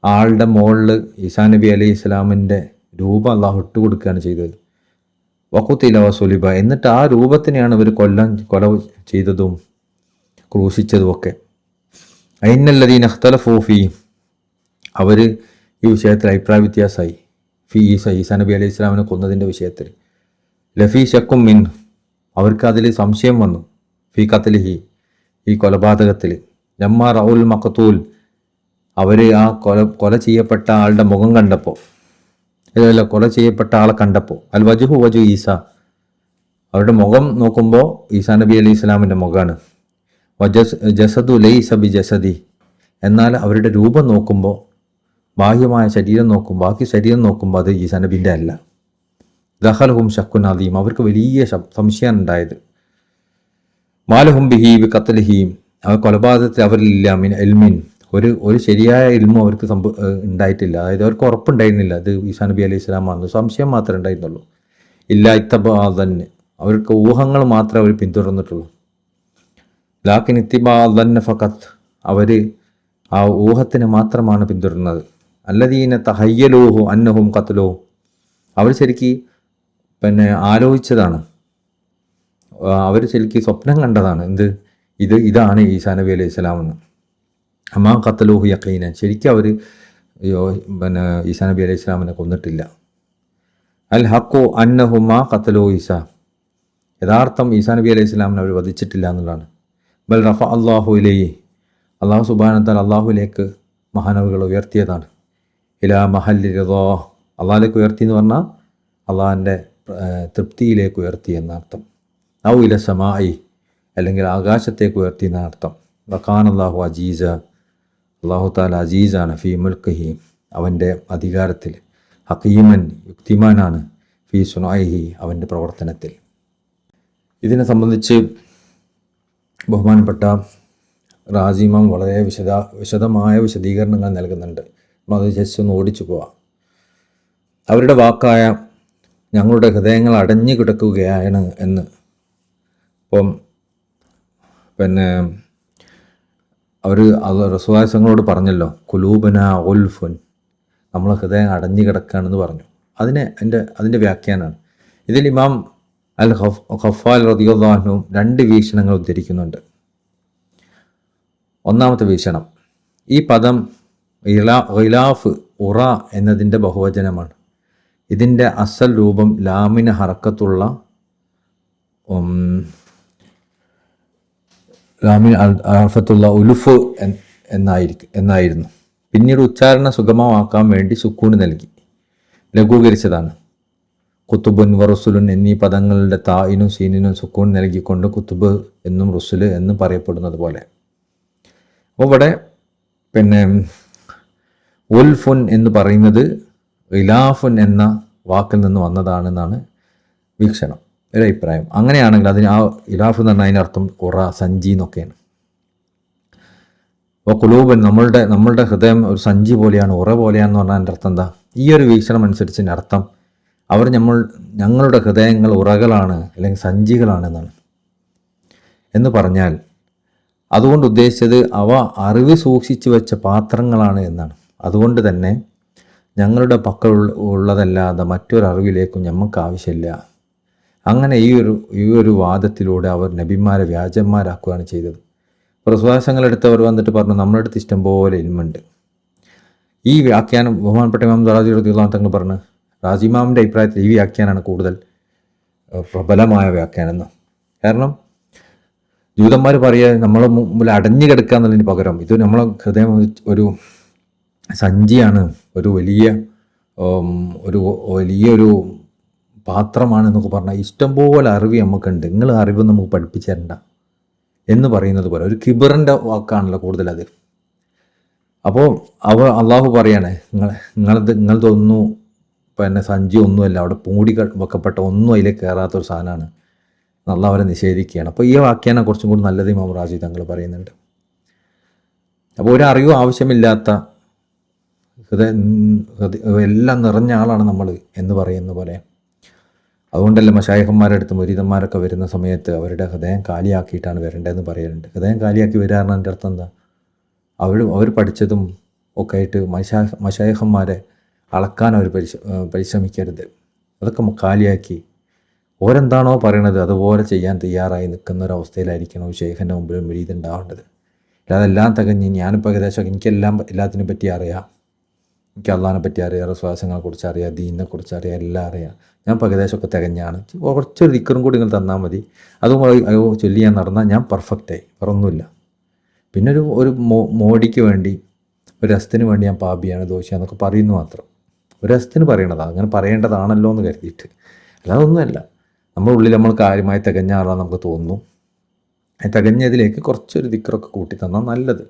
ആളുടെ മുകളിൽ ഈസാ നബി അലൈഹി ഇസ്ലാമിൻ്റെ രൂപം അള്ളാഹു ഇട്ട് കൊടുക്കുകയാണ് ചെയ്തത്. വഖുതില വസുലിബ, എന്നിട്ട് ആ രൂപത്തിനെയാണ് ഇവർ കൊല ചെയ്തതും ക്രൂശിച്ചതുമൊക്കെ. അയിനല്ലദീന ഇഖ്തലഫൂ ഫീ, അവർ ഈ വിഷയത്തിൽ അഭിപ്രായ വ്യത്യാസമായി. ഈസാ നബി അലൈഹി ഇസ്ലാമിനെ കൊന്നതിൻ്റെ വിഷയത്തിൽ. ലഫീ ശക്കും മിൻ, അവർക്ക് അതിൽ സംശയം വന്നു. ഫീ ഖത്ലിഹി, ഈ കൊലപാതകത്തിൽ. ലമ്മാ റഔൽ മഖ്തൂൽ, അവർ ആ കൊല ചെയ്യപ്പെട്ട ആളുടെ മുഖം കണ്ടപ്പോൾ, കൊല ചെയ്യപ്പെട്ട ആളെ കണ്ടപ്പോൾ, അൽ വജുഹു വജു ഈസ, അവരുടെ മുഖം നോക്കുമ്പോൾ ഈസാ നബി അലൈഹി ഇസ്ലാമിൻ്റെ മുഖമാണ്. ജസദു ലൈസ ബി ജസദി, എന്നാൽ അവരുടെ രൂപം നോക്കുമ്പോൾ, ബാഹ്യമായ ശരീരം നോക്കുമ്പോൾ, ബാക്കി ശരീരം നോക്കുമ്പോൾ അത് ഈസാ നബിൻ്റെ അല്ല. ദഖലഹും ശക്കുൻ അദീം, അവർക്ക് വലിയ സംശയം ഉണ്ടായത്. മാലഹും ബിഹി ബി ഖത്ലിഹീം, അവർ കൊലപാതകത്തിൽ അവരിലില്ല മിൻ എൽമിൻ, ഒരു ശരിയായ ഇൽമും അവർക്ക് ഉണ്ടായിട്ടില്ല. അതായത് അവർക്ക് ഉറപ്പുണ്ടായിരുന്നില്ല ഇത് ഈസാ നബി അലൈഹി സ്വലാമാണെന്ന്, സംശയം മാത്രമേ ഉണ്ടായിരുന്നുള്ളൂ. ഇല്ല ഇത്തബാദന്, അവർക്ക് ഊഹങ്ങൾ മാത്രമേ അവർ പിന്തുടർന്നിട്ടുള്ളൂ. ലാക്കിൻ ഇത്തിബാദന് ഫഖത്ത്, അവർ ആ ഊഹത്തിന് മാത്രമാണ് പിന്തുടരുന്നത്. അല്ലദീന തഹയ്യലൂഹു അന്നഹും ഖത്ലൂ, അവർ ശരിക്ക് ആലോചിച്ചതാണ്, അവർ ശരിക്കും സ്വപ്നം കണ്ടതാണ്. ഇതാണ് ഈസാ നബി അലൈഹി സ്വലാമെന്ന്. അമാ ഖത്ലൂഹു യഖീന, ശരിക്കും അവർ ഈസാ നബി അലൈഹി സ്വലാമിനെ കൊന്നിട്ടില്ല. അൽ ഹഖു അന്നഹു മാ ഖത്ലൂ ഈസ, യഥാർത്ഥം ഈസാ നബി അലൈഹി സ്വലാമിനെ അവർ വധിച്ചിട്ടില്ല എന്നുള്ളതാണ്. ബൽ റഫ അള്ളാഹു ഇലൈഹി, അള്ളാഹു സുബ്ഹാനഹു വതആല അള്ളാഹുലേക്ക് മഹാനവികൾ ഉയർത്തിയതാണ്. ഇലാ മഹല്ലി റിദാ, അള്ളാഹിലേക്ക് ഉയർത്തി എന്ന് പറഞ്ഞാൽ അള്ളാഹിൻ്റെ തൃപ്തിയിലേക്ക് ഉയർത്തി എന്നർത്ഥം. ഔ ഇല സമായി, അല്ലെങ്കിൽ ആകാശത്തേക്ക് ഉയർത്തി എന്നർത്ഥം. വഖാന അല്ലാഹു അജീസ, അള്ളാഹു താല അജീസാണ്. ഫീ മുൽക്കിഹി, അവൻ്റെ അധികാരത്തിൽ. ഹക്കീമൻ, യുക്തിമാനാണ്. ഫീ സുനായിഹി, അവൻ്റെ പ്രവർത്തനത്തിൽ. ഇതിനെ സംബന്ധിച്ച് ബഹുമാനപ്പെട്ട റാസി ഇമാം വളരെ വിശദമായ വിശദീകരണങ്ങൾ നൽകുന്നുണ്ട്. അത് ജസ്റ്റ് ഒന്ന് ഓടിച്ചു പോവാം. അവരുടെ വാക്കായ ഞങ്ങളുടെ ഹൃദയങ്ങൾ അടഞ്ഞു കിടക്കുകയാണ് എന്ന്. അപ്പം അവർ റസൂലുള്ളാഹിങ്ങളോട് പറഞ്ഞല്ലോ, കുലൂബന ഉൽഫുൻ, നമ്മളെ ഹൃദയം അടഞ്ഞു കിടക്കുകയാണെന്ന് പറഞ്ഞു. അതിൻ്റെ വ്യാഖ്യാനമാണ് ഇതിൽ. ഇമാം അൽ ഖഫാൽ റളിയല്ലാഹു അൻഹു രണ്ട് വീക്ഷണങ്ങൾ ഉദ്ധരിക്കുന്നുണ്ട്. ഒന്നാമത്തെ വീക്ഷണം, ഈ പദം ഖിലാഫ് ഉറ എന്നതിൻ്റെ ബഹുവചനമാണ്. ഇതിൻ്റെ അസൽ രൂപം ലാമിന് ഹറക്കത്തുള്ള ലാമിന് അർഫത്തുള്ള ഉലുഫ് എന്നായിരുന്നു. പിന്നീട് ഉച്ചാരണ സുഗമമാക്കാൻ വേണ്ടി സുക്കൂന് നൽകി ലഘൂകരിച്ചതാണ്. കുത്തുബുൻ വറുസുലുൻ എന്നീ പദങ്ങളുടെ തായിനും സീനിനും സുക്കൂൻ നൽകിക്കൊണ്ട് കുത്തുബ് എന്നും റുസുല് എന്നും പറയപ്പെടുന്നത് പോലെ. അപ്പോൾ ഇവിടെ ഉൽഫുൻ എന്ന് പറയുന്നത് ഖിലാഫുൻ എന്ന വാക്കിൽ നിന്ന് വന്നതാണെന്നാണ് വീക്ഷണം, ഒരു അഭിപ്രായം. അങ്ങനെയാണെങ്കിൽ അതിന് ആ ഖിലാഫ് എന്ന് പറഞ്ഞാൽ അതിനർത്ഥം ഉറ, സഞ്ചി എന്നൊക്കെയാണ്. അപ്പോൾ കുലൂബൻ, നമ്മളുടെ ഹൃദയം ഒരു സഞ്ചി പോലെയാണ്, ഉറ പോലെയാണെന്ന് പറഞ്ഞാൽ എൻ്റെ അർത്ഥം എന്താ? ഈ ഒരു വീക്ഷണം അനുസരിച്ച് അർത്ഥം ഞങ്ങളുടെ ഹൃദയങ്ങൾ ഉറകളാണ് അല്ലെങ്കിൽ സഞ്ചികളാണ് എന്ന് പറഞ്ഞാൽ അതുകൊണ്ട് ഉദ്ദേശിച്ചത് അവ അറിവ് സൂക്ഷിച്ചു വെച്ച പാത്രങ്ങളാണ് എന്നാണ്. അതുകൊണ്ട് തന്നെ ഞങ്ങളുടെ പക്കൽ ഉള്ളതല്ലാതെ മറ്റൊരറിവിലേക്കും നമുക്ക് ആവശ്യമില്ല. അങ്ങനെ ഈ ഒരു വാദത്തിലൂടെ അവർ നബിമാരെ വ്യാജന്മാരാക്കുകയാണ് ചെയ്തത്. പ്രസ്വാസങ്ങളെടുത്തവർ വന്നിട്ട് പറഞ്ഞു, നമ്മുടെ അടുത്ത് ഇഷ്ടംപോലെ ഇൽമുണ്ട്. ഈ വ്യാഖ്യാനം ബഹുമാനപ്പെട്ട ഇമാം റാസി റളിയല്ലാഹു അൻഹു തങ്ങൾ പറഞ്ഞു, റാസി ഇമാമിൻ്റെ അഭിപ്രായത്തിൽ ഈ വ്യാഖ്യാനമാണ് കൂടുതൽ പ്രബലമായ വ്യാഖ്യാനം എന്ന്. കാരണം ജൂതന്മാർ പറയുക നമ്മളെ മുമ്പിൽ അടഞ്ഞു കിടക്കുക എന്നുള്ളതിന് പകരം ഇത് നമ്മളെ ഹൃദയം ഒരു സഞ്ചിയാണ്, ഒരു വലിയൊരു പാത്രമാണ് എന്നൊക്കെ പറഞ്ഞാൽ ഇഷ്ടംപോലെ അറിവ് നമുക്കുണ്ട്, നിങ്ങൾ അറിവ് നമുക്ക് പഠിപ്പിച്ചു തരണ്ട എന്ന് പറയുന്നത് പോലെ ഒരു കിബറിൻ്റെ വാക്കാണല്ലോ കൂടുതൽ അത്. അപ്പോൾ അള്ളാഹു പറയാണ്, നിങ്ങളതൊന്നും സഞ്ചി ഒന്നുമല്ല, അവിടെ പൂടി വെക്കപ്പെട്ട ഒന്നും അതിലേക്ക് കയറാത്തൊരു സാധനമാണ് അള്ളാഹു അവരെ നിഷേധിക്കുകയാണ്. അപ്പോൾ ഈ വാക്യാനെ കുറച്ചും കൂടി നല്ലത് ഇമാം റാസി തങ്ങൾ പറയുന്നുണ്ട്. അപ്പോൾ ഒരു അറിവും ആവശ്യമില്ലാത്ത എല്ലാം നിറഞ്ഞ ആളാണ് നമ്മൾ എന്ന് പറയുന്ന പോലെ. അതുകൊണ്ടല്ലേ മശായിഖന്മാരുടെ അടുത്ത് മുരീദന്മാരൊക്കെ വരുന്ന സമയത്ത് അവരുടെ ഹൃദയം കാലിയാക്കിയിട്ടാണ് വരേണ്ടതെന്ന് പറയാറുണ്ട്. ഹൃദയം കാലിയാക്കി വരാറിന് എൻ്റെ അർത്ഥം എന്താ? അവർ പഠിച്ചതും ഒക്കെ ആയിട്ട് മശായിഖന്മാരെ അളക്കാൻ അവർ പരിശ്രമിക്കരുത്. അതൊക്കെ കാലിയാക്കി ഓരെന്താണോ പറയണത് അതുപോലെ ചെയ്യാൻ തയ്യാറായി നിൽക്കുന്ന ഒരവസ്ഥയിലായിരിക്കണം ഒരു ഷെയ്ഖിൻ്റെ മുമ്പിൽ മുരീദ് ഉണ്ടാവേണ്ടത്. അല്ലാതെ എല്ലാം തികഞ്ഞ് ഞാനിപ്പോൾ ഏകദേശം എല്ലാത്തിനെ പറ്റി അറിയാം, എനിക്ക് അള്ളാഹിനെ പറ്റി അറിയാം, റസൂലുള്ളാഹിനെക്കുറിച്ച് അറിയാം, ദീനിനെക്കുറിച്ച് അറിയാം, എല്ലാം അറിയാം, ഞാൻ ഇപ്പോൾ ഏകദേശമൊക്കെ തികഞ്ഞാണ്, കുറച്ചൊരു ദിക്റും കൂടി നിങ്ങൾ തന്നാൽ മതി, അതും ചൊല്ലി ഞാൻ നടന്നാൽ ഞാൻ പെർഫെക്റ്റായി, വേറൊന്നുമില്ല. പിന്നെ ഒരു മോടിക്ക് വേണ്ടി ഒരു രസത്തിന് വേണ്ടി ഞാൻ പാപിയാണ് ദോഷിയാന്നൊക്കെ പറയുന്നു മാത്രം. ഒരു രസത്തിന് പറയണതാണ്, അങ്ങനെ പറയേണ്ടതാണല്ലോ എന്ന് കരുതിയിട്ട്, അല്ലാതെ ഒന്നുമല്ല. നമ്മുടെ ഉള്ളിൽ നമ്മൾ കാര്യമായി തികഞ്ഞ ആളാണെന്ന് നമുക്ക് തോന്നുന്നു. തികഞ്ഞതിലേക്ക് കുറച്ചൊരു ദിക്റൊക്കെ കൂട്ടി തന്നാൽ നല്ലത്.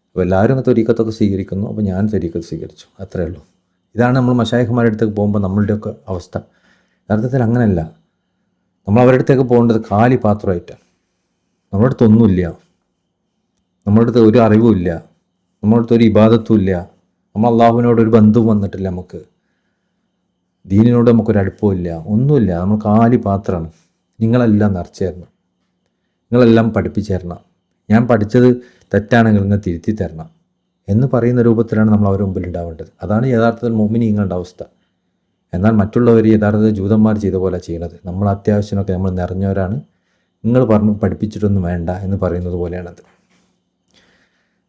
അപ്പോൾ എല്ലാവരും അങ്ങ് ത്വരീക്കത്തൊക്കെ സ്വീകരിക്കുന്നു, അപ്പോൾ ഞാൻ ത്വരീക്കത്ത് സ്വീകരിച്ചു, അത്രയേ ഉള്ളൂ. ഇതാണ് നമ്മൾ മശായിഖന്മാരുടെ അടുത്തേക്ക് പോകുമ്പോൾ നമ്മളുടെയൊക്കെ അവസ്ഥ. യഥാർത്ഥത്തിൽ അങ്ങനെയല്ല. നമ്മൾ അവരുടെ അടുത്തേക്ക് പോകേണ്ടത് കാലി പാത്രമായിട്ടാണ്. നമ്മുടെ അടുത്തൊന്നുമില്ല, നമ്മുടെ അടുത്ത് ഒരു അറിവുമില്ല, നമ്മുടെ അടുത്ത് ഒരു ഇബാദത്തും ഇല്ല, നമ്മൾ അള്ളാഹുവിനോട് ഒരു ബന്ധവും വന്നിട്ടില്ല, നമുക്ക് ദീനിനോട് നമുക്കൊരു അടുപ്പമില്ല, ഒന്നുമില്ല. നമ്മൾ കാലി പാത്രമാണ്. നിങ്ങളെല്ലാം നിറച്ചു തരണം, നിങ്ങളെല്ലാം പഠിപ്പിച്ചു തരണം, ഞാൻ പഠിച്ചത് തെറ്റാണെങ്കിൽ നിങ്ങൾ തിരുത്തി തരണം എന്ന് പറയുന്ന രൂപത്തിലാണ് നമ്മൾ അവരുടെ മുമ്പിൽ ഉണ്ടാവേണ്ടത്. അതാണ് യഥാർത്ഥത്തിൽ മുഅ്മിനീങ്ങളുടെ അവസ്ഥ. എന്നാൽ മറ്റുള്ളവർ യഥാർത്ഥത്തിൽ ജൂതന്മാർ ചെയ്ത പോലെ ചെയ്യുന്നത്. നമ്മൾ അത്യാവശ്യമൊക്കെ നമ്മൾ നിറഞ്ഞവരാണ്, നിങ്ങൾ പഠിപ്പിച്ചിട്ടൊന്നും വേണ്ട എന്ന് പറയുന്നത് പോലെയാണത്.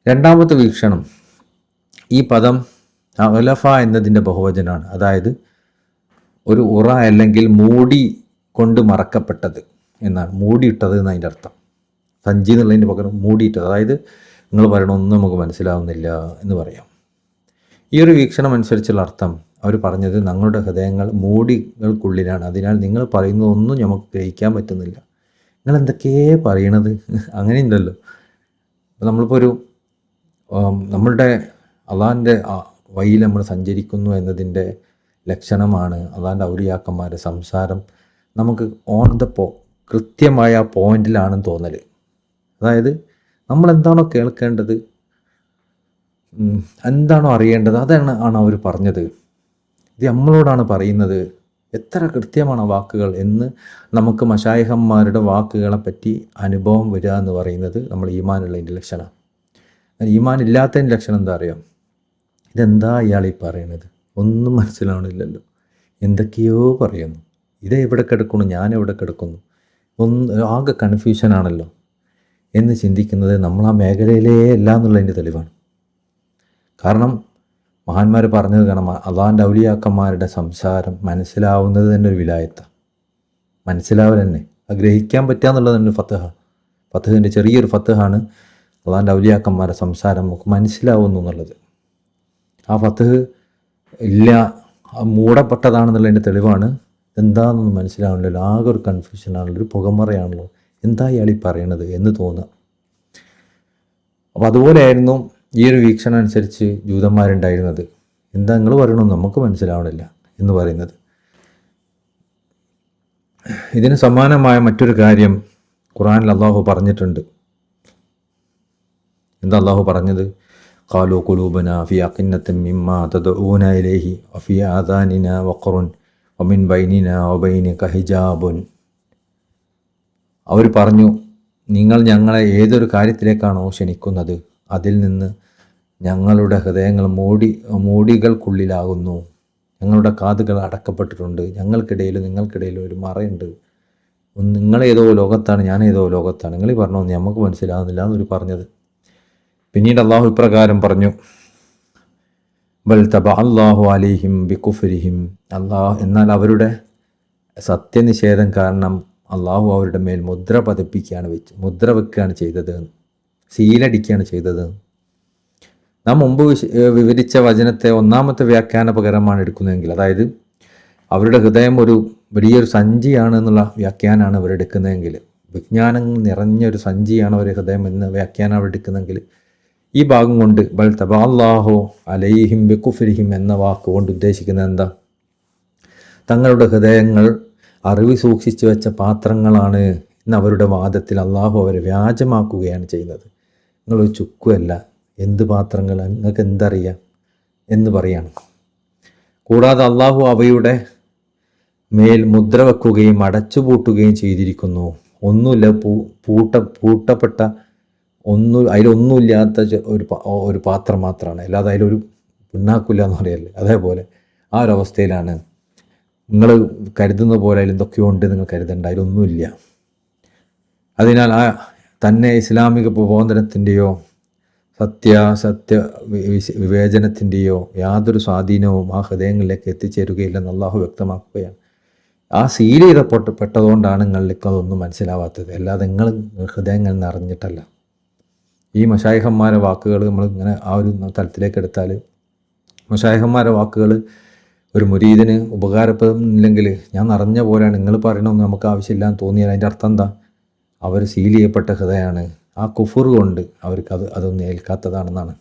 രണ്ടാമത്തെ വീക്ഷണം, ഈ പദം അലഫ എന്നതിൻ്റെ ബഹുവചനമാണ്. അതായത് ഒരു ഉറ അല്ലെങ്കിൽ മൂടി കൊണ്ട് മറക്കപ്പെട്ടത് എന്നാണ്, മൂടിയിട്ടത് എന്നതിൻ്റെ അർത്ഥം. സഞ്ചി എന്നുള്ളതിൻ്റെ പകരം മൂടിയിട്ടത്. അതായത് നിങ്ങൾ പറയണമൊന്നും നമുക്ക് മനസ്സിലാവുന്നില്ല എന്ന് പറയാം. ഈ ഒരു വീക്ഷണം അനുസരിച്ചുള്ള അർത്ഥം അവർ പറഞ്ഞത്, ഞങ്ങളുടെ ഹൃദയങ്ങൾ മൂടികൾക്കുള്ളിലാണ്, അതിനാൽ നിങ്ങൾ പറയുന്നതൊന്നും നമുക്ക് ഗ്രഹിക്കാൻ പറ്റുന്നില്ല, നിങ്ങൾ എന്തൊക്കെയേ പറയണത്, അങ്ങനെയുണ്ടല്ലോ. നമ്മളിപ്പോൾ നമ്മളുടെ അള്ളാഹിൻ്റെ വഴിയിൽ നമ്മൾ സഞ്ചരിക്കുന്നു എന്നതിൻ്റെ ലക്ഷണമാണ് അള്ളാഹിൻ്റെ ഔലിയാക്കന്മാരുടെ സംസാരം നമുക്ക് ഓൺ ദ കൃത്യമായ ആ പോയിന്റിലാണെന്ന് തോന്നൽ. അതായത് നമ്മളെന്താണോ കേൾക്കേണ്ടത്, എന്താണോ അറിയേണ്ടത്, അതാണ് അവർ പറഞ്ഞത്. ഇത് നമ്മളോടാണ് പറയുന്നത്. എത്ര കൃത്യമാണ് വാക്കുകൾ എന്ന് നമുക്ക് മശായിഖന്മാരുടെ വാക്കുകളെ പറ്റി അനുഭവം വരിക എന്ന് പറയുന്നത് നമ്മൾ ഈമാനുള്ളതിൻ്റെ ലക്ഷണമാണ്. ഈമാൻ ഇല്ലാത്തതിൻ്റെ ലക്ഷണം എന്താ അറിയാം? ഇതെന്താ ഇയാൾ ഈ പറയണത്, ഒന്നും മനസ്സിലാവണില്ലല്ലോ, എന്തൊക്കെയോ പറയുന്നു, എവിടെ കിടക്കുന്നു, ഞാൻ എവിടെ കിടക്കുന്നു, ആകെ കൺഫ്യൂഷനാണല്ലോ എന്ന് ചിന്തിക്കുന്നത് നമ്മൾ ആ മേഖലയിലേ അല്ല എന്നുള്ളതിൻ്റെ തെളിവാണ്. കാരണം മഹാന്മാർ പറഞ്ഞത് കാണാം, അള്ളാഹിൻ്റെ ഔലിയാക്കന്മാരുടെ സംസാരം മനസ്സിലാവുന്നത് തന്നെ ഒരു വിലായത്താണ്. മനസ്സിലാവൽ തന്നെ, അത് ഗ്രഹിക്കാൻ പറ്റുക എന്നുള്ളത് തന്നെ ഫത്ഹിൻ്റെ ചെറിയൊരു ഫത്ഹാണ്. അള്ളാഹിൻ്റെ ഔലിയാക്കന്മാരുടെ സംസാരം നമുക്ക് മനസ്സിലാവുന്നു എന്നുള്ളത്. ആ ഫത്ഹ് ഇല്ല, മൂടപ്പെട്ടതാണെന്നുള്ളതിൻ്റെ തെളിവാണ്. എന്താണെന്നൊന്നും മനസ്സിലാവണല്ലോ, ആകെ ഒരു കൺഫ്യൂഷനാണല്ലോ, ഒരു പുകമറയാണല്ലോ, എന്താ ഇയാൾ ഈ പറയണത് എന്ന് തോന്നുക. അപ്പോൾ അതുപോലെയായിരുന്നു ഈ ഒരു വീക്ഷണം അനുസരിച്ച് ജൂതന്മാരുണ്ടായിരുന്നത്. എന്താ നിങ്ങൾ പറയണമെന്ന് നമുക്ക് മനസ്സിലാവണില്ല എന്ന് പറയുന്നത്. ഇതിന് സമാനമായ മറ്റൊരു കാര്യം ഖുർആനിൽ അള്ളാഹു പറഞ്ഞിട്ടുണ്ട്. എന്താ അള്ളാഹു പറഞ്ഞത്? ഖാലൂ ഖുലൂബനാ ഫീ അഖിന്നത്തിൻ മിമ്മാ തദ്ഊന ഇലൈഹി വഫീ ആദാനിനാ വഖറുൻ വമിൻ ബൈനിനാ വബൈനിക ഹിജാബുൻ. അവർ പറഞ്ഞു, നിങ്ങൾ ഞങ്ങളെ ഏതൊരു കാര്യത്തിലേക്കാണോ ക്ഷണിക്കുന്നത് അതിൽ നിന്ന് ഞങ്ങളുടെ ഹൃദയങ്ങൾ മൂടികൾക്കുള്ളിലാകുന്നു, ഞങ്ങളുടെ കാതുകൾ അടക്കപ്പെട്ടിട്ടുണ്ട്, ഞങ്ങൾക്കിടയിലും നിങ്ങൾക്കിടയിലും ഒരു മറയുണ്ട്, നിങ്ങളേതോ ലോകത്താണ്, ഞാനേതോ ലോകത്താണ്, നിങ്ങൾ പറഞ്ഞോ നമുക്ക് മനസ്സിലാകുന്നില്ല എന്നൊരു പറഞ്ഞത്. പിന്നീട് അള്ളാഹു ഇപ്രകാരം പറഞ്ഞു, ബൽ തബ അല്ലാഹു അലൈഹിം ബികുഫ്രിഹിം. എന്നാൽ അവരുടെ സത്യനിഷേധം കാരണം അള്ളാഹു അവരുടെ മേൽ മുദ്ര വെക്കുകയാണ് ചെയ്തത്, സീലടിക്കുകയാണ് ചെയ്തത്. നാം മുമ്പ് വിവരിച്ച വചനത്തെ ഒന്നാമത്തെ വ്യാഖ്യാനപകരമാണ് എടുക്കുന്നതെങ്കിൽ, അതായത് അവരുടെ ഹൃദയം ഒരു വലിയൊരു സഞ്ചിയാണ് എന്നുള്ള വ്യാഖ്യാനമാണ് അവരെടുക്കുന്നതെങ്കിൽ, വിജ്ഞാനം നിറഞ്ഞൊരു സഞ്ചിയാണ് അവരുടെ ഹൃദയം എന്ന വ്യാഖ്യാനം അവരെടുക്കുന്നതെങ്കിൽ, ഈ ഭാഗം കൊണ്ട് ബൽ തബഅല്ലാഹു അലൈഹിം ബികുഫ്രിഹിം എന്ന വാക്കുകൊണ്ട് ഉദ്ദേശിക്കുന്നത് എന്താ? തങ്ങളുടെ ഹൃദയങ്ങൾ അറിവ് സൂക്ഷിച്ചു വെച്ച പാത്രങ്ങളാണ് എന്ന അവരുടെ വാദത്തിൽ അള്ളാഹു അവരെ വ്യാജമാക്കുകയാണ് ചെയ്യുന്നത്. നിങ്ങളൊരു ചുക്കുമല്ല, എന്ത് പാത്രങ്ങൾ, നിങ്ങൾക്ക് എന്തറിയാം എന്ന് പറയാണ്. കൂടാതെ അള്ളാഹു അവയുടെ മേൽ മുദ്ര വെക്കുകയും അടച്ചുപൂട്ടുകയും ചെയ്തിരിക്കുന്നു. ഒന്നുമില്ല, പൂട്ടപ്പെട്ട അതിലൊന്നുമില്ലാത്ത ഒരു പാത്രം മാത്രമാണ്, അല്ലാതെ അതിലൊരു പിണ്ണാക്കില്ല എന്ന് പറയല്ലേ. അതേപോലെ ആ ഒരവസ്ഥയിലാണ്. നിങ്ങൾ കരുതുന്ന പോലെ അതിൽ എന്തൊക്കെയോ ഉണ്ട് നിങ്ങൾ കരുതണ്ട, അതിലൊന്നുമില്ല. അതിനാൽ ആ തന്നെ ഇസ്ലാമിക പ്രബോധനത്തിൻ്റെയോ സത്യ വിവേചനത്തിൻ്റെയോ യാതൊരു സ്വാധീനവും ആ ഹൃദയങ്ങളിലേക്ക് എത്തിച്ചേരുകയില്ലെന്ന് അള്ളാഹു വ്യക്തമാക്കുകയാണ്. ആ സീൽ ചെയ്തപ്പെട്ടതുകൊണ്ടാണ് നിങ്ങളിലേക്ക് അതൊന്നും മനസ്സിലാവാത്തത്, അല്ലാതെ നിങ്ങൾ ഹൃദയങ്ങൾ നിറഞ്ഞിട്ടല്ല. ഈ മശായിഹന്മാരുടെ വാക്കുകൾ നമ്മളിങ്ങനെ ആ ഒരു തലത്തിലേക്ക് എടുത്താൽ, മശായിഹന്മാരുടെ വാക്കുകൾ ഒരു മുരീദിന് ഉപകാരപ്പെടുന്നില്ലെങ്കിൽ ഞാൻ നിറഞ്ഞ പോലെയാണ്, നിങ്ങൾ പറയണമെന്ന് നമുക്ക് ആവശ്യമില്ല എന്ന് തോന്നിയാൽ അതിൻ്റെ അർത്ഥം എന്താ? അവർ സീൽ ചെയ്യപ്പെട്ട ഹൃദയമാണ്. ആ കുഫർ കൊണ്ട് അവർക്ക് അതൊന്നും ഏൽക്കാത്തതാണെന്നാണ്.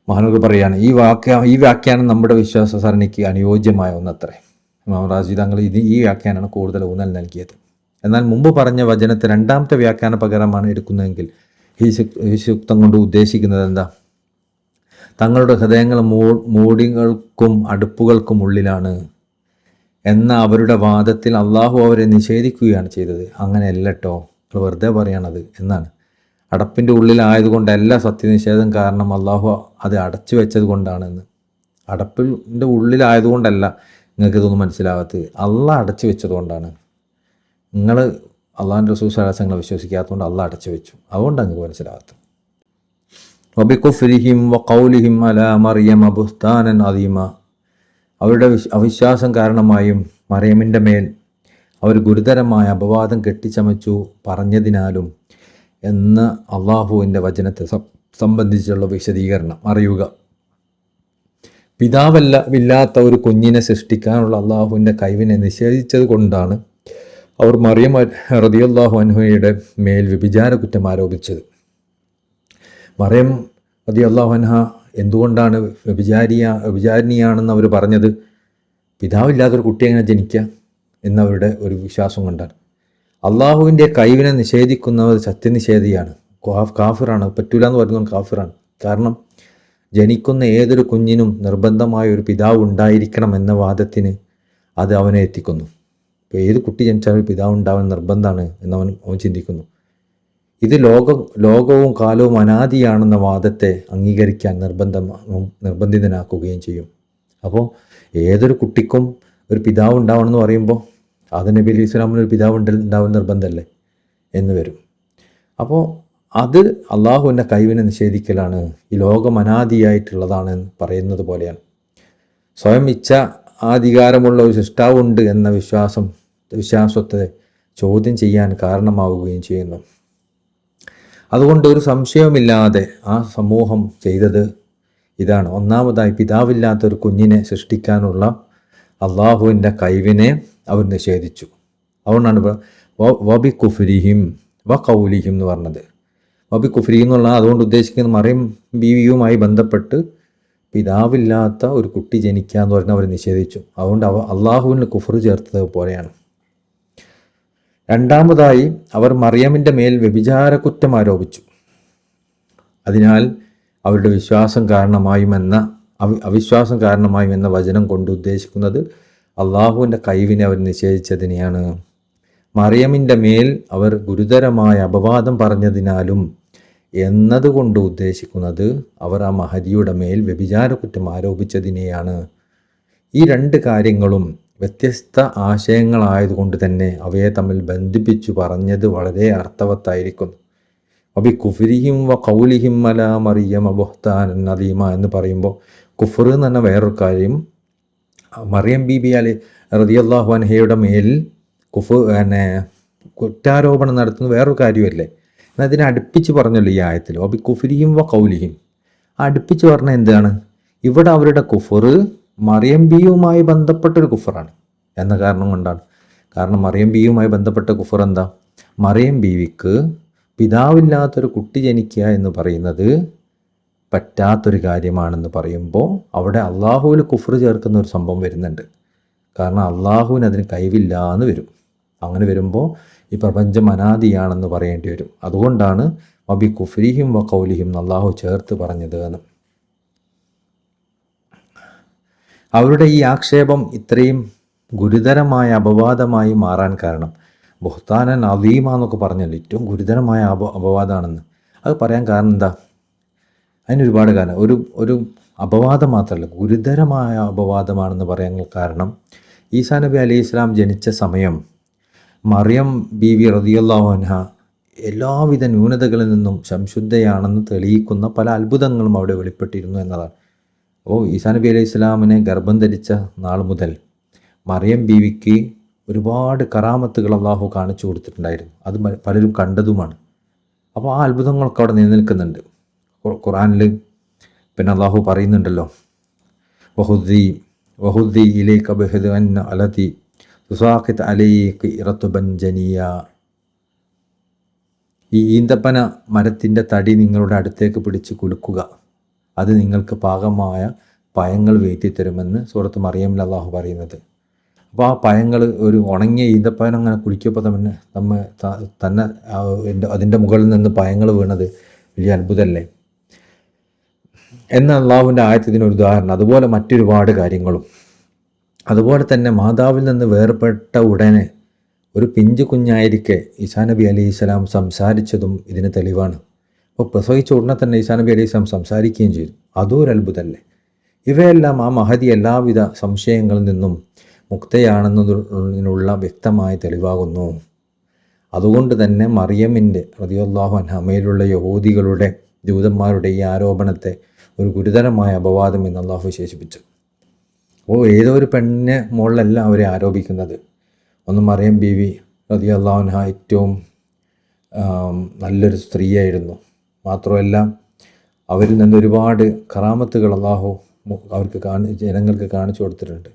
മഹാനൂർ പറയാണ്, ഈ വ്യാഖ്യാനം നമ്മുടെ വിശ്വാസ സരണിക്ക് അനുയോജ്യമായ ഒന്നത്രേ. ഇമാം റാസി തങ്ങൾ ഈ വ്യാഖ്യാനമാണ് കൂടുതൽ ഊന്നൽ നൽകിയത്. എന്നാൽ മുമ്പ് പറഞ്ഞ വചനത്തെ രണ്ടാമത്തെ വ്യാഖ്യാന പകരമാണ് എടുക്കുന്നതെങ്കിൽ ഈ സൂക്തം കൊണ്ട് ഉദ്ദേശിക്കുന്നത് എന്താ? തങ്ങളുടെ ഹൃദയങ്ങൾ മൂടികൾക്കും അടുപ്പുകൾക്കും ഉള്ളിലാണ് എന്ന അവരുടെ വാദത്തിൽ അള്ളാഹു അവരെ നിഷേധിക്കുകയാണ് ചെയ്തത്. അങ്ങനെയല്ല കേട്ടോ, വെറുതെ പറയണത് എന്നാണ്. അടപ്പിൻ്റെ ഉള്ളിലായതുകൊണ്ടല്ല സത്യനിഷേധം കാരണം അള്ളാഹു അത് അടച്ചു വെച്ചത് കൊണ്ടാണെന്ന്. അടപ്പിൻ്റെ ഉള്ളിലായതുകൊണ്ടല്ല നിങ്ങൾക്കിതൊന്നും മനസ്സിലാവാത്തത്, അള്ളാഹ് അടച്ചു വെച്ചത് കൊണ്ടാണ്. നിങ്ങൾ അള്ളാഹിൻ്റെ റസൂൽ സല്ലല്ലാഹു അലൈഹി വസല്ലം വിശ്വസിക്കാത്തതുകൊണ്ട് അള്ളാഹ് അടച്ചു വെച്ചു, അതുകൊണ്ടാണ് നിങ്ങൾക്ക് മനസ്സിലാവാത്തത്. വബികുഫ്രിഹിം വഖൗലിഹിം അലാ മറിയമ ബുഹ്താനൻ അദീമ. അവരുടെ അവിശ്വാസം കാരണമായും മറിയമിൻ്റെ മേൽ അവർ ഗുരുതരമായ അപവാദം കെട്ടിച്ചമച്ചു പറഞ്ഞതിനാലും എന്ന അള്ളാഹുവിൻ്റെ വചനത്തെ സംബന്ധിച്ചുള്ള വിശദീകരണം അറിയുക. പിതാവില്ലാത്ത ഒരു കുഞ്ഞിനെ സൃഷ്ടിക്കാനുള്ള അള്ളാഹുവിൻ്റെ കഴിവിനെ നിഷേധിച്ചത് കൊണ്ടാണ് അവർ മറിയം റളിയല്ലാഹു അൻഹയുടെ മേൽ വ്യഭിചാര കുറ്റം ആരോപിച്ചത്. മറിയം റളിയല്ലാഹു അൻഹ എന്തുകൊണ്ടാണ് വ്യഭിചാരിണിയാണെന്ന് അവർ പറഞ്ഞത്? പിതാവില്ലാത്തൊരു കുട്ടി എങ്ങനെ ജനിക്കുക എന്നവരുടെ ഒരു വിശ്വാസം കൊണ്ടാണ്. അള്ളാഹുവിൻ്റെ കഴിവിനെ നിഷേധിക്കുന്നവർ സത്യനിഷേധിയാണ്, കാഫിറാണ്. പറ്റൂല എന്ന് പറയുന്നത് കാഫിറാണ്. കാരണം ജനിക്കുന്ന ഏതൊരു കുഞ്ഞിനും നിർബന്ധമായ ഒരു പിതാവ് ഉണ്ടായിരിക്കണം എന്ന വാദത്തിന് അത് അവനെ എത്തിക്കുന്നു. ഇപ്പോൾ ഏത് കുട്ടി ജനിച്ചാലും പിതാവ് ഉണ്ടാവാൻ നിർബന്ധമാണ് എന്നവൻ ചിന്തിക്കുന്നു. ഇത് ലോകവും കാലവും അനാദിയാണെന്ന വാദത്തെ അംഗീകരിക്കാൻ നിർബന്ധിതനാക്കുകയും ചെയ്യും. അപ്പോൾ ഏതൊരു കുട്ടിക്കും ഒരു പിതാവ് ഉണ്ടാവണമെന്ന് പറയുമ്പോൾ അത് നബി അലൈഹി സ്വലാമിന് ഒരു പിതാവ് ഉണ്ടാവാൻ നിർബന്ധമല്ലേ എന്ന് വരും. അപ്പോൾ അത് അള്ളാഹുവിൻ്റെ കഴിവിനെ നിഷേധിക്കലാണ്. ഈ ലോകം അനാദിയായിട്ടുള്ളതാണ് പറയുന്നത് പോലെയാണ്. സ്വയം ഇച്ഛ അധികാരമുള്ള ഒരു സൃഷ്ടാവുണ്ട് എന്ന വിശ്വാസത്തെ ചോദ്യം ചെയ്യാൻ കാരണമാവുകയും ചെയ്യുന്നു. അതുകൊണ്ട് ഒരു സംശയവുമില്ലാതെ ആ സമൂഹം ചെയ്തത് ഇതാണ്. ഒന്നാമതായി പിതാവില്ലാത്തൊരു കുഞ്ഞിനെ സൃഷ്ടിക്കാനുള്ള അള്ളാഹുവിൻ്റെ കഴിവിനെ അവർ നിഷേധിച്ചു. അതുകൊണ്ടാണ് വബി കുഫ്രിഹിം വ ഖൗലിഹിം എന്ന് പറഞ്ഞത്. വബി കുഫ്രിഹിം എന്നുള്ള അതുകൊണ്ട് ഉദ്ദേശിക്കുന്നത് മറിയം ബീവിയുമായി ബന്ധപ്പെട്ട് പിതാവില്ലാത്ത ഒരു കുട്ടി ജനിക്കുക എന്ന് പറഞ്ഞാൽ അവർ നിഷേധിച്ചു. അതുകൊണ്ട് അള്ളാഹുവിന് കുഫർ ചേർത്തത് പോലെയാണ്. രണ്ടാമതായി അവർ മറിയമിൻ്റെ മേൽ വ്യഭിചാര കുറ്റം ആരോപിച്ചു. അതിനാൽ അവരുടെ അവിശ്വാസം കാരണമായും എന്ന വചനം കൊണ്ട് ഉദ്ദേശിക്കുന്നത് അള്ളാഹുവിൻ്റെ കഴിവിനെ അവർ നിഷേധിച്ചതിനെയാണ്. മറിയമിൻ്റെ മേൽ അവർ ഗുരുതരമായ അപവാദം പറഞ്ഞതിനാലും എന്നതുകൊണ്ട് ഉദ്ദേശിക്കുന്നത് അവർ ആ മഹദിയുടെ മേൽ വ്യഭിചാര കുറ്റം ആരോപിച്ചതിനെയാണ്. ഈ രണ്ട് കാര്യങ്ങളും വ്യത്യസ്ത ആശയങ്ങളായതുകൊണ്ട് തന്നെ അവയെ തമ്മിൽ ബന്ധിപ്പിച്ചു പറഞ്ഞത് വളരെ അർത്ഥവത്തായിരിക്കുന്നു. അബി കുഫ്രിഹിം വ ഖൗലിഹിം അലാ മറിയമ ബുഹ്താനൻ അദീമ എന്ന് പറയുമ്പോൾ കുഫർ എന്ന് പറഞ്ഞ വേറൊരു കാര്യം, മറിയം ബീബി റളിയല്ലാഹു അൻഹയുടെ മേൽ കുറ്റാരോപണം നടത്തുന്ന വേറൊരു കാര്യമല്ലേ. എന്നാൽ അതിനെ അടുപ്പിച്ച് പറഞ്ഞല്ലോ ഈ ആയത്തിൽ. അബി കുഫ്രിഹിം വ ഖൗലിഹിം അടുപ്പിച്ച് പറഞ്ഞാൽ എന്താണ്? ഇവിടെ അവരുടെ കുഫർ മറിയം ബിയുമായി ബന്ധപ്പെട്ടൊരു കുഫറാണ് എന്ന കാരണം കൊണ്ടാണ്. കാരണം മറിയം ബിയുമായി ബന്ധപ്പെട്ട കുഫർ എന്താ? മറിയം ബീവിക്ക് പിതാവില്ലാത്തൊരു കുട്ടി ജനിക്കുക എന്ന് പറയുന്നത് പറ്റാത്തൊരു കാര്യമാണെന്ന് പറയുമ്പോൾ അവിടെ അള്ളാഹുവിൽ കുഫർ ചേർക്കുന്ന ഒരു സംഭവം വരുന്നുണ്ട്. കാരണം അള്ളാഹുവിന് അതിന് കഴിവില്ല എന്ന് വരും. അങ്ങനെ വരുമ്പോൾ ഈ പ്രപഞ്ചം അനാദിയാണെന്ന് പറയേണ്ടി വരും. അതുകൊണ്ടാണ് വബി കുഫ്രിഹിം വ ഖൗലിഹിം അള്ളാഹു ചേർത്ത് പറഞ്ഞത് എന്ന്. അവരുടെ ഈ ആക്ഷേപം ഇത്രയും ഗുരുതരമായ അപവാദമായി മാറാൻ കാരണം ബുഹ്താനൻ അദീമ എന്നൊക്കെ പറഞ്ഞല്ലോ, ഏറ്റവും ഗുരുതരമായ അപവാദമാണെന്ന്. അത് പറയാൻ കാരണം എന്താ? അതിനൊരുപാട് കാരണം. ഒരു ഒരു അപവാദം മാത്രമല്ല, ഗുരുതരമായ അപവാദമാണെന്ന് പറയാൻ കാരണം ഈസാ നബി അലൈഹി ഇസ്ലാം ജനിച്ച സമയം മറിയം ബീവി റളിയല്ലാഹു അൻഹ എല്ലാവിധ ന്യൂനതകളിൽ നിന്നും സംശുദ്ധയാണെന്ന് തെളിയിക്കുന്ന പല അത്ഭുതങ്ങളും അവിടെ വെളിപ്പെട്ടിരുന്നു എന്നതാണ്. അപ്പോൾ ഈസാ നബി അലൈഹി ഇസ്ലാമിനെ ഗർഭം ധരിച്ച നാൾ മുതൽ മറിയം ബീവിക്ക് ഒരുപാട് കറാമത്തുകൾ അള്ളാഹു കാണിച്ചു കൊടുത്തിട്ടുണ്ടായിരുന്നു. അത് പലരും കണ്ടതുമാണ്. അപ്പോൾ ആ അത്ഭുതങ്ങളൊക്കെ അവിടെ നിലനിൽക്കുന്നുണ്ട്. ഖുർആനിൽ പിന്നെ അള്ളാഹു പറയുന്നുണ്ടല്ലോ, വഹുദ്ദി ഇലൈക ബിഹിദ്അൻ അലതി തുസാഖിത് അലൈക റത്ബൻ ജനിയ. ഈ ഈന്തപ്പന മരത്തിൻ്റെ തടി നിങ്ങളുടെ അടുത്തേക്ക് പിടിച്ച് കുലുക്കുക, അത് നിങ്ങൾക്ക് പാകമായ പഴങ്ങൾ വീഴ്ത്തിത്തരുമെന്ന് സൂറത്ത് മറിയമിൽ അള്ളാഹു പറയുന്നത്. അപ്പോൾ ആ പഴങ്ങൾ, ഒരു ഉണങ്ങിയ ഈന്തപ്പഴം അങ്ങനെ കുളിക്കപ്പോൾ തന്നെ അതിൻ്റെ മുകളിൽ നിന്ന് പഴങ്ങൾ വീണത് വലിയ അത്ഭുതമല്ലേ എന്ന അള്ളാഹുവിൻ്റെ ആയത്തിനൊരു ഉദാഹരണം. അതുപോലെ മറ്റൊരുപാട് കാര്യങ്ങളും. അതുപോലെ തന്നെ മാതാവിൽ നിന്ന് വേർപെട്ട ഉടനെ ഒരു പിഞ്ചു കുഞ്ഞായിരിക്കെ ഈസാ നബി അലൈഹി സ്വലാം സംസാരിച്ചതും ഇതിന് തെളിവാണ്. അപ്പോൾ പ്രസവിച്ച ഉടനെ തന്നെ ഈസാ നബി അലൈഹി സ്വലാം സംസാരിക്കുകയും ചെയ്തു. അതും ഒരു അത്ഭുതമല്ലേ. ഇവയെല്ലാം ആ മഹദി എല്ലാവിധ സംശയങ്ങളിൽ നിന്നും മുക്തയാണെന്നതിനുള്ള വ്യക്തമായ തെളിവാകുന്നു. അതുകൊണ്ട് തന്നെ മറിയമിൻ്റെ റളിയല്ലാഹു അൻഹ മേലുള്ള യഹൂദികളുടെ ജൂതന്മാരുടെ ഈ ആരോപണത്തെ ഒരു ഗുരുതരമായ അപവാദം എന്ന് അള്ളാഹു വിശേഷിപ്പിച്ചു. അപ്പോൾ ഏതോ ഒരു പെണ്ണിനെ മുകളിലല്ല അവരെ ആരോപിക്കുന്നത്. ഒന്ന് മറിയം ബീവി റളിയല്ലാഹു അൻഹ ഏറ്റവും നല്ലൊരു സ്ത്രീയായിരുന്നു. മാത്രമല്ല അവരിൽ നിന്ന് ഒരുപാട് കറാമത്തുകൾ അള്ളാഹു അവർക്ക് ജനങ്ങൾക്ക് കാണിച്ചു കൊടുത്തിട്ടുണ്ട്.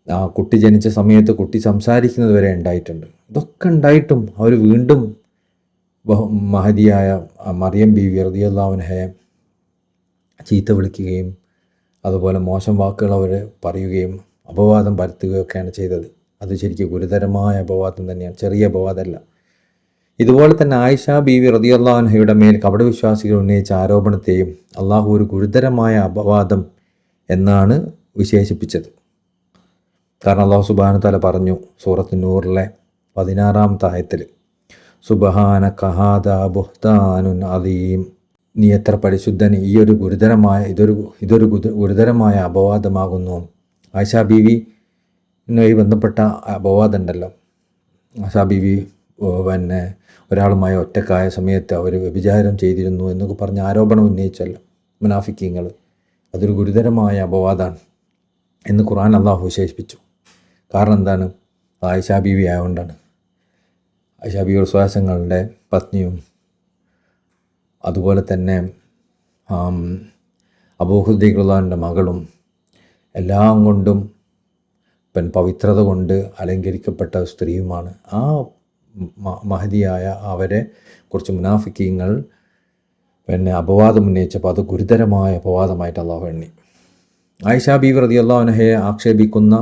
ആ കുട്ടി ജനിച്ച സമയത്ത് കുട്ടി സംസാരിക്കുന്നത് വരെ ഉണ്ടായിട്ടുണ്ട്. ഇതൊക്കെ ഉണ്ടായിട്ടും അവർ വീണ്ടും മഹദിയായ മറിയം ബീവി റളിയല്ലാഹു അൻഹയെ ചീത്ത വിളിക്കുകയും അതുപോലെ മോശം വാക്കുകൾ അവർ പറയുകയും അപവാദം പരത്തുകയൊക്കെയാണ് ചെയ്തത്. അത് ശരിക്കും ഗുരുതരമായ അപവാദം തന്നെയാണ്, ചെറിയ അപവാദമല്ല. ഇതുപോലെ തന്നെ ആയിഷ ബീവി റളിയല്ലാഹു അൻഹയുടെ മേൽ കപടവിശ്വാസികൾ ഉന്നയിച്ച ആരോപണത്തെയും അള്ളാഹു ഒരു ഗുരുതരമായ അപവാദം എന്നാണ് വിശേഷിപ്പിച്ചത്. കാരണം അള്ളാഹു സുബ്ഹാനഹു വ തആല പറഞ്ഞു സൂറത്ത് നൂറിലെ 16-ാമത്തെ ആയത്തിൽ, സുബ്ഹാനക ഹാദാ ബുഹ്താനുൻ അദീം. നീ എത്ര പരിശുദ്ധൻ, ഇതൊരു ഗുരുതരമായ അപവാദമാകുന്നു. ആയിഷ ബീവിയുമായി ബന്ധപ്പെട്ട അപവാദം ഉണ്ടല്ലോ. ആയിഷ ബീവി പിന്നെ ഒരാളുമായി ഒറ്റക്കായ സമയത്ത് അവർ വ്യഭിചാരം ചെയ്തിരുന്നു എന്നൊക്കെ പറഞ്ഞ് ആരോപണം ഉന്നയിച്ചല്ലോ മുനാഫിക്കീങ്ങൾ. അതൊരു ഗുരുതരമായ അപവാദമാണ് എന്ന് ഖുർആൻ അള്ളാഹു വിശേഷിപ്പിച്ചു. കാരണം എന്താണ്? ആയിഷ ബീവി ആയതുകൊണ്ടാണ്. ആയിഷ ബീവിയുടെ സ്വഹാസങ്ങളുടെ പത്നിയും അതുപോലെ തന്നെ അബൂ ഹുദൈറയുടെ മകളും എല്ലാം കൊണ്ടും പവിത്രത കൊണ്ട് അലങ്കരിക്കപ്പെട്ട സ്ത്രീയുമാണ്. ആ മഹദിയായ അവരെ കുറിച്ച് മുനാഫിക്കീങ്ങൾ അപവാദം ഉന്നയിച്ചപ്പോൾ അത് ഗുരുതരമായ അപവാദമായിട്ട് അള്ളാഹു എണ്ണി. ആയിഷ ബീവി റളിയല്ലാഹു അൻഹയെ ആക്ഷേപിക്കുന്ന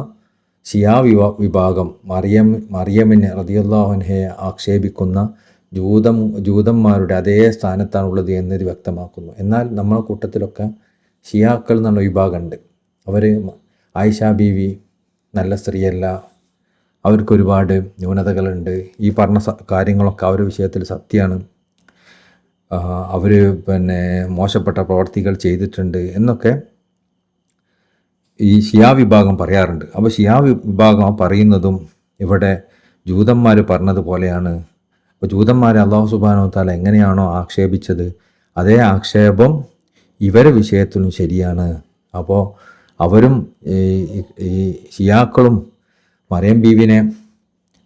ഷിയാ വിഭാഗം മറിയമിനെ റളിയല്ലാഹു അൻഹയെ ആക്ഷേപിക്കുന്ന ജൂതന്മാരുടെ അതേ സ്ഥാനത്താണുള്ളത് എന്നത് വ്യക്തമാക്കുന്നു. എന്നാൽ നമ്മളെ കൂട്ടത്തിലൊക്കെ ഷിയാക്കൾ എന്നുള്ള വിഭാഗമുണ്ട്. അവർ ആയിഷ ബീവി നല്ല സ്ത്രീയല്ല, അവർക്കൊരുപാട് ന്യൂനതകളുണ്ട്, ഈ പറഞ്ഞ കാര്യങ്ങളൊക്കെ അവരുടെ വിഷയത്തിൽ സത്യമാണ്, അവർ മോശപ്പെട്ട പ്രവർത്തികൾ ചെയ്തിട്ടുണ്ട് എന്നൊക്കെ ഈ ഷിയാ വിഭാഗം പറയാറുണ്ട്. അപ്പോൾ ഷിയാ വിഭാഗം പറയുന്നതും ഇവിടെ ജൂതന്മാർ പറഞ്ഞതുപോലെയാണ്. അപ്പോൾ ജൂതന്മാരെ അല്ലാഹു സുബ്ഹാനഹു വ തആല എങ്ങനെയാണോ ആക്ഷേപിച്ചത് അതേ ആക്ഷേപം ഇവരുടെ വിഷയത്തിലും ശരിയാണ്. അപ്പോൾ അവരും ഈ ഷിയാക്കളും മറിയം ബീവിനെ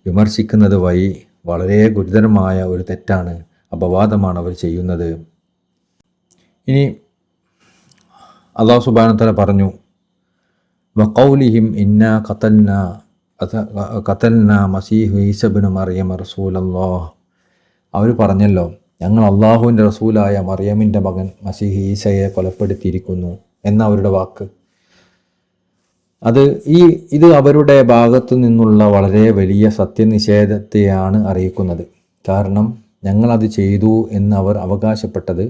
വിമർശിക്കുന്നത് വഴി വളരെ ഗുരുതരമായ ഒരു തെറ്റാണ്, അപവാദമാണ് അവർ ചെയ്യുന്നത്. ഇനി അല്ലാഹു സുബ്ഹാനഹു വ തആല പറഞ്ഞു, വഖൗലിഹിം ഇന്നാ ഖതൽനാ മസീഹു ഈസ ഇബ്നു മറിയം റസൂലല്ലാഹ്. അവർ പറഞ്ഞല്ലോ, ഞങ്ങൾ അള്ളാഹുവിൻ്റെ റസൂലായ മറിയമിൻ്റെ മകൻ മസീഹ് ഈസയെ കൊലപ്പെടുത്തിയിരിക്കുന്നു എന്ന അവരുടെ വാക്ക്. ഇത് അവരുടെ ഭാഗത്തു നിന്നുള്ള വളരെ വലിയ സത്യനിഷേധത്തെയാണ് അറിയിക്കുന്നത്. കാരണം ഞങ്ങളത് ചെയ്തു എന്ന് അവർ അവകാശപ്പെട്ടത്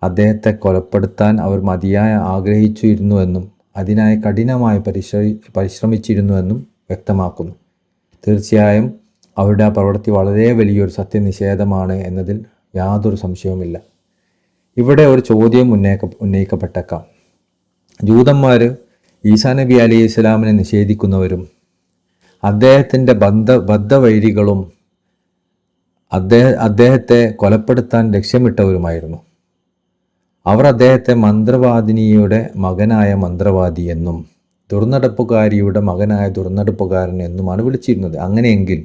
അദ്ദേഹത്തെ കൊലപ്പെടുത്താൻ അവർ മതിയായ ആഗ്രഹിച്ചിരുന്നുവെന്നും അതിനായി കഠിനമായി പരിശ്രമിച്ചിരുന്നുവെന്നും വ്യക്തമാക്കുന്നു. തീർച്ചയായും അവരുടെ ആ പ്രവൃത്തി വളരെ വലിയൊരു സത്യനിഷേധമാണ് എന്നതിൽ യാതൊരു സംശയവുമില്ല. ഇവിടെ ഒരു ചോദ്യം ഉന്നയിക്കപ്പെട്ടേക്കാം. ജൂതന്മാർ ഈസാ നബി അലൈഹി ഇസ്ലാമിനെ നിഷേധിക്കുന്നവരും അദ്ദേഹത്തിൻ്റെ ബദ്ധവൈരികളും അദ്ദേഹത്തെ കൊലപ്പെടുത്താൻ ലക്ഷ്യമിട്ടവരുമായിരുന്നു. അവർ അദ്ദേഹത്തെ മന്ത്രവാദിനിയുടെ മകനായ മന്ത്രവാദി എന്നും ദുർനടപ്പുകാരിയുടെ മകനായ ദുർനടപ്പുകാരൻ എന്നുമാണ് വിളിച്ചിരുന്നത്. അങ്ങനെയെങ്കിൽ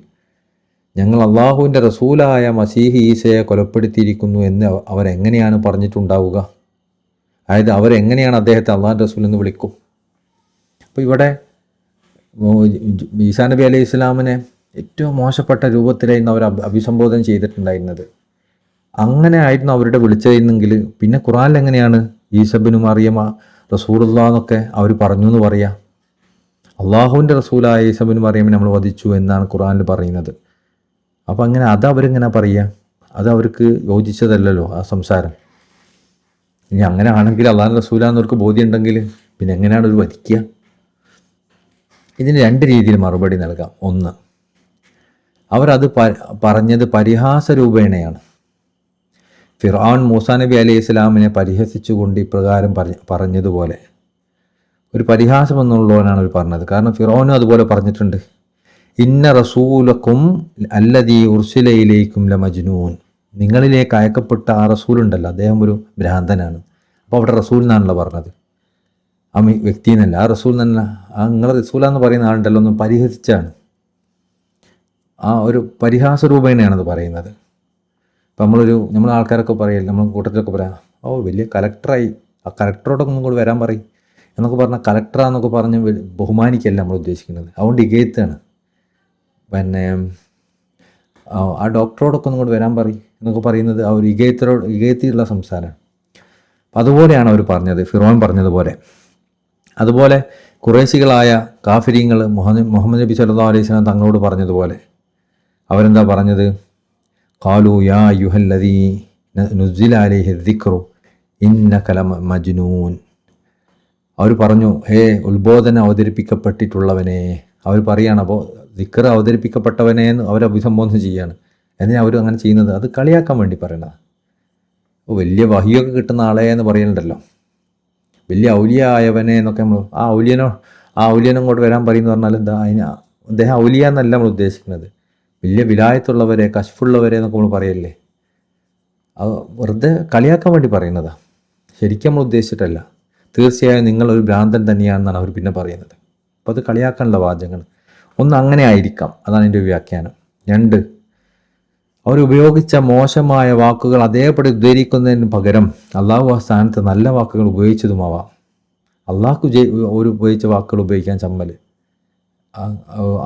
ഞങ്ങൾ അള്ളാഹുവിൻ്റെ റസൂലായ മസീഹ് ഈസയെ കൊലപ്പെടുത്തിയിരിക്കുന്നു എന്ന് അവരെങ്ങനെയാണ് പറഞ്ഞിട്ടുണ്ടാവുക? അതായത് അവരെങ്ങനെയാണ് അദ്ദേഹത്തെ അള്ളാഹുവിൻ്റെ റസൂൽ എന്ന് വിളിക്കും? അപ്പോൾ ഇവിടെ ഈസാ നബി അലൈഹി ഇസ്ലാമിനെ ഏറ്റവും മോശപ്പെട്ട രൂപത്തിലായിരുന്നു അവർ അഭിസംബോധന ചെയ്തിട്ടുണ്ടായിരുന്നത്. അങ്ങനെ ആയിരുന്നു അവരുടെ വിളിച്ചതെങ്കിൽ പിന്നെ ഖുർആനിൽ എങ്ങനെയാണ് ഈസബിനു മറിയമ റസൂലുള്ളാഹ് എന്നൊക്കെ അവർ പറഞ്ഞു എന്ന് പറയാം? അള്ളാഹുവിൻ്റെ റസൂലായ ഈസബിനു മറിയമിനെ നമ്മൾ വധിച്ചു എന്നാണ് ഖുർആനിൽ പറയുന്നത്. അപ്പോൾ അങ്ങനെ അതവരിങ്ങനെ പറയുക, അത് അവർക്ക് യോജിച്ചതല്ലല്ലോ ആ സംസാരം. ഇനി അങ്ങനെ ആണെങ്കിൽ അള്ളാഹുവിൻ്റെ റസൂലാന്നവർക്ക് ബോധ്യമുണ്ടെങ്കിൽ പിന്നെ എങ്ങനെയാണ് ഒരു വധിക്കുക? ഇതിന് രണ്ട് രീതിയിൽ മറുപടി നൽകാം. ഒന്ന്, അവരത് പറഞ്ഞത് പരിഹാസ രൂപേണയാണ്. ഫിർഔൻ മൂസാ നബി അലൈഹി ഇസ്ലാമിനെ പരിഹസിച്ചുകൊണ്ട് ഇപ്രകാരം പറഞ്ഞതുപോലെ ഒരു പരിഹാസം എന്നുള്ളവനാണ് അവർ പറഞ്ഞത്. കാരണം ഫിർഔനും അതുപോലെ പറഞ്ഞിട്ടുണ്ട്, ഇന്ന റസൂലക്കും അല്ലദീ ഉർസിലയിലേക്കും ലമജ്നൂൻ, നിങ്ങളിലേക്ക് അയക്കപ്പെട്ട ആ റസൂലുണ്ടല്ലോ അദ്ദേഹം ഒരു ഭ്രാന്തനാണ്. അപ്പോൾ അവിടെ റസൂൽ എന്നാണല്ലോ പറഞ്ഞത്, ആ വ്യക്തി എന്നല്ല, ആ റസൂൽ എന്നല്ല, ആ നിങ്ങൾ റസൂലാന്ന് പറയുന്ന ആളുണ്ടല്ലോ ഒന്ന് പരിഹസിച്ചാണ്. ആ ഒരു പരിഹാസ രൂപേണയാണത് പറയുന്നത്. ഇപ്പം നമ്മൾ ആൾക്കാരൊക്കെ പറയില്ല, നമ്മൾ കൂട്ടത്തിലൊക്കെ പറയാം, ഓ വലിയ കലക്ടറായി, ആ കലക്ടറോടൊക്കെ ഒന്നും കൂടി വരാൻ പറയും എന്നൊക്കെ പറഞ്ഞാൽ കലക്ടറാന്നൊക്കെ പറഞ്ഞ് ബഹുമാനിക്കല്ല നമ്മൾ ഉദ്ദേശിക്കുന്നത്. അതുകൊണ്ട് ഇകയത്താണ്. പിന്നെ ആ ഡോക്ടറോടൊക്കെ ഒന്നും കൂടി വരാൻ പറയും എന്നൊക്കെ പറയുന്നത് ആ ഒരു ഇകയത്തിലുള്ള സംസാരമാണ്. അപ്പം അതുപോലെയാണ് അവർ പറഞ്ഞത്, ഫിറോൻ പറഞ്ഞതുപോലെ. അതുപോലെ ഖുറൈശികളായ കാഫിരീങ്ങൾ മുഹമ്മദ് നബി സല്ലല്ലാഹു അലൈഹി വസല്ലം തങ്ങളോട് പറഞ്ഞതുപോലെ അവരെന്താ പറഞ്ഞത്? ഖാലു യാ അയ്യുഹല്ലദീ നുസ്സില അലൈഹി ദിക്റു ഇന്നക ലമജ്നൂൻ. അവർ പറഞ്ഞു, ഹേ ഉത്ബോധന അവതരിപ്പിക്കപ്പെട്ടിട്ടുള്ളവനെ. അവർ പറയുകയാണ്, അപ്പോൾ ദിക്ർ അവതരിപ്പിക്കപ്പെട്ടവനെ എന്ന് അവർ അഭിസംബോധന ചെയ്യുകയാണ്. എന്തിനാ അവർ അങ്ങനെ ചെയ്യുന്നത്? അത് കളിയാക്കാൻ വേണ്ടി പറയണത്. വലിയ വഹിയൊക്കെ കിട്ടുന്ന ആളെ എന്ന് പറയുന്നുണ്ടല്ലോ, വലിയ ഔലിയ ആയവനെ എന്നൊക്കെ നമ്മൾ ആ ഔലിയനും കൊണ്ട് വരാൻ പറയുന്നു പറഞ്ഞാൽ എന്താ? അദ്ദേഹം ഔലിയ എന്നല്ല നമ്മൾ ഉദ്ദേശിക്കുന്നത്, വലിയ വിലായത്തുള്ളവരെ കശ്ഫുള്ളവരെ എന്നൊക്കെ നമ്മൾ പറയല്ലേ. അത് വെറുതെ കളിയാക്കാൻ വേണ്ടി പറയുന്നതാണ്, ശരിക്കും നമ്മൾ ഉദ്ദേശിച്ചിട്ടല്ല. തീർച്ചയായും നിങ്ങളൊരു ഭ്രാന്തൻ തന്നെയാണെന്നാണ് അവർ പിന്നെ പറയുന്നത്. അപ്പോൾ അത് കളിയാക്കാനുള്ള വാചകങ്ങൾ. ഒന്ന് അങ്ങനെ ആയിരിക്കാം, അതാണ് എൻ്റെ വ്യാഖ്യാനം. രണ്ട്, അവരുപയോഗിച്ച മോശമായ വാക്കുകൾ അതേപടി ഉദ്ധരിക്കുന്നതിന് പകരം അള്ളാഹു ആ സ്ഥാനത്ത് നല്ല വാക്കുകൾ ഉപയോഗിച്ചതുമാവാം. അള്ളാഹ്ക്ക് ഒരു ഉപയോഗിച്ച വാക്കുകൾ ഉപയോഗിക്കാൻ ചമ്മൽ,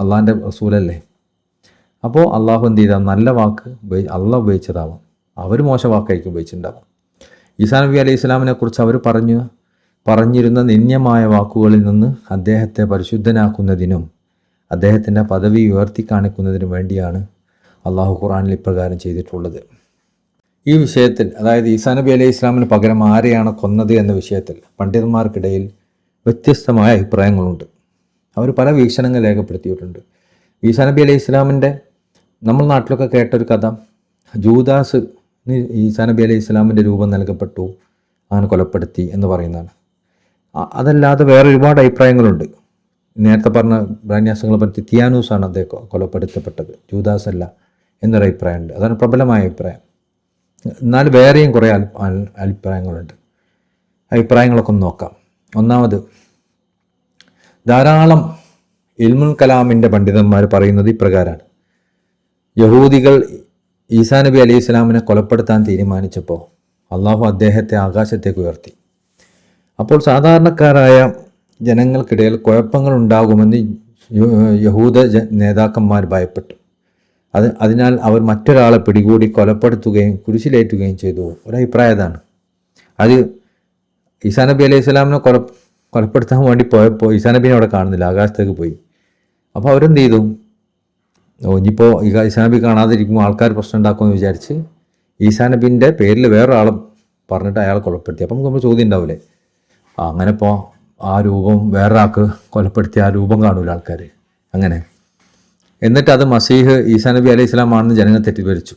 അള്ളാഹിൻ്റെ റസൂലല്ലേ. അപ്പോൾ അള്ളാഹു എന്ത് ചെയ്താൽ നല്ല വാക്ക് അള്ളാഹ് ഉപയോഗിച്ചതാവാം, അവർ മോശ വാക്കായിരിക്കും ഉപയോഗിച്ചിട്ടുണ്ടാവാം. ഈസാ നബി അലൈഹി ഇസ്ലാമിനെ കുറിച്ച് അവർ പറഞ്ഞിരുന്ന നിന്ദ്യമായ വാക്കുകളിൽ നിന്ന് അദ്ദേഹത്തെ പരിശുദ്ധനാക്കുന്നതിനും അദ്ദേഹത്തിൻ്റെ പദവി ഉയർത്തി കാണിക്കുന്നതിനും വേണ്ടിയാണ് അള്ളാഹു ഖുർആനിൽ ഇപ്രകാരം ചെയ്തിട്ടുള്ളത്. ഈ വിഷയത്തിൽ, അതായത് ഈസാ നബി അലൈഹി ഇസ്ലാമിന് പകരം ആരെയാണ് കൊന്നത് എന്ന വിഷയത്തിൽ പണ്ഡിതന്മാർക്കിടയിൽ വ്യത്യസ്തമായ അഭിപ്രായങ്ങളുണ്ട്. അവർ പല വീക്ഷണങ്ങൾ രേഖപ്പെടുത്തിയിട്ടുണ്ട്. ഈസാ നബി അലൈഹി ഇസ്ലാമിൻ്റെ നമ്മൾ നാട്ടിലൊക്കെ കേട്ടൊരു കഥ, ജൂദാസ് ഈസാ നബി അലൈഹി ഇസ്ലാമിൻ്റെ രൂപം നൽകപ്പെട്ടു, അങ്ങനെ കൊലപ്പെടുത്തി എന്ന് പറയുന്നതാണ്. അതല്ലാതെ വേറെ ഒരുപാട് അഭിപ്രായങ്ങളുണ്ട്. നേരത്തെ പറഞ്ഞ ബ്രാന്യാസങ്ങളെ പറ്റി തിയാനൂസാണ് അദ്ദേഹം കൊലപ്പെടുത്തപ്പെട്ടത്, ജൂദാസ് അല്ല എന്നൊരു അഭിപ്രായമുണ്ട്. അതാണ് പ്രബലമായ അഭിപ്രായം. എന്നാൽ വേറെയും കുറേ അഭിപ്രായങ്ങളുണ്ട്. അഭിപ്രായങ്ങളൊക്കെ ഒന്ന് നോക്കാം. ഒന്നാമത്, ധാരാളം ഇൽമുൽ കലാമിൻ്റെ പണ്ഡിതന്മാർ പറയുന്നത് ഇപ്രകാരമാണ്. യഹൂദികൾ ഈസാ നബി അലൈഹി ഇസ്ലാമിനെ കൊലപ്പെടുത്താൻ തീരുമാനിച്ചപ്പോൾ അള്ളാഹു അദ്ദേഹത്തെ ആകാശത്തേക്ക് ഉയർത്തി. അപ്പോൾ സാധാരണക്കാരായ ജനങ്ങൾക്കിടയിൽ കുഴപ്പങ്ങൾ ഉണ്ടാകുമെന്ന് യഹൂദ നേതാക്കന്മാർ ഭയപ്പെട്ടു. അതിനാൽ അവർ മറ്റൊരാളെ പിടികൂടി കൊലപ്പെടുത്തുകയും കുരിശിലേറ്റുകയും ചെയ്തു. ഒരഭിപ്രായം അതാണ്. അത് ഈസാ നബി അലൈഹി സ്വലാമിനെ കൊലപ്പെടുത്താൻ വേണ്ടി പോയപ്പോൾ ഈസാ നബീനെ അവിടെ കാണുന്നില്ല, ആകാശത്തേക്ക് പോയി. അപ്പോൾ അവരെന്ത് ചെയ്തു? ഇനിയിപ്പോൾ ഈസാ നബി കാണാതിരിക്കുമ്പോൾ ആൾക്കാർ പ്രശ്നം ഉണ്ടാക്കുമെന്ന് വിചാരിച്ച് ഈസാ നബീൻ്റെ പേരിൽ വേറൊരാളും പറഞ്ഞിട്ട് അയാളെ കൊലപ്പെടുത്തി. അപ്പം നമുക്ക് ചോദ്യം ഉണ്ടാവില്ലേ, അങ്ങനെ ഇപ്പോൾ ആ രൂപം വേറൊരാൾക്ക് കൊലപ്പെടുത്തി ആ രൂപം കാണൂല ആൾക്കാർ അങ്ങനെ. എന്നിട്ട് അത് മസീഹ് ഈസാ നബി അലൈഹി സ്വലാം ആണെന്ന് ജനങ്ങൾ തെറ്റിദ്ധരിച്ചു.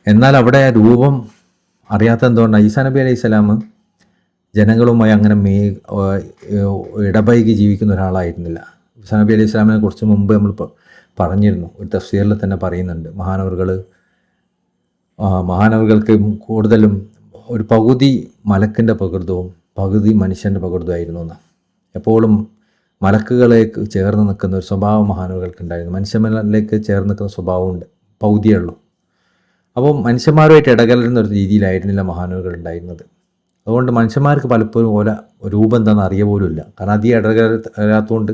എന്നാൽ അവിടെ രൂപം അറിയാത്ത എന്തുകൊണ്ടാണ്? ഈസാ നബി അലൈഹി സ്വലാം ജനങ്ങളുമായി അങ്ങനെ ഇടപഴകി ജീവിക്കുന്ന ഒരാളായിരുന്നില്ല. ഈസാ നബി അലൈഹി സ്വലാമിനെ കുറിച്ച് മുമ്പ് നമ്മൾ പറഞ്ഞിരുന്നു, ഒരു തഫ്സീറിൽ തന്നെ പറയുന്നുണ്ട്. മഹാനവറുകൾക്ക് കൂടുതലും ഒരു പകുതി മലക്കിൻ്റെ പ്രകൃതവും പകുതി മനുഷ്യൻ്റെ പ്രകൃതമായിരുന്നു എന്ന്. എപ്പോഴും മലക്കുകളേക്ക് ചേർന്ന് നിൽക്കുന്ന ഒരു സ്വഭാവം മഹാനവറുകൾക്കുണ്ടായിരുന്നു. മനുഷ്യരിലേക്ക് ചേർന്ന് നിൽക്കുന്ന സ്വഭാവമുണ്ട്, പകുതിയേ ഉള്ളൂ. അപ്പോൾ മനുഷ്യന്മാരുമായിട്ട് ഇടകലരുന്ന ഒരു രീതിയിലായിരുന്നില്ല മഹാനവറുകൾ ഉണ്ടായിരുന്നത്. അതുകൊണ്ട് മനുഷ്യന്മാർക്ക് പലപ്പോഴും രൂപം എന്താണെന്ന് അറിയ പോലും ഇല്ല. കാരണം അധികം ഇടകലരാത്തതുകൊണ്ട്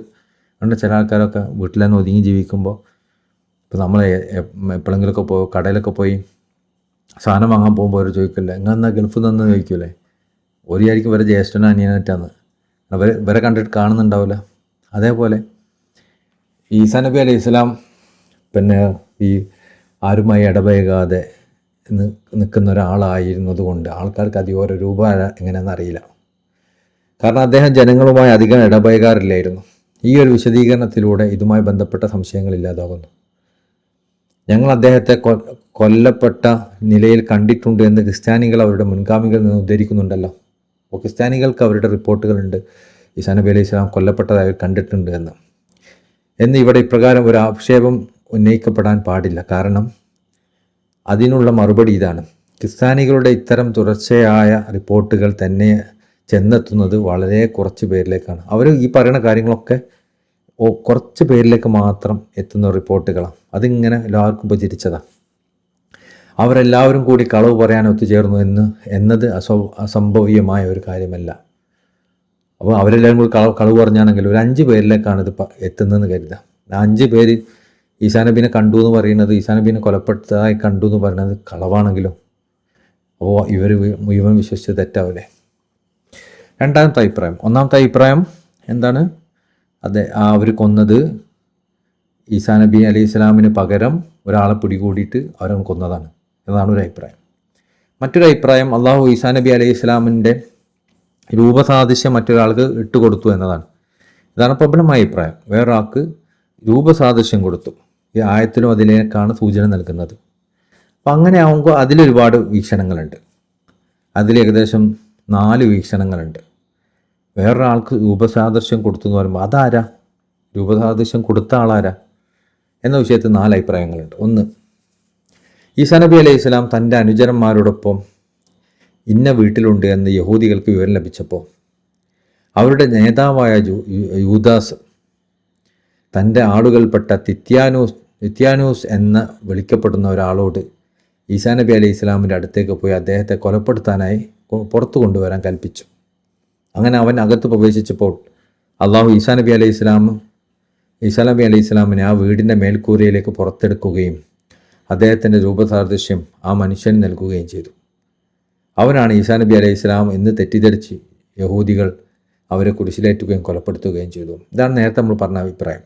ചില ആൾക്കാരൊക്കെ വീട്ടിൽ തന്നെ ഒതുങ്ങി ജീവിക്കുമ്പോൾ, ഇപ്പോൾ നമ്മൾ എപ്പോഴെങ്കിലുമൊക്കെ കടയിലൊക്കെ പോയി സാധനം വാങ്ങാൻ പോകുമ്പോൾ അവർ ചോദിക്കില്ല, എങ്ങനെ ഗൾഫിൽ നിന്ന് ചോദിക്കൂലേ? ഒരായിരിക്കും വരെ ജ്യേഷ്ഠനോ അനിയനായിട്ടാണ്, ഇവരെ കണ്ടിട്ട് കാണുന്നുണ്ടാവില്ല. അതേപോലെ ഈസാ നബി അലൈഹി സ്വലാം പിന്നെ ഈ ആരുമായി ഇടപഴകാതെ നിൽക്കുന്ന ഒരാളായിരുന്നത് കൊണ്ട് ആൾക്കാർക്ക് അധികം ഓരോ രൂപ എങ്ങനെയാണെന്ന് അറിയില്ല. കാരണം അദ്ദേഹം ജനങ്ങളുമായി അധികം ഇടപഴകാറില്ലായിരുന്നു. ഈ ഒരു വിശദീകരണത്തിലൂടെ ഇതുമായി ബന്ധപ്പെട്ട സംശയങ്ങളില്ലാതാകുന്നു. ഞങ്ങൾ അദ്ദേഹത്തെ കൊല്ലപ്പെട്ട നിലയിൽ കണ്ടിട്ടുണ്ട് എന്ന് ക്രിസ്ത്യാനികൾ അവരുടെ മുൻഗാമികളിൽ നിന്ന് ഉദ്ധരിക്കുന്നുണ്ടല്ലോ. അപ്പോൾ ക്രിസ്ത്യാനികൾക്ക് അവരുടെ റിപ്പോർട്ടുകളുണ്ട്, ഈസാ നബി അലൈഹി സ്വലാം കൊല്ലപ്പെട്ടതായി കണ്ടിട്ടുണ്ട് എന്ന് ഇവിടെ ഇപ്രകാരം ഒരു ആക്ഷേപം ഉന്നയിക്കപ്പെടാൻ പാടില്ല. കാരണം അതിനുള്ള മറുപടി ഇതാണ്: ക്രിസ്ത്യാനികളുടെ ഇത്തരം തുടർച്ചയായ റിപ്പോർട്ടുകൾ തന്നെ ചെന്നെത്തുന്നത് വളരെ കുറച്ച് പേരിലേക്കാണ്. അവർ ഈ പറയുന്ന കാര്യങ്ങളൊക്കെ കുറച്ച് പേരിലേക്ക് മാത്രം എത്തുന്ന റിപ്പോർട്ടുകളാണ്. അതിങ്ങനെ എല്ലാവർക്കും പ്രചരിച്ചതാണ്. അവരെല്ലാവരും കൂടി കളവ് പറയാൻ ഒത്തുചേർന്നു എന്നത് അസംഭവ്യമായ ഒരു കാര്യമല്ല. അപ്പോൾ അവരെല്ലാവരും കൂടി കളവ് പറഞ്ഞാണെങ്കിൽ ഒരു 5 പേരിലേക്കാണ് ഇത് എത്തുന്നതെന്ന് കരുതുക. 5 പേര് ഈസാ നബീനെ കണ്ടു എന്ന് പറയുന്നത്, ഈസാ നബീനെ കൊലപ്പെട്ടതായി കണ്ടു എന്ന് പറയുന്നത് കളവാണെങ്കിലോ, അപ്പോൾ ഇവർ മുഴുവൻ വിശ്വസിച്ച് തെറ്റാവില്ലേ? രണ്ടാമത്തെ അഭിപ്രായം. ഒന്നാമത്തെ അഭിപ്രായം എന്താണ്? അവർ കൊന്നത് ഈസാ നബി അലൈഹി സ്വലാമിന് പകരം ഒരാളെ പിടികൂടിയിട്ട് അവരെ കൊന്നതാണ് എന്നതാണ് ഒരു അഭിപ്രായം. മറ്റൊരു അഭിപ്രായം, അള്ളാഹു ഈസാ നബി അലൈഹി സ്വലാമിൻ്റെ രൂപസാദൃശ്യം മറ്റൊരാൾക്ക് ഇട്ടുകൊടുത്തു എന്നതാണ്. ഇതാണ് പ്രബലമായ അഭിപ്രായം. വേറൊരാൾക്ക് രൂപസാദൃശ്യം കൊടുത്തു. ഈ ആയത്തിലും അതിലേക്കാണ് സൂചന നൽകുന്നത്. അപ്പം അങ്ങനെ ആകുമ്പോൾ അതിലൊരുപാട് വീക്ഷണങ്ങളുണ്ട്. അതിലേകദേശം 4 വീക്ഷണങ്ങളുണ്ട്. വേറൊരാൾക്ക് രൂപസാദൃശ്യം കൊടുത്തു എന്ന് പറയുമ്പോൾ അതാരാ? രൂപസാദൃശ്യം കൊടുത്ത ആളാരാ എന്ന വിഷയത്തിൽ 4 അഭിപ്രായങ്ങളുണ്ട്. ഒന്ന്, ഈസാ നബി അലൈഹി സ്വലാം തൻ്റെ അനുചരന്മാരോടൊപ്പം ഇന്ന വീട്ടിലുണ്ട് എന്ന് യഹൂദികൾക്ക് വിവരം ലഭിച്ചപ്പോൾ അവരുടെ നേതാവായ യൂദാസ് തൻ്റെ ആളുകൾപ്പെട്ട തിത്യാനൂസ് എന്ന് വിളിക്കപ്പെടുന്ന ഒരാളോട് ഈസാ നബി അലൈഹി സ്വലാമിൻ്റെ അടുത്തേക്ക് പോയി അദ്ദേഹത്തെ കൊലപ്പെടുത്താനായി പുറത്തു കൊണ്ടുവരാൻ കൽപ്പിച്ചു. അങ്ങനെ അവൻ അകത്ത് പ്രവേശിച്ചപ്പോൾ അള്ളാഹു ഈസാ നബി അലൈഹി സ്വലാമിനെ ആ വീടിൻ്റെ മേൽക്കൂരയിലേക്ക് പുറത്തെടുക്കുകയും അദ്ദേഹത്തിൻ്റെ രൂപസാദൃശ്യം ആ മനുഷ്യന് നൽകുകയും ചെയ്തു. അവനാണ് ഈസാ നബി അലൈഹി സ്വലാം എന്ന് തെറ്റിദ്ധരിച്ച് യഹൂദികൾ അവരെ കുരിശിലേറ്റുകയും കൊലപ്പെടുത്തുകയും ചെയ്തു. ഇതാണ് നേരത്തെ നമ്മൾ പറഞ്ഞ അഭിപ്രായം.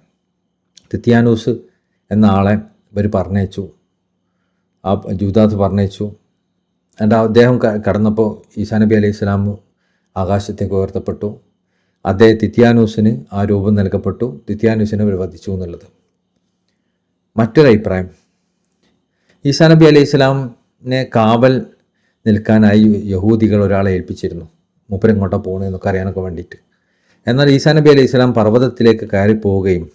തിത്യാനൂസ് എന്ന ആളെ ഇവർ പറഞ്ഞയച്ചു, ആ ജൂദാസ് പറഞ്ഞയച്ചു. അദ്ദേഹം കടന്നപ്പോൾ ഈസാ നബി അലൈഹി സ്വലാം ആകാശത്തേക്ക് ഉയർത്തപ്പെട്ടു. തിത്യാനൂസിന് ആ രൂപം നൽകപ്പെട്ടു. തിത്യാനൂസിനെ അവർ വധിച്ചു എന്നുള്ളത്. മറ്റൊരു അഭിപ്രായം, ഈസാ നബി അലൈഹി സ്വലാമിനെ കാവൽ നിൽക്കാനായി യഹൂദികൾ ഒരാളെ ഏൽപ്പിച്ചിരുന്നു, മൂപ്പരെങ്ങോട്ടാ പോകുന്നതെന്നൊക്കെ അറിയാനൊക്കെ വേണ്ടിയിട്ട്. എന്നാൽ ഈസാ നബി അലൈഹി സ്വലാം പർവ്വതത്തിലേക്ക് കയറി പോവുകയും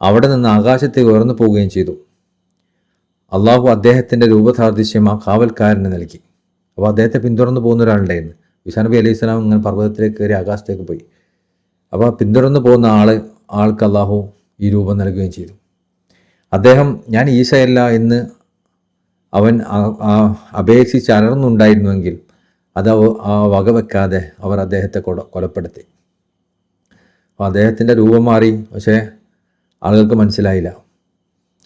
അവിടെ നിന്ന് ആകാശത്തേക്ക് ഉയർന്നു പോവുകയും ചെയ്തു. അള്ളാഹു അദ്ദേഹത്തിൻ്റെ രൂപസാദൃശ്യം ആ കാവൽക്കാരന് നൽകി. അപ്പോൾ അദ്ദേഹത്തെ പിന്തുടർന്ന് പോകുന്ന ഒരാളുണ്ടായിരുന്നു. ഈസാ നബി അലൈഹി സ്വലാം ഇങ്ങനെ പർവ്വതത്തിലേക്ക് കയറി ആകാശത്തേക്ക് പോയി. അപ്പോൾ പിന്തുടർന്ന് പോകുന്ന ആൾക്ക് അള്ളാഹു ഈ രൂപം നൽകുകയും ചെയ്തു. അദ്ദേഹം ഞാൻ ഈസയല്ല എന്ന് അവൻ അപേക്ഷിച്ച് അലർന്നുണ്ടായിരുന്നുവെങ്കിൽ അത് വകവെക്കാതെ അവർ അദ്ദേഹത്തെ കൊലപ്പെടുത്തി. അപ്പോൾ അദ്ദേഹത്തിൻ്റെ രൂപം മാറി, പക്ഷേ ആളുകൾക്ക് മനസ്സിലായില്ല.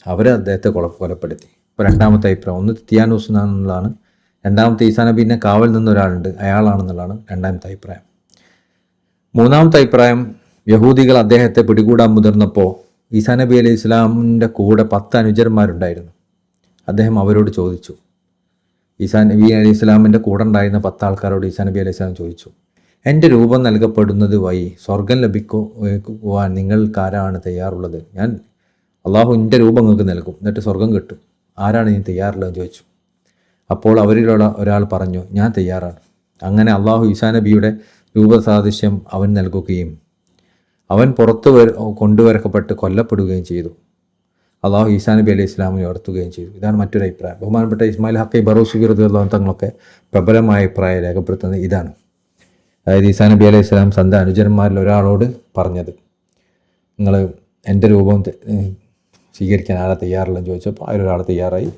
അവർ അദ്ദേഹത്തെ കൊലപ്പെടുത്തി. ഇപ്പോൾ രണ്ടാമത്തെ അഭിപ്രായം, ഒന്ന് തിത്യാനൂസ് എന്നുള്ളതാണ്. രണ്ടാമത്തെ ഈസാ നബീനെ കാവൽ നിന്നൊരാളുണ്ട്, അയാളാണെന്നുള്ളതാണ് രണ്ടാമത്തെ അഭിപ്രായം. മൂന്നാമത്തെ അഭിപ്രായം, യഹൂദികൾ അദ്ദേഹത്തെ പിടികൂടാൻ മുതിർന്നപ്പോൾ ഈസാ നബി അലൈഹി സ്വലാമിൻ്റെ കൂടെ 10 അനുചരന്മാരുണ്ടായിരുന്നു. അദ്ദേഹം അവരോട് ചോദിച്ചു, ഈസാ നബി അലൈഹി സ്വലാമിൻ്റെ കൂടെ ഉണ്ടായിരുന്ന 10 ആൾക്കാരോട് ഈസാ നബി അലൈഹി സ്വലാം ചോദിച്ചു, എൻ്റെ രൂപം നൽകപ്പെടുന്നത് വഴി സ്വർഗം ലഭിക്കുവാൻ നിങ്ങൾക്കാരാണ് തയ്യാറുള്ളത്? അള്ളാഹു എൻ്റെ രൂപം നിങ്ങൾക്ക് നൽകും, എന്നിട്ട് സ്വർഗം കിട്ടും. ആരാണ് നീ തയ്യാറുള്ളതെന്ന് ചോദിച്ചു. അപ്പോൾ അവരിലുള്ള ഒരാൾ പറഞ്ഞു, ഞാൻ തയ്യാറാണ്. അങ്ങനെ അള്ളാഹു ഈസാ നബിയുടെ രൂപസാദൃശ്യം അവൻ നൽകുകയും അവൻ പുറത്തു കൊണ്ടുവരക്കപ്പെട്ട് കൊല്ലപ്പെടുകയും ചെയ്തു. അള്ളാഹു ഈസാ നബി അലൈഹി ഇസ്ലാമിനെ ഉയർത്തുകയും ചെയ്തു. ഇതാണ് മറ്റൊരു അഭിപ്രായം. ബഹുമാനപ്പെട്ട ഇസ്മായിൽ ഹക്കി ബറൂസി റളിയല്ലാഹു അൻഹു തങ്ങളൊക്കെ പ്രബലമായ അഭിപ്രായം രേഖപ്പെടുത്തുന്നത് ഇതാണ്. അതായത് ഈസാ നബി അലൈഹി ഇസ്ലാം സ്വന്തം അനുചരന്മാരിൽ ഒരാളോട് പറഞ്ഞത്, നിങ്ങൾ എൻ്റെ രൂപം സ്വീകരിക്കാൻ ആരാ തയ്യാറുള്ളതെന്ന് ചോദിച്ചപ്പോൾ അതിലൊരാൾ തയ്യാറായി.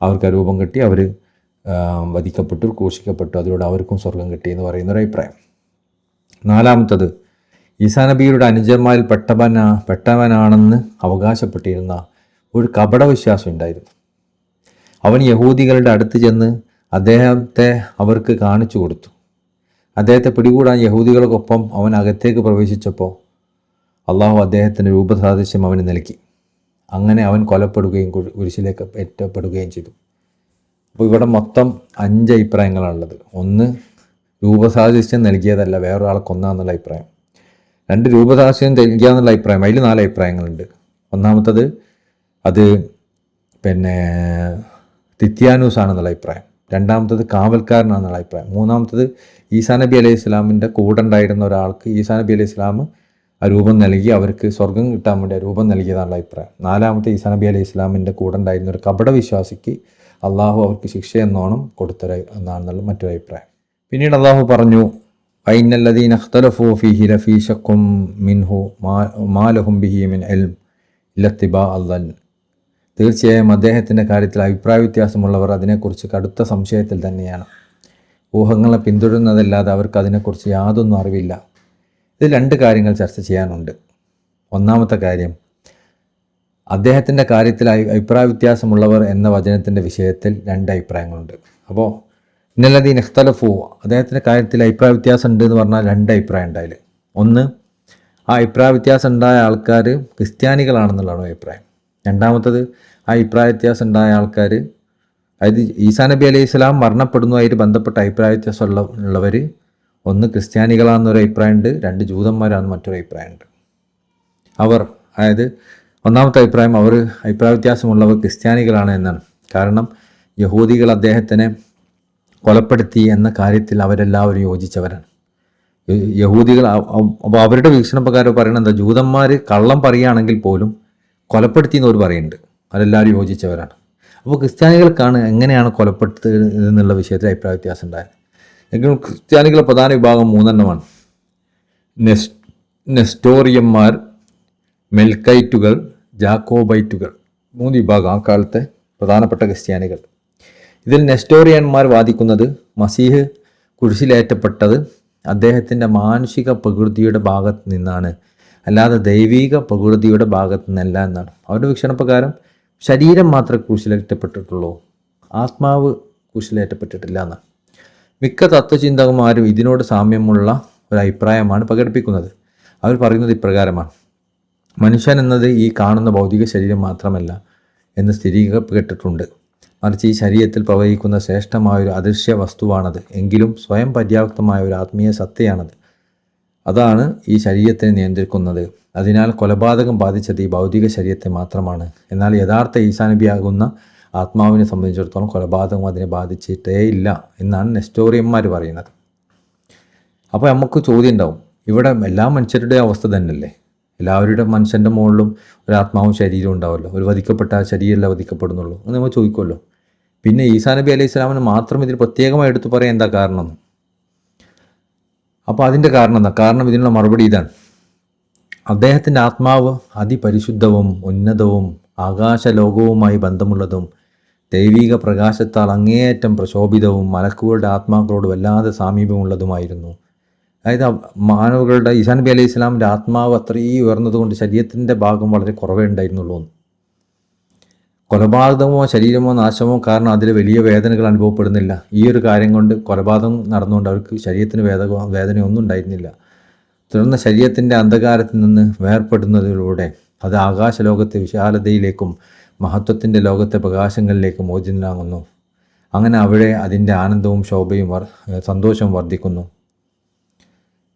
അവർക്ക് ആ രൂപം കിട്ടി, അവർ വധിക്കപ്പെട്ടു, ക്രൂശിക്കപ്പെട്ടു. അതിലൂടെ അവർക്കും സ്വർഗം കിട്ടി എന്ന് പറയുന്നൊരു അഭിപ്രായം. നാലാമത്തത്, ഈസാ നബിയുടെ അനുചരന്മാരിൽ പെട്ടവനാണെന്ന് അവകാശപ്പെട്ടിരുന്ന ഒരു കപടവിശ്വാസം ഉണ്ടായിരുന്നു. അവൻ യഹൂദികളുടെ അടുത്ത് ചെന്ന് അദ്ദേഹത്തെ അവർക്ക് കാണിച്ചു കൊടുത്തു. അദ്ദേഹത്തെ പിടികൂടാൻ യഹൂദികൾക്കൊപ്പം അവൻ അകത്തേക്ക് പ്രവേശിച്ചപ്പോൾ അള്ളാഹു അദ്ദേഹത്തിന് രൂപസാദൃശ്യം അവന് നൽകി. അങ്ങനെ അവൻ കൊലപ്പെടുകയും കുരിശിലേക്ക് ഏറ്റപ്പെടുകയും ചെയ്തു. അപ്പോൾ ഇവിടെ മൊത്തം 5 അഭിപ്രായങ്ങളാണുള്ളത്. ഒന്ന്, രൂപസാദൃശ്യം നൽകിയതല്ല, വേറൊരാളെ കൊന്നാന്നുള്ള അഭിപ്രായം. 2, രൂപസാദൃശ്യം നൽകിയാന്നുള്ള അഭിപ്രായം. അതിൽ 4 അഭിപ്രായങ്ങളുണ്ട്. ഒന്നാമത്തത് അത് തിത്യാനൂസ് ആണെന്നുള്ള അഭിപ്രായം. രണ്ടാമത്തത് കാവൽക്കാരനാണെന്നുള്ള അഭിപ്രായം. മൂന്നാമത്തത് ഈസാ നബി അലൈഹി ഇസ്ലാമിൻ്റെ കൂടെ ഉണ്ടായിരുന്ന ഒരാൾക്ക് ഈസാ നബി അലൈഹി ഇസ്ലാം ആ രൂപം നൽകി അവർക്ക് സ്വർഗം കിട്ടാൻ വേണ്ടി ആ രൂപം നൽകിയതാണുള്ള അഭിപ്രായം. നാലാമത്തെ, ഈസാ നബി അലൈഹി ഇസ്ലാമിൻ്റെ കൂടെ ഉണ്ടായിരുന്ന ഒരു കപടവിശ്വാസിക്ക് അള്ളാഹു അവർക്ക് ശിക്ഷ എന്നോണം കൊടുത്തത് എന്നാണെന്നുള്ള മറ്റൊരു അഭിപ്രായം. പിന്നീട് അള്ളാഹു പറഞ്ഞു, ഫൈനല്ലദീന ഇഖ്തലഫൂ ഫീഹി ലഫീ ശക്കും മിൻഹു മാ ലഹും ബിഹി മിൻ ഇൽം ഇല്ലത്തിബാ അദ്ദൻ. തീർച്ചയായും അദ്ദേഹത്തിൻ്റെ കാര്യത്തിൽ അഭിപ്രായ വ്യത്യാസമുള്ളവർ അതിനെക്കുറിച്ച് കടുത്ത സംശയത്തിൽ തന്നെയാണ്. ഊഹങ്ങളെ പിന്തുടരുന്നതല്ലാതെ അവർക്ക് അതിനെക്കുറിച്ച് യാതൊന്നും അറിവില്ല. ഇത് 2 കാര്യങ്ങൾ ചർച്ച ചെയ്യാനുണ്ട്. ഒന്നാമത്തെ കാര്യം, അദ്ദേഹത്തിൻ്റെ കാര്യത്തിൽ അഭിപ്രായ വ്യത്യാസമുള്ളവർ എന്ന വചനത്തിൻ്റെ വിഷയത്തിൽ 2 അഭിപ്രായങ്ങളുണ്ട്. അപ്പോൾ ഇന്നല്ലദീന ഇഖ്തലഫൂ, അദ്ദേഹത്തിൻ്റെ കാര്യത്തിൽ അഭിപ്രായ വ്യത്യാസം ഉണ്ട് എന്ന് പറഞ്ഞാൽ 2 അഭിപ്രായം ഉണ്ടായില്ല. ഒന്ന്, ആ അഭിപ്രായ വ്യത്യാസം ഉണ്ടായ ആൾക്കാർ ക്രിസ്ത്യാനികളാണെന്നുള്ളതാണ് അഭിപ്രായം. രണ്ടാമത്തത്, ആ അഭിപ്രായ വ്യത്യാസം ഉണ്ടായ ആൾക്കാർ, അതായത് ഈസാ നബി അലൈഹി സ്വലാം മരണപ്പെടുന്നതുമായിട്ട് ബന്ധപ്പെട്ട അഭിപ്രായ വ്യത്യാസം ഉള്ളവർ ഒന്ന് ക്രിസ്ത്യാനികളാണെന്നൊരു അഭിപ്രായമുണ്ട്, 2 ജൂതന്മാരാണെന്ന് മറ്റൊരു അഭിപ്രായമുണ്ട്. അവർ, അതായത് ഒന്നാമത്തെ അഭിപ്രായം, അവർ അഭിപ്രായ വ്യത്യാസമുള്ളവർ ക്രിസ്ത്യാനികളാണ് എന്നാണ്. കാരണം യഹൂദികൾ അദ്ദേഹത്തിനെ കൊലപ്പെടുത്തി എന്ന കാര്യത്തിൽ അവരെല്ലാവരും യോജിച്ചവരാണ്. യഹൂദികൾ അപ്പോൾ അവരുടെ വീക്ഷണപ്രകാരം പറയുന്നത് എന്താ, ജൂതന്മാർ കള്ളം പറയുകയാണെങ്കിൽ പോലും കൊലപ്പെടുത്തി എന്നവർ പറയുന്നുണ്ട്. അവരെല്ലാവരും യോജിച്ചവരാണ്. അപ്പോൾ ക്രിസ്ത്യാനികൾക്കാണ് എങ്ങനെയാണ് കൊലപ്പെടുത്തുന്നത് എന്നുള്ള വിഷയത്തിൽ അഭിപ്രായ വ്യത്യാസം ഉണ്ടായത്. എങ്കിലും ക്രിസ്ത്യാനികളുടെ പ്രധാന വിഭാഗം 3 എണ്ണമാണ്. നെസ്റ്റോറിയന്മാർ, മെൽക്കൈറ്റുകൾ, ജാക്കോബൈറ്റുകൾ. 3 വിഭാഗം ആ കാലത്തെ പ്രധാനപ്പെട്ട ക്രിസ്ത്യാനികൾ. ഇതിൽ നെസ്റ്റോറിയന്മാർ വാദിക്കുന്നത് മസീഹ് കുരിശിലേറ്റപ്പെട്ടത് അദ്ദേഹത്തിൻ്റെ മാനുഷിക പ്രകൃതിയുടെ ഭാഗത്ത് നിന്നാണ്, അല്ലാതെ ദൈവിക പ്രകൃതിയുടെ ഭാഗത്ത് നിന്നല്ല എന്നാണ്. അവരുടെ വീക്ഷണപ്രകാരം ശരീരം മാത്രമേ ക്രൂശിലേറ്റപ്പെട്ടിട്ടുള്ളൂ, ആത്മാവ് ക്രൂശിലേറ്റപ്പെട്ടിട്ടില്ല എന്നാണ്. മിക്ക തത്വചിന്തകന്മാരും ഇതിനോട് സാമ്യമുള്ള ഒരു അഭിപ്രായമാണ് പ്രകടിപ്പിക്കുന്നത്. അവർ പറയുന്നത് ഇപ്രകാരമാണ്: മനുഷ്യൻ എന്നത് ഈ കാണുന്ന ഭൗതിക ശരീരം മാത്രമല്ല എന്ന് സ്ഥിരീകരിക്കപ്പെട്ടിട്ടുണ്ട്. മറിച്ച് ഈ ശരീരത്തിൽ പ്രവഹിക്കുന്ന ശ്രേഷ്ഠമായൊരു അദൃശ്യ വസ്തുവാണത്. എങ്കിലും സ്വയം പര്യാപ്തമായ ഒരു ആത്മീയ സത്തയാണത്. അതാണ് ഈ ശരീരത്തെ നിയന്ത്രിക്കുന്നത്. അതിനാൽ കൊലപാതകം ബാധിച്ചത് ഈ ഭൗതിക ശരീരത്തെ മാത്രമാണ്. എന്നാൽ യഥാർത്ഥ ഈസാ നബിയാകുന്ന ആത്മാവിനെ സംബന്ധിച്ചിടത്തോളം കൊലപാതകം അതിനെ ബാധിച്ചിട്ടേ ഇല്ല എന്നാണ് നെസ്റ്റോറിയന്മാർ പറയുന്നത്. അപ്പോൾ നമുക്ക് ചോദ്യം ഉണ്ടാവും, ഇവിടെ എല്ലാ മനുഷ്യരുടെ അവസ്ഥ തന്നെയല്ലേ? എല്ലാവരുടെ മനുഷ്യൻ്റെ മുകളിലും ഒരു ആത്മാവും ശരീരവും ഉണ്ടാവുമല്ലോ. ഒരു വധിക്കപ്പെട്ട ശരീരമല്ല വധിക്കപ്പെടുന്നുള്ളൂ എന്ന് നമ്മൾ ചോദിക്കുമല്ലോ. പിന്നെ ഈസാ നബി അലൈഹി സ്വലാമിന് മാത്രം ഇതിൽ പ്രത്യേകമായി എടുത്തു പറയാൻ എന്താ കാരണം? അപ്പോൾ അതിൻ്റെ കാരണം എന്താ? കാരണം ഇതിനുള്ള മറുപടി ഇതാണ്: അദ്ദേഹത്തിൻ്റെ ആത്മാവ് അതിപരിശുദ്ധവും ഉന്നതവും ആകാശലോകവുമായി ബന്ധമുള്ളതും ദൈവിക പ്രകാശത്താൽ അങ്ങേയറ്റം പ്രശോഭിതവും മലക്കുകളുടെ ആത്മാക്കളോട് വല്ലാതെ സാമീപ്യമുള്ളതുമായിരുന്നു. അതായത് മാനവകളുടെ ഈസാ നബി അലൈഹി സ്വലാമിൻ്റെ ആത്മാവ് അത്രയും ഉയർന്നതുകൊണ്ട് ശരീരത്തിൻ്റെ ഭാഗം വളരെ കുറവേ ഉണ്ടായിരുന്നുള്ളൂ. കൊലപാതകമോ ശരീരമോ നാശമോ കാരണം അതിൽ വലിയ വേദനകൾ അനുഭവപ്പെടുന്നില്ല. ഈ ഒരു കാര്യം കൊണ്ട് കൊലപാതകം നടന്നുകൊണ്ട് അവർക്ക് ശരീരത്തിന് വേദനയൊന്നും ഉണ്ടായിരുന്നില്ല. തുടർന്ന് ശരീരത്തിൻ്റെ അന്ധകാരത്തിൽ നിന്ന് വേർപ്പെടുന്നതിലൂടെ അത് ആകാശലോകത്തെ വിശാലതയിലേക്കും മഹത്വത്തിൻ്റെ ലോകത്തെ പ്രകാശങ്ങളിലേക്കും മോചിതനാകുന്നു. അങ്ങനെ അവിടെ അതിൻ്റെ ആനന്ദവും ശോഭയും സന്തോഷവും വർദ്ധിക്കുന്നു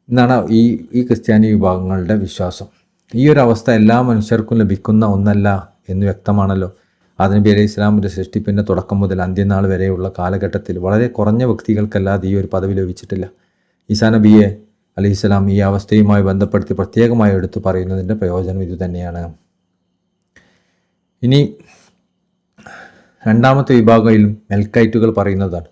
എന്നാണ് ഈ ക്രിസ്ത്യാനി വിഭാഗങ്ങളുടെ വിശ്വാസം. ഈ ഒരു അവസ്ഥ എല്ലാ മനുഷ്യർക്കും ലഭിക്കുന്ന ഒന്നല്ല എന്ന് വ്യക്തമാണല്ലോ. ആദം നബി അലൈഹി ഇസ്ലാമിൻ്റെ സൃഷ്ടിപ്പിൻ്റെ തുടക്കം മുതൽ അന്ത്യനാൾ വരെയുള്ള കാലഘട്ടത്തിൽ വളരെ കുറഞ്ഞ വ്യക്തികൾക്കല്ലാതെ ഈ ഒരു പദവി ലഭിച്ചിട്ടില്ല. ഈസാ നബിയെ അലൈഹി ഇസ്ലാം ഈ അവസ്ഥയുമായി ബന്ധപ്പെടുത്തി പ്രത്യേകമായി എടുത്തു പറയുന്നതിൻ്റെ പ്രയോജനം ഇതുതന്നെയാണ്. ഇനി രണ്ടാമത്തെ വിഭാഗത്തിൽ മെൽക്കൈറ്റുകൾ പറയുന്നതാണ്.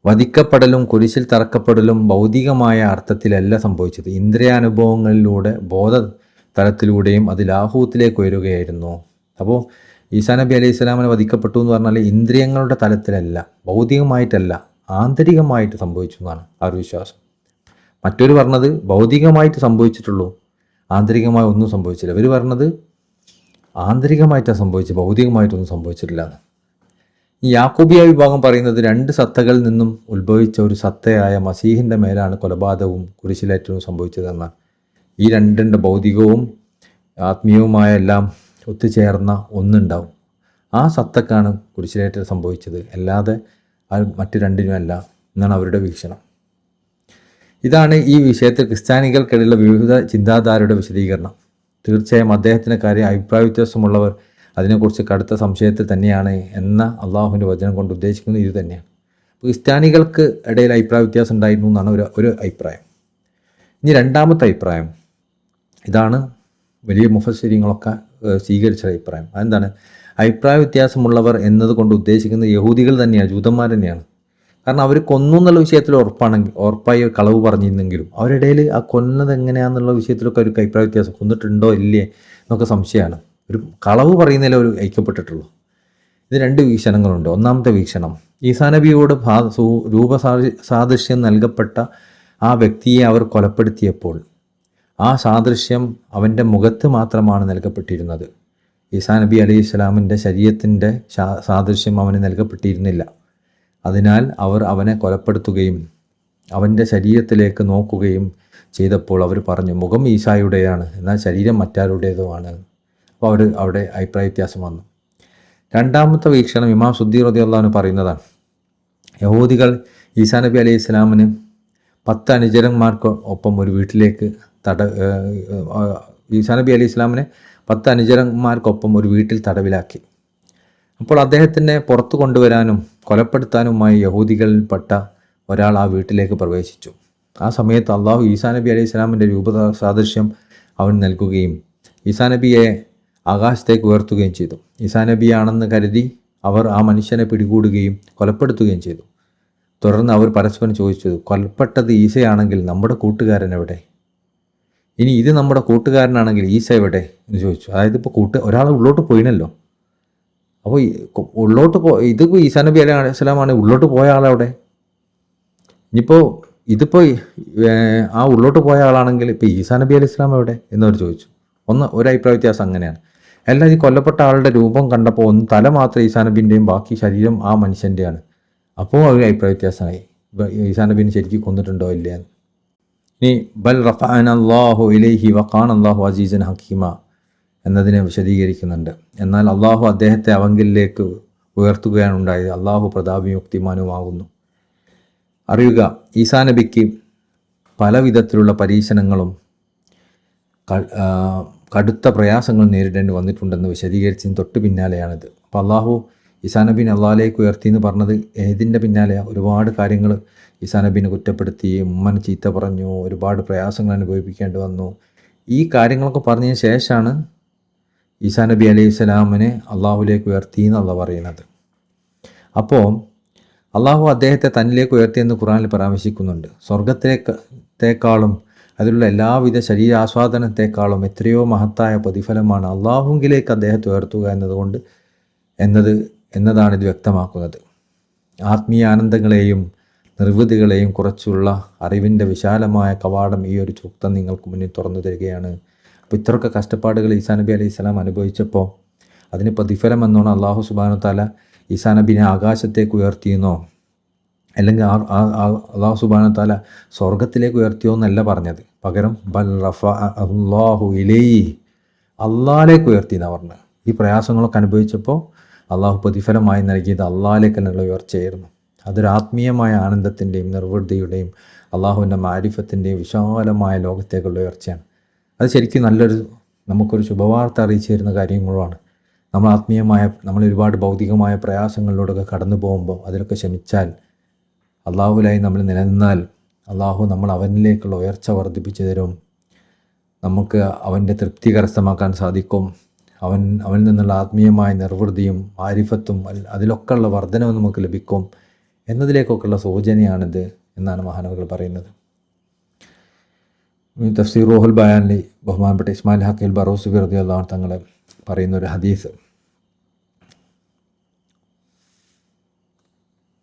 വധിക്കപ്പെടലും കുരിശിൽ തറക്കപ്പെടലും ഭൗതികമായ അർത്ഥത്തിലല്ല സംഭവിച്ചത്. ഇന്ദ്രിയാനുഭവങ്ങളിലൂടെ ബോധതലത്തിലൂടെയും അത് ലാഹൂത്തിലേക്ക് ഉയരുകയായിരുന്നു. അപ്പോൾ ഈസാ നബി അലൈഹി സ്വലാമിനെ വധിക്കപ്പെട്ടു എന്ന് പറഞ്ഞാൽ ഇന്ദ്രിയങ്ങളുടെ തലത്തിലല്ല, ഭൗതികമായിട്ടല്ല, ആന്തരികമായിട്ട് സംഭവിച്ചു എന്നാണ് ആ ഒരു വിശ്വാസം. മറ്റൊരു പറഞ്ഞത് ഭൗതികമായിട്ട് സംഭവിച്ചിട്ടുള്ളൂ, ആന്തരികമായി ഒന്നും സംഭവിച്ചില്ല. ഇവർ പറഞ്ഞത് ആന്തരികമായിട്ടാണ് സംഭവിച്ചത്, ഭൗതികമായിട്ടൊന്നും സംഭവിച്ചിട്ടില്ല എന്ന്. ഈ യാക്കൂബിയ വിഭാഗം പറയുന്നത് 2 സത്തകളിൽ നിന്നും ഉത്ഭവിച്ച ഒരു സത്തയായ മസീഹിൻ്റെ മേലാണ് കൊലപാതകവും കുരിശിലേറ്റവും സംഭവിച്ചതെന്നാണ്. ഈ രണ്ടിൻ്റെ ഭൗതികവും ആത്മീയവുമായ എല്ലാം ഒത്തുചേർന്ന ഒന്നുണ്ടാവും. ആ സത്തക്കാണ് കുരിശിലേറ്റം സംഭവിച്ചത്, അല്ലാതെ മറ്റു രണ്ടിനുമല്ല എന്നാണ് അവരുടെ വീക്ഷണം. ഇതാണ് ഈ വിഷയത്തിൽ ക്രിസ്ത്യാനികൾക്കിടയിലുള്ള വിവിധ ചിന്താധാരയുടെ വിശദീകരണം. തീർച്ചയായും അദ്ദേഹത്തിൻ്റെ കാര്യം അഭിപ്രായ വ്യത്യാസമുള്ളവർ അതിനെക്കുറിച്ച് കടുത്ത സംശയത്തിൽ തന്നെയാണ് എന്ന അള്ളാഹുവിൻ്റെ വചനം കൊണ്ട് ഉദ്ദേശിക്കുന്നത് ഇത് തന്നെയാണ്. ക്രിസ്ത്യാനികൾക്ക് ഇടയിൽ അഭിപ്രായ വ്യത്യാസം ഉണ്ടായിരുന്നു എന്നാണ് ഒരു അഭിപ്രായം. ഇനി രണ്ടാമത്തെ അഭിപ്രായം, ഇതാണ് വലിയ മുഫസ്സിരീങ്ങളൊക്കെ സ്വീകരിച്ച അഭിപ്രായം. അതെന്താണ്? അഭിപ്രായ വ്യത്യാസമുള്ളവർ എന്നതുകൊണ്ട് ഉദ്ദേശിക്കുന്നത് യഹൂദികൾ തന്നെയാണ്, ജൂതന്മാർ തന്നെയാണ്. കാരണം അവർ കൊന്നു എന്നുള്ള വിഷയത്തിൽ ഉറപ്പായി കളവ് പറഞ്ഞിരുന്നെങ്കിലും അവരിടയിൽ ആ കൊന്നത് എങ്ങനെയാണെന്നുള്ള വിഷയത്തിലൊക്കെ ഒരു അഭിപ്രായ വ്യത്യാസം, കൊന്നിട്ടുണ്ടോ ഇല്ലേ എന്നൊക്കെ സംശയമാണ്. ഒരു കളവ് പറയുന്നതിൽ ഒരു ഐക്യപ്പെട്ടിട്ടുള്ളൂ. ഇത് 2 വീക്ഷണങ്ങളുണ്ട്. ഒന്നാമത്തെ വീക്ഷണം, ഈസാ നബിയോട് രൂപസാദൃശ്യം നൽകപ്പെട്ട ആ വ്യക്തിയെ അവർ കൊലപ്പെടുത്തിയപ്പോൾ ആ സാദൃശ്യം അവൻ്റെ മുഖത്ത് മാത്രമാണ് നൽകപ്പെട്ടിരുന്നത്. ഈസാ നബി അലൈഹി സ്വലാമിൻ്റെ ശരീരത്തിൻ്റെ സാദൃശ്യം അവന് നൽകപ്പെട്ടിരുന്നില്ല. അതിനാൽ അവർ അവനെ കൊലപ്പെടുത്തുകയും അവൻ്റെ ശരീരത്തിലേക്ക് നോക്കുകയും ചെയ്തപ്പോൾ അവർ പറഞ്ഞു, മുഖം ഈസായുടെയാണ്, എന്നാൽ ശരീരം മറ്റാരുടേതുമാണ്. അപ്പോൾ അവിടെ അഭിപ്രായ വ്യത്യാസം വന്നു. രണ്ടാമത്തെ വീക്ഷണം ഇമാം സുദ്ദി റളിയല്ലാഹു അൻഹു പറയുന്നതാണ്. യഹൂദികൾ ഈസാ നബി അലൈഹി സ്വലാമിന് 10 അനുചരന്മാർക്ക് ഒപ്പം ഒരു വീട്ടിലേക്ക് ഈസാ നബി അലൈഹി സ്വലാമിനെ 10 അനുചരന്മാർക്കൊപ്പം ഒരു വീട്ടിൽ തടവിലാക്കി. അപ്പോൾ അദ്ദേഹത്തിനെ പുറത്തു കൊണ്ടുവരാനും കൊലപ്പെടുത്താനുമായി യഹൂദികളിൽപ്പെട്ട ഒരാൾ ആ വീട്ടിലേക്ക് പ്രവേശിച്ചു. ആ സമയത്ത് അള്ളാഹു ഈസാ നബി അലൈഹി സ്വലാമിൻ്റെ രൂപസാദൃശ്യം അവൻ നൽകുകയും ഈസാ നബിയെ ആകാശത്തേക്ക് ഉയർത്തുകയും ചെയ്തു. ഈസാ നബിയാണെന്ന് കരുതി അവർ ആ മനുഷ്യനെ പിടികൂടുകയും കൊലപ്പെടുത്തുകയും ചെയ്തു. തുടർന്ന് അവർ പരസ്പരം ചോദിച്ചു, കൊലപ്പെട്ടത് ഈസയാണെങ്കിൽ നമ്മുടെ കൂട്ടുകാരൻ എവിടെ? ഇനി ഇത് നമ്മുടെ കൂട്ടുകാരനാണെങ്കിൽ ഈസ എവിടെ എന്ന് ചോദിച്ചു. അതായത് ഇപ്പോൾ ഒരാൾ ഉള്ളോട്ട് പോയിനല്ലോ, അപ്പോൾ ഇതിപ്പോൾ ഈസാ നബി അലൈഹി സ്വലാമാണ്, ഉള്ളോട്ട് പോയ ആളെവിടെ? ഇതിപ്പോൾ ആ ഉള്ളോട്ട് പോയ ആളാണെങ്കിൽ ഇപ്പോൾ ഈസാ നബി അലൈഹി സ്വലാം എവിടെ എന്നവർ ചോദിച്ചു. ഒരു അഭിപ്രായ വ്യത്യാസം അങ്ങനെയാണ്. എല്ലാം ഈ കൊല്ലപ്പെട്ട ആളുടെ രൂപം കണ്ടപ്പോൾ ഒന്ന് തല മാത്രം ഈസാ നബിൻ്റെയും ബാക്കി ശരീരം ആ മനുഷ്യൻ്റെയാണ്. അപ്പോൾ ഒരു അഭിപ്രായ വ്യത്യാസമായി, ഈസാ നബീനെ ശരിക്കും കൊന്നിട്ടുണ്ടോ ഇല്ല. ഇനി ബൽ റഫഅന അല്ലാഹു ഇലൈഹി വഖാന അല്ലാഹു അസീസൻ ഹക്കീമ എന്നതിനെ വിശദീകരിക്കുന്നുണ്ട്. എന്നാൽ അള്ളാഹു അദ്ദേഹത്തെ അവങ്കിലേക്ക് ഉയർത്തുകയാണ് ഉണ്ടായത്. അള്ളാഹു പ്രതാപയുക്തിമാനുമാകുന്നു. അറിയുക, ഈസാ നബിക്ക് പല വിധത്തിലുള്ള പരീക്ഷണങ്ങളും കടുത്ത പ്രയാസങ്ങൾ നേരിടേണ്ടി വന്നിട്ടുണ്ടെന്ന് വിശദീകരിച്ചതിന് തൊട്ട് പിന്നാലെയാണിത്. അപ്പോൾ അള്ളാഹു ഈസാ നബീനെ അള്ളാഹിലേക്ക് ഉയർത്തി എന്ന് പറഞ്ഞത് ഏതിൻ്റെ പിന്നാലെയാണ്? ഒരുപാട് കാര്യങ്ങൾ ഈസാ നബീനെ കുറ്റപ്പെടുത്തി, ഉമ്മനെ ചീത്ത പറഞ്ഞു, ഒരുപാട് പ്രയാസങ്ങൾ അനുഭവിപ്പിക്കേണ്ടി വന്നു. ഈ കാര്യങ്ങളൊക്കെ പറഞ്ഞതിന് ശേഷമാണ് ഈസാ നബി അലൈഹി സ്വലാമിനെ അള്ളാഹുലേക്ക് ഉയർത്തി എന്നുള്ള പറയുന്നത്. അപ്പോൾ അള്ളാഹു അദ്ദേഹത്തെ തന്നിലേക്ക് ഉയർത്തിയെന്ന് ഖുർആനിൽ പരാമർശിക്കുന്നുണ്ട്. സ്വർഗത്തേക്കാളും അതിലുള്ള എല്ലാവിധ ശരീരാസ്വാദനത്തെക്കാളും എത്രയോ മഹത്തായ പ്രതിഫലമാണ് അള്ളാഹുവിലേക്ക് അദ്ദേഹത്തെ ഉയർത്തുക എന്നതാണ് ഇത് വ്യക്തമാക്കുന്നത്. ആത്മീയ ആനന്ദങ്ങളെയും നിർവൃതികളെയും കുറിച്ചുള്ള അറിവിൻ്റെ വിശാലമായ കവാടം ഈ ഒരു സൂക്തം നിങ്ങൾക്ക് മുന്നിൽ തുറന്നു തരികയാണ്. അപ്പോൾ ഇത്രയൊക്കെ കഷ്ടപ്പാടുകൾ ഈസാ നബി അലൈഹി സ്വലാം അനുഭവിച്ചപ്പോൾ അതിന് പ്രതിഫലം എന്നോണം അള്ളാഹു സുബ്ഹാനഹു തആല ഈസാ നബിനെ ആകാശത്തേക്ക് ഉയർത്തിയെന്നോ അല്ലെങ്കിൽ അള്ളാഹു സുബ്ഹാനഹു തആല സ്വർഗത്തിലേക്ക് ഉയർത്തിയോ എന്നല്ല പറഞ്ഞത്. പകരം ബൽ റഫഅ അല്ലാഹു ഇലൈഹി, അള്ളാഹിലേക്ക് ഉയർത്തി എന്നാണ് പറഞ്ഞത്. ഈ പ്രയാസങ്ങളൊക്കെ അനുഭവിച്ചപ്പോൾ അള്ളാഹു പ്രതിഫലമായി നൽകിയത് അള്ളാഹിലേക്കുള്ള ഉയർച്ചയായിരുന്നു. അതൊരു ആത്മീയമായ ആനന്ദത്തിൻ്റെയും നിർവൃതിയുടെയും അള്ളാഹുവിൻ്റെ മാരിഫത്തിൻ്റെയും വിശാലമായ ലോകത്തേക്കുള്ള ഉയർച്ചയാണ്. അത് ശരിക്കും നമുക്കൊരു ശുഭവാർത്ത അറിയിച്ചു തരുന്ന കാര്യങ്ങളുമാണ്. നമ്മൾ ഒരുപാട് ഭൗതികമായ പ്രയാസങ്ങളിലൂടെയൊക്കെ കടന്നു പോകുമ്പോൾ അതിലൊക്കെ ക്ഷമിച്ചാൽ, അള്ളാഹുലായി നമ്മൾ നിലനിന്നാൽ അള്ളാഹു നമ്മൾ അവനിലേക്കുള്ള ഉയർച്ച വർദ്ധിപ്പിച്ചു തരും. നമുക്ക് അവൻ്റെ തൃപ്തി കരസ്ഥമാക്കാൻ സാധിക്കും. അവനിൽ നിന്നുള്ള ആത്മീയമായ നിർവൃതിയും മാരിഫത്തും അതിലൊക്കെയുള്ള വർധനവ് നമുക്ക് ലഭിക്കും എന്നതിലേക്കൊക്കെയുള്ള സൂചനയാണിത് എന്നാണ് മഹാനവകൾ പറയുന്നത്. തഫ്സീർ റൂഹുൽ ബയാനിൽ ബഹുമാനപ്പെട്ട ഇസ്മായിൽ ഹക്കീൽ ബറൂസി റളിയല്ലാഹു അൻഹു തങ്ങൾ പറയുന്ന ഒരു ഹദീസ്,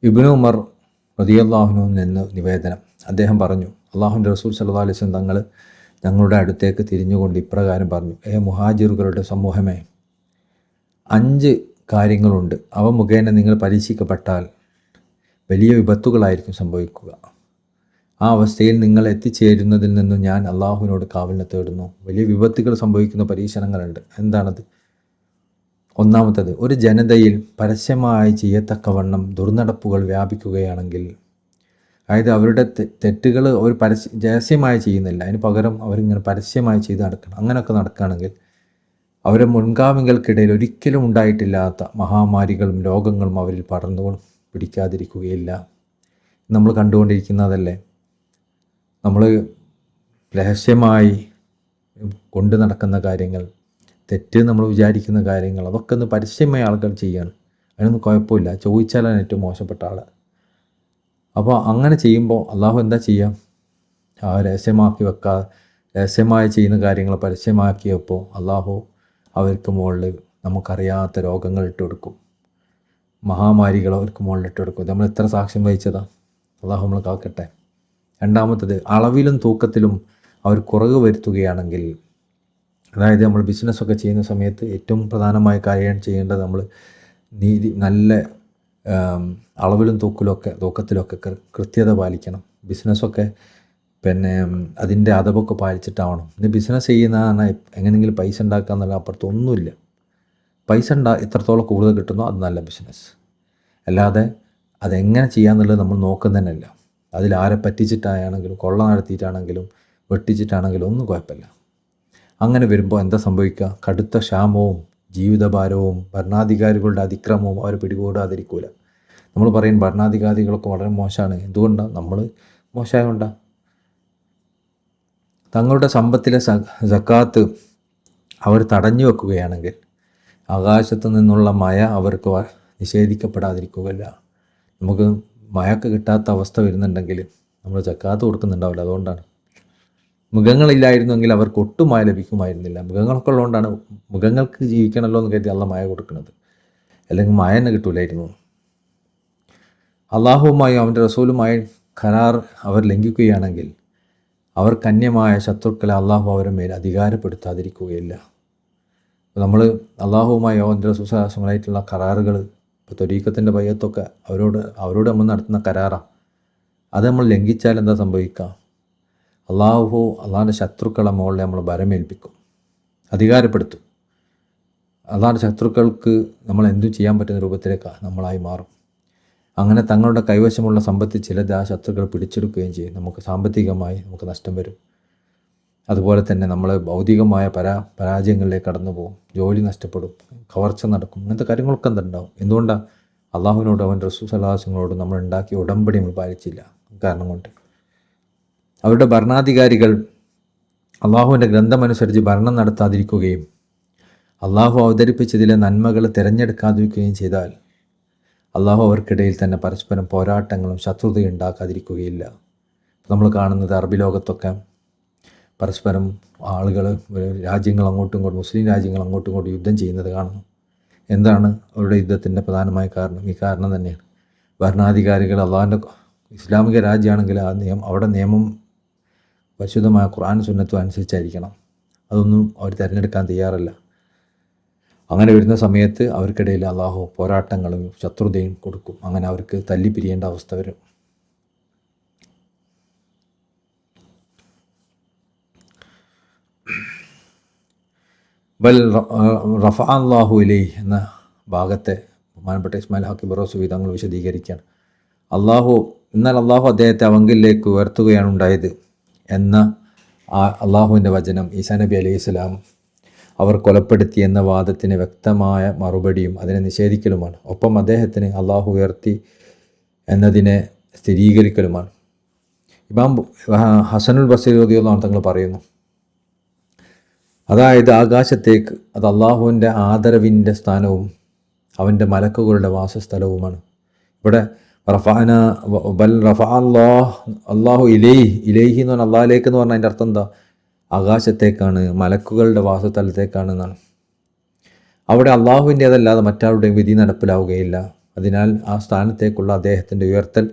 ഇബ്നു ഉമർ റളിയല്ലാഹു അൻഹു നിന്ന് നിവേദനം. അദ്ദേഹം പറഞ്ഞു, അള്ളാഹുവിൻ്റെ റസൂൽ സല്ലല്ലാഹു അലൈഹി വസല്ലം തങ്ങൾ ഞങ്ങളുടെ അടുത്തേക്ക് തിരിഞ്ഞുകൊണ്ട് ഇപ്രകാരം പറഞ്ഞു: മുഹാജിറുകളുടെ സമൂഹമേ, 5 കാര്യങ്ങളുണ്ട്. അവ മുഖേന നിങ്ങൾ പരീക്ഷിക്കപ്പെട്ടാൽ വലിയ വിപത്തുകളായിരിക്കും സംഭവിക്കുക. ആ അവസ്ഥയിൽ നിങ്ങൾ എത്തിച്ചേരുന്നതിൽ നിന്നും ഞാൻ അള്ളാഹുവിനോട് കാവലിനെ തേടുന്നു. വലിയ വിപത്തുകൾ സംഭവിക്കുന്ന പരീക്ഷണങ്ങളുണ്ട്. എന്താണത്? ഒന്നാമത്തത്, ഒരു ജനതയിൽ പരസ്യമായി ചെയ്യത്തക്കവണ്ണം ദുർനടപ്പുകൾ വ്യാപിക്കുകയാണെങ്കിൽ, അതായത് അവരുടെ തെറ്റുകൾ അവർ രഹസ്യമായി ചെയ്യുന്നില്ല, അതിന് പകരം അവരിങ്ങനെ പരസ്യമായി ചെയ്ത് നടക്കണം. അങ്ങനെയൊക്കെ നടക്കുകയാണെങ്കിൽ അവരുടെ മുൻഗാമികൾക്കിടയിൽ ഒരിക്കലും ഉണ്ടായിട്ടില്ലാത്ത മഹാമാരികളും രോഗങ്ങളും അവരിൽ പടർന്നു പിടിക്കാതിരിക്കുകയില്ല. നമ്മൾ കണ്ടുകൊണ്ടിരിക്കുന്നതല്ലേ. നമ്മൾ രഹസ്യമായി കൊണ്ട് നടക്കുന്ന കാര്യങ്ങൾ, തെറ്റ് നമ്മൾ വിചാരിക്കുന്ന കാര്യങ്ങൾ, അതൊക്കെ ഒന്ന് പരസ്യമായ ആളുകൾ ചെയ്യാണ്. അതിനൊന്നും കുഴപ്പമില്ല. ചോദിച്ചാലാണ് ഏറ്റവും മോശപ്പെട്ട ആൾ. അപ്പോൾ അങ്ങനെ ചെയ്യുമ്പോൾ അള്ളാഹു എന്താ ചെയ്യുക? രഹസ്യമാക്കി രഹസ്യമായി ചെയ്യുന്ന കാര്യങ്ങൾ പരസ്യമാക്കിയപ്പോൾ അള്ളാഹു അവർക്ക് മുകളിൽ നമുക്കറിയാത്ത രോഗങ്ങൾ ഇട്ട് കൊടുക്കും, മഹാമാരികൾ അവർക്ക് മുകളിൽ ഇട്ട് കൊടുക്കും. നമ്മൾ എത്ര സാക്ഷ്യം വഹിച്ചതാണ്. അള്ളാഹു നമ്മൾ കാക്കട്ടെ. രണ്ടാമത്തത്, അളവിലും തൂക്കത്തിലും അവർ കുറവ് വരുത്തുകയാണെങ്കിൽ, അതായത് നമ്മൾ ബിസിനസ്സൊക്കെ ചെയ്യുന്ന സമയത്ത് ഏറ്റവും പ്രധാനമായ കാര്യം ചെയ്യേണ്ടത് നമ്മൾ നല്ല അളവിലും തൂക്കത്തിലൊക്കെ കൃത്യത പാലിക്കണം. ബിസിനസ്സൊക്കെ അതിൻ്റെ അതവൊക്കെ പാലിച്ചിട്ടാവണം. ഇന്ന് ബിസിനസ് ചെയ്യുന്നതാണ് എങ്ങനെയെങ്കിലും പൈസ ഉണ്ടാക്കുക എന്നുള്ള അപ്പുറത്തൊന്നുമില്ല. പൈസ എത്രത്തോളം കൂടുതൽ കിട്ടുന്നോ അത് നല്ല ബിസിനസ്. അല്ലാതെ അതെങ്ങനെ ചെയ്യാമെന്നുള്ളത് നമ്മൾ നോക്കുന്നതന്നെയല്ല. അതിലാരെ പറ്റിച്ചിട്ടാണെങ്കിലും കൊള്ള നടത്തിയിട്ടാണെങ്കിലും വെട്ടിച്ചിട്ടാണെങ്കിലും ഒന്നും കുഴപ്പമില്ല. അങ്ങനെ വരുമ്പോൾ എന്താ സംഭവിക്കുക? കടുത്ത ക്ഷാമവും ജീവിതഭാരവും ഭരണാധികാരികളുടെ അതിക്രമവും അവർ പിടികൂടാതിരിക്കൂല. നമ്മൾ പറയും ഭരണാധികാരികളൊക്കെ വളരെ മോശമാണ്. എന്തുകൊണ്ടാണ്? നമ്മൾ മോശമായതുകൊണ്ടാണ്. തങ്ങളുടെ സമ്പത്തിലെ സക്കാത്ത് അവർ തടഞ്ഞു വെക്കുകയാണെങ്കിൽ ആകാശത്തു നിന്നുള്ള മഴ അവർക്ക് നിഷേധിക്കപ്പെടാതിരിക്കുകയില്ല. നമുക്ക് മഴക്ക് കിട്ടാത്ത അവസ്ഥ വരുന്നുണ്ടെങ്കിൽ നമ്മൾ സക്കാത്ത് കൊടുക്കുന്നുണ്ടാവില്ല. അതുകൊണ്ടാണ്. മൃഗങ്ങളില്ലായിരുന്നെങ്കിൽ അവർക്ക് ഒട്ടും മഴ ലഭിക്കുമായിരുന്നില്ല. മൃഗങ്ങളൊക്കെ ഉള്ളതുകൊണ്ടാണ്, മൃഗങ്ങൾക്ക് ജീവിക്കണമല്ലോ എന്ന് കരുതി അള്ള മഴ കൊടുക്കുന്നത്. അല്ലെങ്കിൽ മഴ തന്നെ കിട്ടൂലായിരുന്നു. അള്ളാഹുവുമായും അവൻ്റെ റസൂലുമായി കരാർ അവർ ലംഘിക്കുകയാണെങ്കിൽ അവർക്ക് അന്യമായ ശത്രുക്കളെ അള്ളാഹു അവരുടെ മേൽ അധികാരപ്പെടുത്താതിരിക്കുകയില്ല. നമ്മൾ അള്ളാഹുവുമായി അവൻ്റെ റസൂലുമായിട്ടുള്ള കരാറുകൾ, ഇപ്പോൾ ത്വരീഖത്തിൻ്റെ ബയ്യത്തൊക്കെ അവരോട് നമ്മൾ നടത്തുന്ന കരാറാണ്. അത് നമ്മൾ ലംഘിച്ചാൽ എന്താ സംഭവിക്കുക? അള്ളാഹിൻ്റെ ശത്രുക്കളെ മുകളിൽ നമ്മൾ ഭരമേൽപ്പിക്കും, അധികാരപ്പെടുത്തും. അള്ളാഹിൻ്റെ ശത്രുക്കൾക്ക് നമ്മൾ എന്തും ചെയ്യാൻ പറ്റുന്ന രൂപത്തിലേക്കാണ് നമ്മളായി മാറും. അങ്ങനെ തങ്ങളുടെ കൈവശമുള്ള സമ്പത്തിൽ ചിലത് ആ ശത്രുക്കൾ പിടിച്ചെടുക്കുകയും ചെയ്യും. നമുക്ക് സാമ്പത്തികമായി നമുക്ക് നഷ്ടം വരും. അതുപോലെ തന്നെ നമ്മൾ ഭൗതികമായ പരാജയങ്ങളിലേക്ക് കടന്നു പോകും. ജോലി നഷ്ടപ്പെടും, കവർച്ച നടക്കും. അങ്ങനത്തെ കാര്യങ്ങളൊക്കെ എന്തുണ്ടാവും? എന്തുകൊണ്ടാണ്? അള്ളാഹുവിനോട് അവൻ്റെ റസൂൽ സല്ലല്ലാഹു അലൈഹി വസല്ലമയോട് നമ്മൾ ഉണ്ടാക്കിയ ഉടമ്പടി നമ്മൾ പാലിച്ചില്ല. കാരണം കൊണ്ട് അവരുടെ ഭരണാധികാരികൾ അള്ളാഹുവിൻ്റെ ഗ്രന്ഥമനുസരിച്ച് ഭരണം നടത്താതിരിക്കുകയും അള്ളാഹു അവതരിപ്പിച്ചതിലെ നന്മകൾ തിരഞ്ഞെടുക്കാതിരിക്കുകയും ചെയ്താൽ അള്ളാഹു അവർക്കിടയിൽ തന്നെ പരസ്പരം പോരാട്ടങ്ങളും ശത്രുതയും ഉണ്ടാക്കാതിരിക്കുകയില്ല. നമ്മൾ കാണുന്നത് അറബി ലോകത്തൊക്കെ പരസ്പരം രാജ്യങ്ങൾ അങ്ങോട്ടും ഇങ്ങോട്ടും, മുസ്ലിം രാജ്യങ്ങൾ അങ്ങോട്ടും ഇങ്ങോട്ടും യുദ്ധം ചെയ്യുന്നത് കാണുന്നു. എന്താണ് അവരുടെ യുദ്ധത്തിൻ്റെ പ്രധാനമായ കാരണം? ഈ കാരണം തന്നെയാണ്. ഭരണാധികാരികൾ അള്ളാഹുവിൻ്റെ ഇസ്ലാമിക രാജ്യമാണെങ്കിൽ അവിടെ നിയമം പരിശുദ്ധമായ ഖുർആൻ സുന്നത്തും അനുസരിച്ചായിരിക്കണം. അതൊന്നും അവർ തിരഞ്ഞെടുക്കാൻ തയ്യാറല്ല. അങ്ങനെ വരുന്ന സമയത്ത് അവർക്കിടയിൽ അള്ളാഹു പോരാട്ടങ്ങളും ശത്രുതയും കൊടുക്കും. അങ്ങനെ അവർക്ക് തല്ലിപ്പിരിയേണ്ട അവസ്ഥ വരും. ബൽ റഫഅ അല്ലാഹു ഇലൈഹി എന്ന ഭാഗത്തെ ബഹുമാനപ്പെട്ട ഇസ്മായിൽ ഹക്കീം ബറൂസി തങ്ങൾ വിശദീകരിക്കുകയാണ്. എന്നാൽ അള്ളാഹു അദ്ദേഹത്തെ അവങ്കിലേക്ക് ഉയർത്തുകയാണ് ഉണ്ടായത് എന്ന അള്ളാഹുവിൻ്റെ വചനം ഈസാ നബി അലൈഹി സ്വലാം അവർ കൊലപ്പെടുത്തി എന്ന വാദത്തിന് വ്യക്തമായ മറുപടിയും അതിനെ നിഷേധിക്കലുമാണ്. ഒപ്പം അദ്ദേഹത്തിന് അള്ളാഹു ഉയർത്തി എന്നതിനെ സ്ഥിരീകരിക്കലുമാണ്. ഇമാം ഹസനുൽ ബസ്രി റളിയല്ലാഹു അൻഹു തങ്ങൾ പറയുന്നു, അതായത് ആകാശത്തേക്ക് അത് അള്ളാഹുവിൻ്റെ ആദരവിൻ്റെ സ്ഥാനവും അവൻ്റെ മലക്കുകളുടെ വാസസ്ഥലവുമാണ്. ഇവിടെ അള്ളാഹു ഇലൈഹി എന്ന് പറഞ്ഞാൽ അള്ളാഹിലേക്ക് എന്ന് പറഞ്ഞാൽ അതിൻ്റെ അർത്ഥം എന്താ? ആകാശത്തേക്കാണ്, മലക്കുകളുടെ വാസസ്ഥലത്തേക്കാണ് എന്നാണ്. അവിടെ അള്ളാഹുവിൻ്റേതല്ലാതെ മറ്റാരുടെയും വിധി നടപ്പിലാവുകയില്ല. അതിനാൽ ആ സ്ഥാനത്തേക്കുള്ള അദ്ദേഹത്തിൻ്റെ ഉയർത്തൽ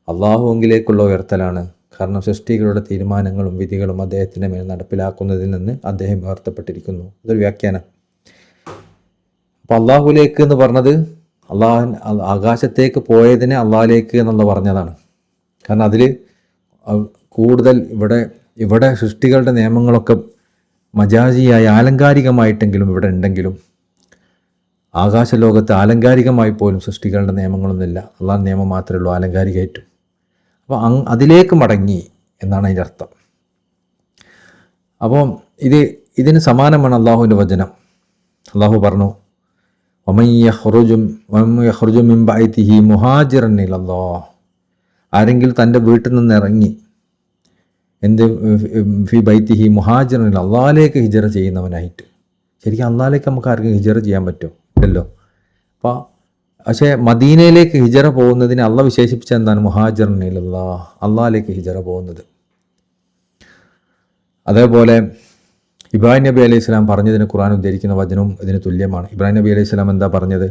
അള്ളാഹുവിലേക്കുള്ള ഉയർത്തലാണ്. കാരണം സൃഷ്ടികളുടെ തീരുമാനങ്ങളും വിധികളും അദ്ദേഹത്തിൻ്റെ മേൽ നടപ്പിലാക്കുന്നതിൽ നിന്ന് അദ്ദേഹം ഉയർത്തപ്പെട്ടിരിക്കുന്നു. ഇതൊരു വ്യാഖ്യാനം. അപ്പോൾ അള്ളാഹുലേക്ക് എന്ന് പറഞ്ഞത് ആകാശത്തേക്ക് പോയതിനെ അള്ളാഹിലേക്ക് എന്നുള്ള പറഞ്ഞതാണ്. കാരണം അതിൽ കൂടുതൽ ഇവിടെ സൃഷ്ടികളുടെ നിയമങ്ങളൊക്കെ മജാസിയായി ആലങ്കാരികമായിട്ടെങ്കിലും ഇവിടെ ഉണ്ടെങ്കിലും ആകാശലോകത്ത് ആലങ്കാരികമായി പോലും സൃഷ്ടികളുടെ നിയമങ്ങളൊന്നുമില്ല. അള്ളാഹ് നിയമം മാത്രമേ ഉള്ളൂ ആലങ്കാരികമായിട്ടും. അപ്പോൾ അതിലേക്ക് മടങ്ങി എന്നാണ് അതിൻ്റെ അർത്ഥം. അപ്പോൾ ഇതിന് സമാനമാണ് അള്ളാഹുവിൻ്റെ വചനം. അള്ളാഹു പറഞ്ഞു, ആരെങ്കിലും തൻ്റെ വീട്ടിൽ നിന്ന് ഇറങ്ങി ഫി ബൈത്തിഹി മുഹാജിറൻ അള്ളാഹിലേക്ക് ഹിജറ ചെയ്യുന്നവനായിട്ട്. ശരിക്കും അള്ളാഹിലേക്ക് നമുക്ക് ആർക്കും ഹിജറ ചെയ്യാൻ പറ്റുമോ? ഇല്ലല്ലോ. പക്ഷേ മദീനയിലേക്ക് ഹിജറ പോകുന്നതിന് അള്ളാഹ് വിശേഷിപ്പിച്ച എന്താണ്? മുഹാജിറൻ അള്ളാഹിലേക്ക് ഹിജറ പോകുന്നത്. അതേപോലെ ഇബ്രാഹിം നബി അലൈഹി സ്വലാം പറഞ്ഞതിന് ഖുർആൻ ഉദ്ധരിക്കുന്ന വചനവും ഇതിന് തുല്യമാണ്. ഇബ്രാഹിം നബി അലൈഹി സ്വലാം എന്താ പറഞ്ഞത്?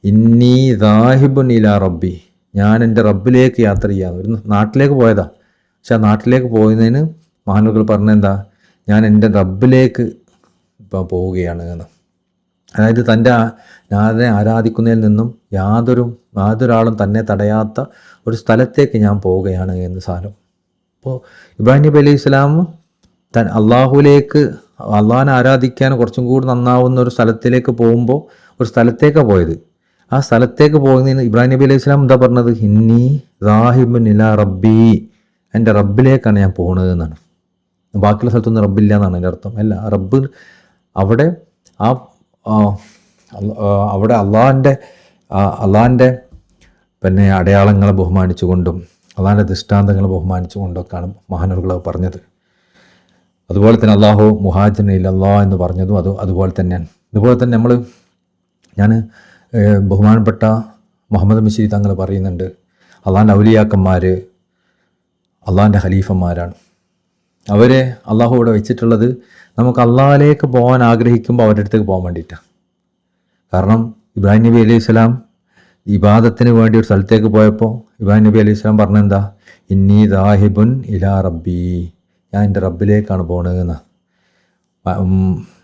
ഇന്നി ദാഹിബുൻ ഇലാ റബ്ബി, ഞാൻ എൻ്റെ റബ്ബിലേക്ക് യാത്ര ചെയ്യാന്ന്. ഒരു നാട്ടിലേക്ക് പോയതാ, പക്ഷെ ആ നാട്ടിലേക്ക് പോകുന്നതിന് മഹാനുകൾ പറഞ്ഞെന്താ? ഞാൻ എൻ്റെ റബ്ബിലേക്ക് ഇപ്പം പോവുകയാണ് എന്ന്. അതായത് ഞാനെ ആരാധിക്കുന്നതിൽ നിന്നും യാതൊരാളും തന്നെ തടയാത്ത ഒരു സ്ഥലത്തേക്ക് ഞാൻ പോവുകയാണ് എന്ന് സാരം. അപ്പോൾ ഇബ്രാഹിം നബി അലൈഹി സ്വലാം അള്ളാഹിനെ ആരാധിക്കാൻ കുറച്ചും കൂടി നന്നാവുന്ന ഒരു സ്ഥലത്തിലേക്ക് പോകുമ്പോൾ ഒരു സ്ഥലത്തേക്കാണ് പോയത്. ആ സ്ഥലത്തേക്ക് പോകുന്നതിന് ഇബ്രാഹിം നബി അലൈഹി സ്വലാം എന്താ പറഞ്ഞത്? ഇന്നി ദാഹിബുൻ ഇലാ റബ്ബി, എൻ്റെ റബ്ബിലേക്കാണ് ഞാൻ പോകുന്നത് എന്നാണ്. ബാക്കിയുള്ള സ്ഥലത്തൊന്നും റബ്ബില്ല എന്നാണ് എൻ്റെ അർത്ഥം. അല്ല, റബ്ബ് അവിടെ അള്ളാഹിൻ്റെ പിന്നെ അടയാളങ്ങളെ ബഹുമാനിച്ചുകൊണ്ടും അള്ളാഹിൻ്റെ ദൃഷ്ടാന്തങ്ങളെ ബഹുമാനിച്ചുകൊണ്ടൊക്കെയാണ് മഹാനവറുകൾ പറഞ്ഞത്. അതുപോലെ തന്നെ അള്ളാഹു മുഹാജിറിൻ ഇലല്ലാ എന്ന് പറഞ്ഞതും അതുപോലെ തന്നെയാണ്. ഇതുപോലെ തന്നെ ഞാൻ ബഹുമാനപ്പെട്ട മുഹമ്മദ് മിശ്രി തങ്ങൾ പറയുന്നുണ്ട്, അള്ളാഹിൻ്റെ ഔലിയാക്കന്മാർ അള്ളാഹിൻ്റെ ഖലീഫന്മാരാണ്. അവരെ അള്ളാഹു ഇവിടെ വെച്ചിട്ടുള്ളത് നമുക്ക് അള്ളാഹിലേക്ക് പോകാൻ ആഗ്രഹിക്കുമ്പോൾ അവരുടെ അടുത്തേക്ക് പോകാൻ വേണ്ടിയിട്ടാണ്. കാരണം ഇബ്രാഹിം നബി അലൈഹി സ്വലാം ഇബാദത്തിന് വേണ്ടി ഒരു സ്ഥലത്തേക്ക് പോയപ്പോൾ ഇബ്രാഹിം നബി അലൈഹി സ്വലാം പറഞ്ഞെന്താ? ഇന്നി ദാഹിബുൻ ഇലാ റബ്ബി, ഞാൻ എൻ്റെ റബ്ബിലേക്കാണ് പോകണതെന്ന്.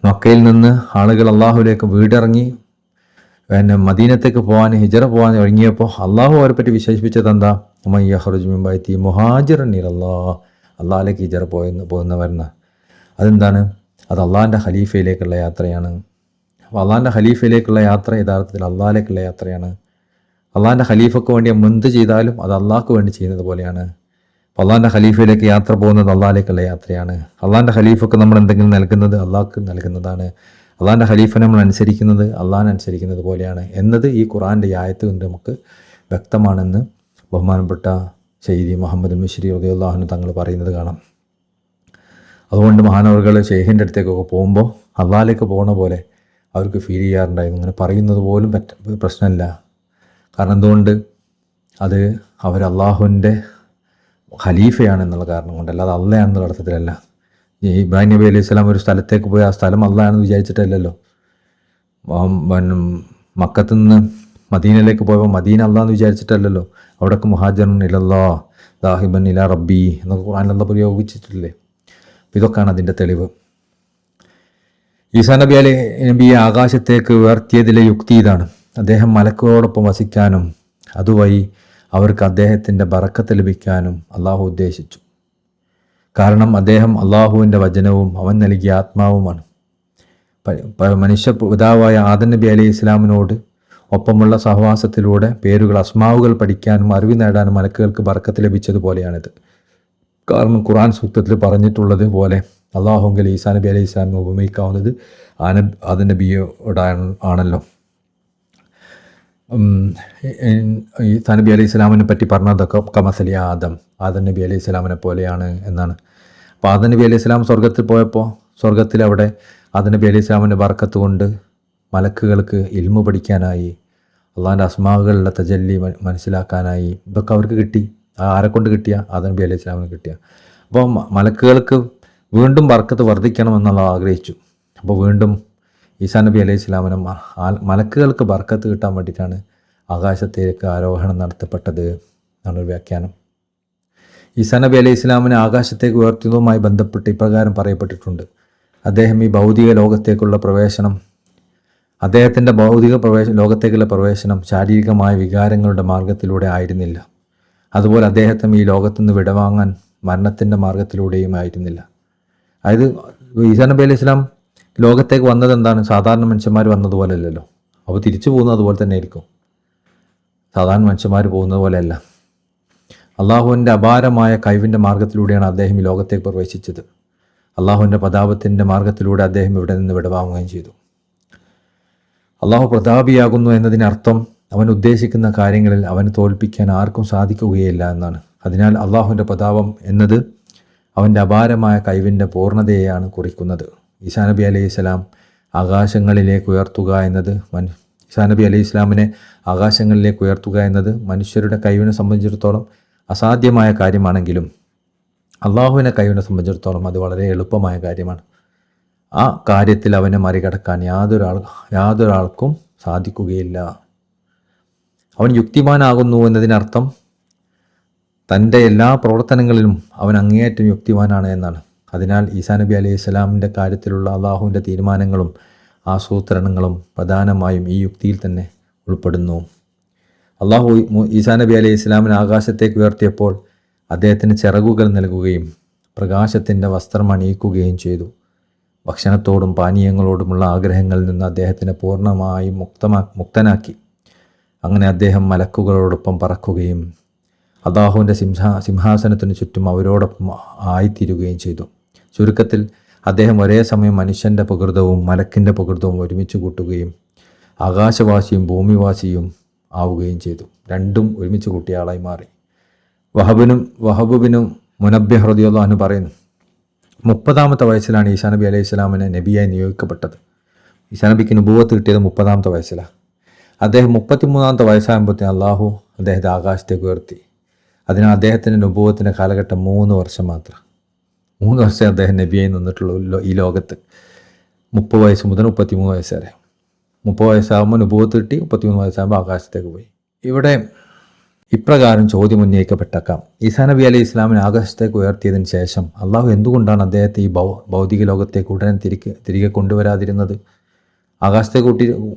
മക്കയിൽ നിന്ന് ആളുകൾ അള്ളാഹുലേക്ക് വീടിറങ്ങി മദീനത്തേക്ക് പോകാൻ ഹിജറ പോകാൻ ഒരുങ്ങിയപ്പോൾ അള്ളാഹു അവരെ പറ്റി വിശേഷിപ്പിച്ചത് എന്താ? യഖ്റുജു മിൻ ബൈത്തി മുഹാജിറൻ ഇലല്ലാഹ്, അള്ളാഹിലേക്ക് ഹിജറ പോകുന്നവരെന്ന്. അതെന്താണ്? അത് അള്ളാഹിൻ്റെ ഖലീഫയിലേക്കുള്ള യാത്രയാണ്. അപ്പോൾ അള്ളാഹിൻ്റെ ഖലീഫയിലേക്കുള്ള യാത്ര യഥാർത്ഥത്തിൽ അള്ളാഹിലേക്കുള്ള യാത്രയാണ്. അള്ളാഹിൻ്റെ ഖലീഫയ്ക്ക് വേണ്ടി എന്ത് ചെയ്താലും അത് അള്ളാഹ്ക്ക് വേണ്ടി ചെയ്യുന്നത് പോലെയാണ്. അള്ളാഹിൻ്റെ ഖലീഫയിലേക്ക് യാത്ര പോകുന്നത് അള്ളാഹിലേക്കുള്ള യാത്രയാണ്. അള്ളാഹിൻ്റെ ഖലീഫക്ക് നമ്മൾ എന്തെങ്കിലും നൽകുന്നത് അള്ളാഹ്ക്ക് നൽകുന്നതാണ്. അള്ളാഹിൻ്റെ ഖലീഫനെ നമ്മൾ അനുസരിക്കുന്നത് അള്ളാഹിനെ അനുസരിക്കുന്നത് പോലെയാണ് എന്നത് ഈ ഖുർആൻ്റെ ആയത്ത് കൊണ്ട് നമുക്ക് വ്യക്തമാണെന്ന് ബഹുമാനപ്പെട്ട ശൈഖ് മുഹമ്മദ് മിശ്രി റളിയല്ലാഹു അൻഹു തങ്ങൾ പറയുന്നത് കാണാം. അതുകൊണ്ട് മഹാനവറുകൾ ശൈഖിൻ്റെ അടുത്തേക്കൊക്കെ പോകുമ്പോൾ അള്ളാഹിലേക്ക് പോകുന്ന പോലെ അവർക്ക് ഫീൽ ചെയ്യാറുണ്ടായിരുന്നു. അങ്ങനെ പറയുന്നത് പോലും പ്രശ്നമില്ല. കാരണം എന്തുകൊണ്ട്? അത് അവർ അള്ളാഹുവിൻ്റെ ഖലീഫയാണെന്നുള്ള കാരണം കൊണ്ട്, അല്ലാതെ അള്ളയാണെന്നുള്ള അർത്ഥത്തിലല്ല. ഈ ഇബ്രാഹിം നബി അലൈഹി സ്വലാം ഒരു സ്ഥലത്തേക്ക് പോയി ആ സ്ഥലം അള്ളയാണെന്ന് വിചാരിച്ചിട്ടല്ലല്ലോ. മക്കത്ത് നിന്ന് മദീനയിലേക്ക് പോയപ്പോൾ മദീന അള്ളാന്ന് വിചാരിച്ചിട്ടല്ലല്ലോ. അവിടെയൊക്കെ മുഹാജിറൻ ഇലല്ലാ ദാഹിബൻ ഇലാ റബ്ബി എന്നൊക്കെ ഖുർആനിൽ പ്രയോഗിച്ചിട്ടില്ലേ. ഇതൊക്കെയാണ് അതിൻ്റെ തെളിവ്. ഈസാ നബിയെ ആകാശത്തേക്ക് ഉയർത്തിയതിലെ യുക്തി ഇതാണ്. അദ്ദേഹം മലക്കുകളോടൊപ്പം വസിക്കാനും അതുവഴി അവർക്ക് അദ്ദേഹത്തിൻ്റെ ബറക്കത്ത് ലഭിക്കാനും അള്ളാഹു ഉദ്ദേശിച്ചു. കാരണം അദ്ദേഹം അള്ളാഹുവിൻ്റെ വചനവും അവൻ നൽകിയ ആത്മാവുമാണ്. മനുഷ്യ പിതാവായ ആദം നബി അലൈഹി ഇസ്ലാമിനോട് ഒപ്പമുള്ള സഹവാസത്തിലൂടെ പേരുകൾ അസ്മാവുകൾ പഠിക്കാനും അറിവ് നേടാനും മലക്കുകൾക്ക് ബറക്കത്ത് ലഭിച്ചതുപോലെയാണിത്. കാരണം ഖുർആൻ സൂക്തത്തിൽ പറഞ്ഞിട്ടുള്ളത് പോലെ അള്ളാഹുങ്കിൽ ഈസാ നബി അലൈഹി ഇസ്ലാമിനെ ഉപമിക്കാവുന്നത് ആദം നബിയോടാണല്ലോ. ഈസാ നബി അലൈഹി ഇസ്ലാമിനെ പറ്റി പറഞ്ഞതൊക്കെ കമസലി ആദം നബി അലൈഹി ഇസ്ലാമിനെ പോലെയാണ് എന്നാണ്. അപ്പോൾ ആദം നബി അലൈഹി ഇസ്ലാം സ്വർഗത്തിൽ പോയപ്പോൾ സ്വർഗത്തിൽ അവിടെ ആദം നബി അലൈഹി ഇസ്ലാമിൻ്റെ ബർക്കത്ത് കൊണ്ട് മലക്കുകൾക്ക് ഇൽമു പഠിക്കാനായി, അള്ളാഹിൻ്റെ അസ്മാകളുടെ തജല്ലി മനസ്സിലാക്കാനായി, ഇതൊക്കെ അവർക്ക് കിട്ടി. ആരെക്കൊണ്ട് കിട്ടിയ? ആദം നബി അലൈഹി ഇസ്ലാമിന് കിട്ടിയ. അപ്പോൾ മലക്കുകൾക്ക് വീണ്ടും ബർക്കത്ത് വർദ്ധിക്കണമെന്നുള്ള ആഗ്രഹിച്ചു. അപ്പോൾ വീണ്ടും ഈസാ നബി അലൈഹി ഇസ്ലാമിനെ മലക്കുകൾക്ക് ബർക്കത്ത് കിട്ടാൻ വേണ്ടിയിട്ടാണ് ആകാശത്തേക്ക് ആരോഹണം നടത്തപ്പെട്ടത് എന്നാണൊരു വ്യാഖ്യാനം. ഈസാ നബി അലൈഹി ഇസ്ലാമിനെ ആകാശത്തേക്ക് ഉയർത്തിയതുമായി ബന്ധപ്പെട്ട് ഇപ്രകാരം പറയപ്പെട്ടിട്ടുണ്ട്: അദ്ദേഹം ഈ ഭൗതിക ലോകത്തേക്കുള്ള പ്രവേശനം, അദ്ദേഹത്തിൻ്റെ ലോകത്തേക്കുള്ള പ്രവേശനം ശാരീരികമായ വികാരങ്ങളുടെ മാർഗത്തിലൂടെ ആയിരുന്നില്ല. അതുപോലെ അദ്ദേഹത്തെ ഈ ലോകത്തുനിന്ന് വിടവാങ്ങാൻ മരണത്തിൻ്റെ മാർഗത്തിലൂടെയും ആയിരുന്നില്ല. അതായത് ഈസാ നബി അലൈഹി ഇസ്ലാം ലോകത്തേക്ക് വന്നത് എന്താണ്? സാധാരണ മനുഷ്യന്മാർ വന്നതുപോലെ അല്ലല്ലോ. അപ്പോൾ തിരിച്ചു പോകുന്നത് അതുപോലെ തന്നെ ആയിരിക്കും. സാധാരണ മനുഷ്യന്മാർ പോകുന്നത് പോലെയല്ല. അള്ളാഹുവിൻ്റെ അപാരമായ കഴിവിൻ്റെ മാർഗത്തിലൂടെയാണ് അദ്ദേഹം ഈ ലോകത്തേക്ക് പ്രവേശിച്ചത്. അള്ളാഹുവിൻ്റെ പ്രതാപത്തിൻ്റെ മാർഗത്തിലൂടെ അദ്ദേഹം ഇവിടെ നിന്ന് വിടവാങ്ങുകയും ചെയ്തു. അള്ളാഹു പ്രതാപിയാകുന്നു എന്നതിനർത്ഥം അവൻ ഉദ്ദേശിക്കുന്ന കാര്യങ്ങളിൽ അവനെ തോൽപ്പിക്കാൻ ആർക്കും സാധിക്കുകയില്ല എന്നാണ്. അതിനാൽ അള്ളാഹുവിൻ്റെ പ്രതാപം എന്നത് അവൻ്റെ അപാരമായ കഴിവിൻ്റെ പൂർണ്ണതയെയാണ് കുറിക്കുന്നത്. ഈസാ നബി അലൈഹി ഇസ്ലാം ആകാശങ്ങളിലേക്ക് ഉയർത്തുക എന്നത് ഈസാ നബി അലൈഹി ഇസ്ലാമിനെ ആകാശങ്ങളിലേക്ക് ഉയർത്തുക എന്നത് മനുഷ്യരുടെ കഴിവിനെ സംബന്ധിച്ചിടത്തോളം അസാധ്യമായ കാര്യമാണെങ്കിലും അള്ളാഹുവിനെ കഴിവിനെ സംബന്ധിച്ചിടത്തോളം അത് വളരെ എളുപ്പമായ കാര്യമാണ്. ആ കാര്യത്തിൽ അവനെ മറികടക്കാൻ യാതൊരാൾക്കും സാധിക്കുകയില്ല. അവൻ യുക്തിമാനാകുന്നു എന്നതിനർത്ഥം തൻ്റെ എല്ലാ പ്രവർത്തനങ്ങളിലും അവൻ അങ്ങേയറ്റം യുക്തിമാനാണ് എന്നാണ്. അതിനാൽ ഈസാ നബി അലൈഹി സ്വലാമിൻ്റെ കാര്യത്തിലുള്ള അള്ളാഹുവിൻ്റെ തീരുമാനങ്ങളും ആസൂത്രണങ്ങളും പ്രധാനമായും ഈ യുക്തിയിൽ തന്നെ ഉൾപ്പെടുന്നു. അള്ളാഹു ഈസാ നബി അലൈഹി ഇസ്ലാമിനെ ആകാശത്തേക്ക് ഉയർത്തിയപ്പോൾ അദ്ദേഹത്തിന് ചിറകുകൾ നൽകുകയും പ്രകാശത്തിൻ്റെ വസ്ത്രം അണിയിക്കുകയും ചെയ്തു. ഭക്ഷണത്തോടും പാനീയങ്ങളോടുമുള്ള ആഗ്രഹങ്ങളിൽ നിന്ന് അദ്ദേഹത്തിനെ പൂർണ്ണമായും മുക്തനാക്കി. അങ്ങനെ അദ്ദേഹം മലക്കുകളോടൊപ്പം പറക്കുകയും അള്ളാഹുവിൻ്റെ സിംഹാസനത്തിന് ചുറ്റും അവരോടൊപ്പം ആയിത്തീരുകയും ചെയ്തു. ചുരുക്കത്തിൽ അദ്ദേഹം ഒരേ സമയം മനുഷ്യൻ്റെ പ്രകൃതവും മലക്കിൻ്റെ പ്രകൃതവും ഒരുമിച്ച് കൂട്ടുകയും ആകാശവാസിയും ഭൂമിവാസിയും ആവുകയും ചെയ്തു. രണ്ടും ഒരുമിച്ച് കൂട്ടിയ ആളായി മാറി. വഹബുബിനും മുനബ്ബിഹ് റളിയല്ലാഹു അൻഹു പറയുന്നു, 30-ാമത്തെ വയസ്സിലാണ് ഈസാ നബി അലൈഹി സ്വലാമിനെ നബിയായി നിയോഗിക്കപ്പെട്ടത്. ഈസാ നബിക്ക് നുബുവത്ത് കിട്ടിയത് 30-ാമത്തെ വയസ്സിലാണ്. അദ്ദേഹം 33-ാമത്തെ വയസ്സാകുമ്പോഴത്തേന് അള്ളാഹു അദ്ദേഹത്തെ ആകാശത്തേക്ക് ഉയർത്തി. അതിനാൽ അദ്ദേഹത്തിൻ്റെ നുബുവത്തിൻ്റെ കാലഘട്ടം 3 വർഷം മാത്രം. 3 വർഷം അദ്ദേഹം നബിയായി നിന്നിട്ടുള്ളൂ ഈ ലോകത്ത്. 30 വയസ്സ് മുതൽ 33 വയസ്സ് വരെ. 30 വയസ്സാകുമ്പോൾ നുബുവത്ത് കിട്ടി, 33 വയസ്സാകുമ്പോൾ ആകാശത്തേക്ക് പോയി. ഇവിടെ ഇപ്രകാരം ചോദ്യം ഉന്നയിക്കപ്പെട്ടേക്കാം: ഈസാ നബി അലൈഹി ഇസ്ലാമിനെ ആകാശത്തേക്ക് ഉയർത്തിയതിന് ശേഷം അള്ളാഹു എന്തുകൊണ്ടാണ് അദ്ദേഹത്തെ ഈ ഭൗതിക ലോകത്തേക്ക് ഉടനെ തിരികെ കൊണ്ടുവരാതിരുന്നത്? ആകാശത്തേക്ക്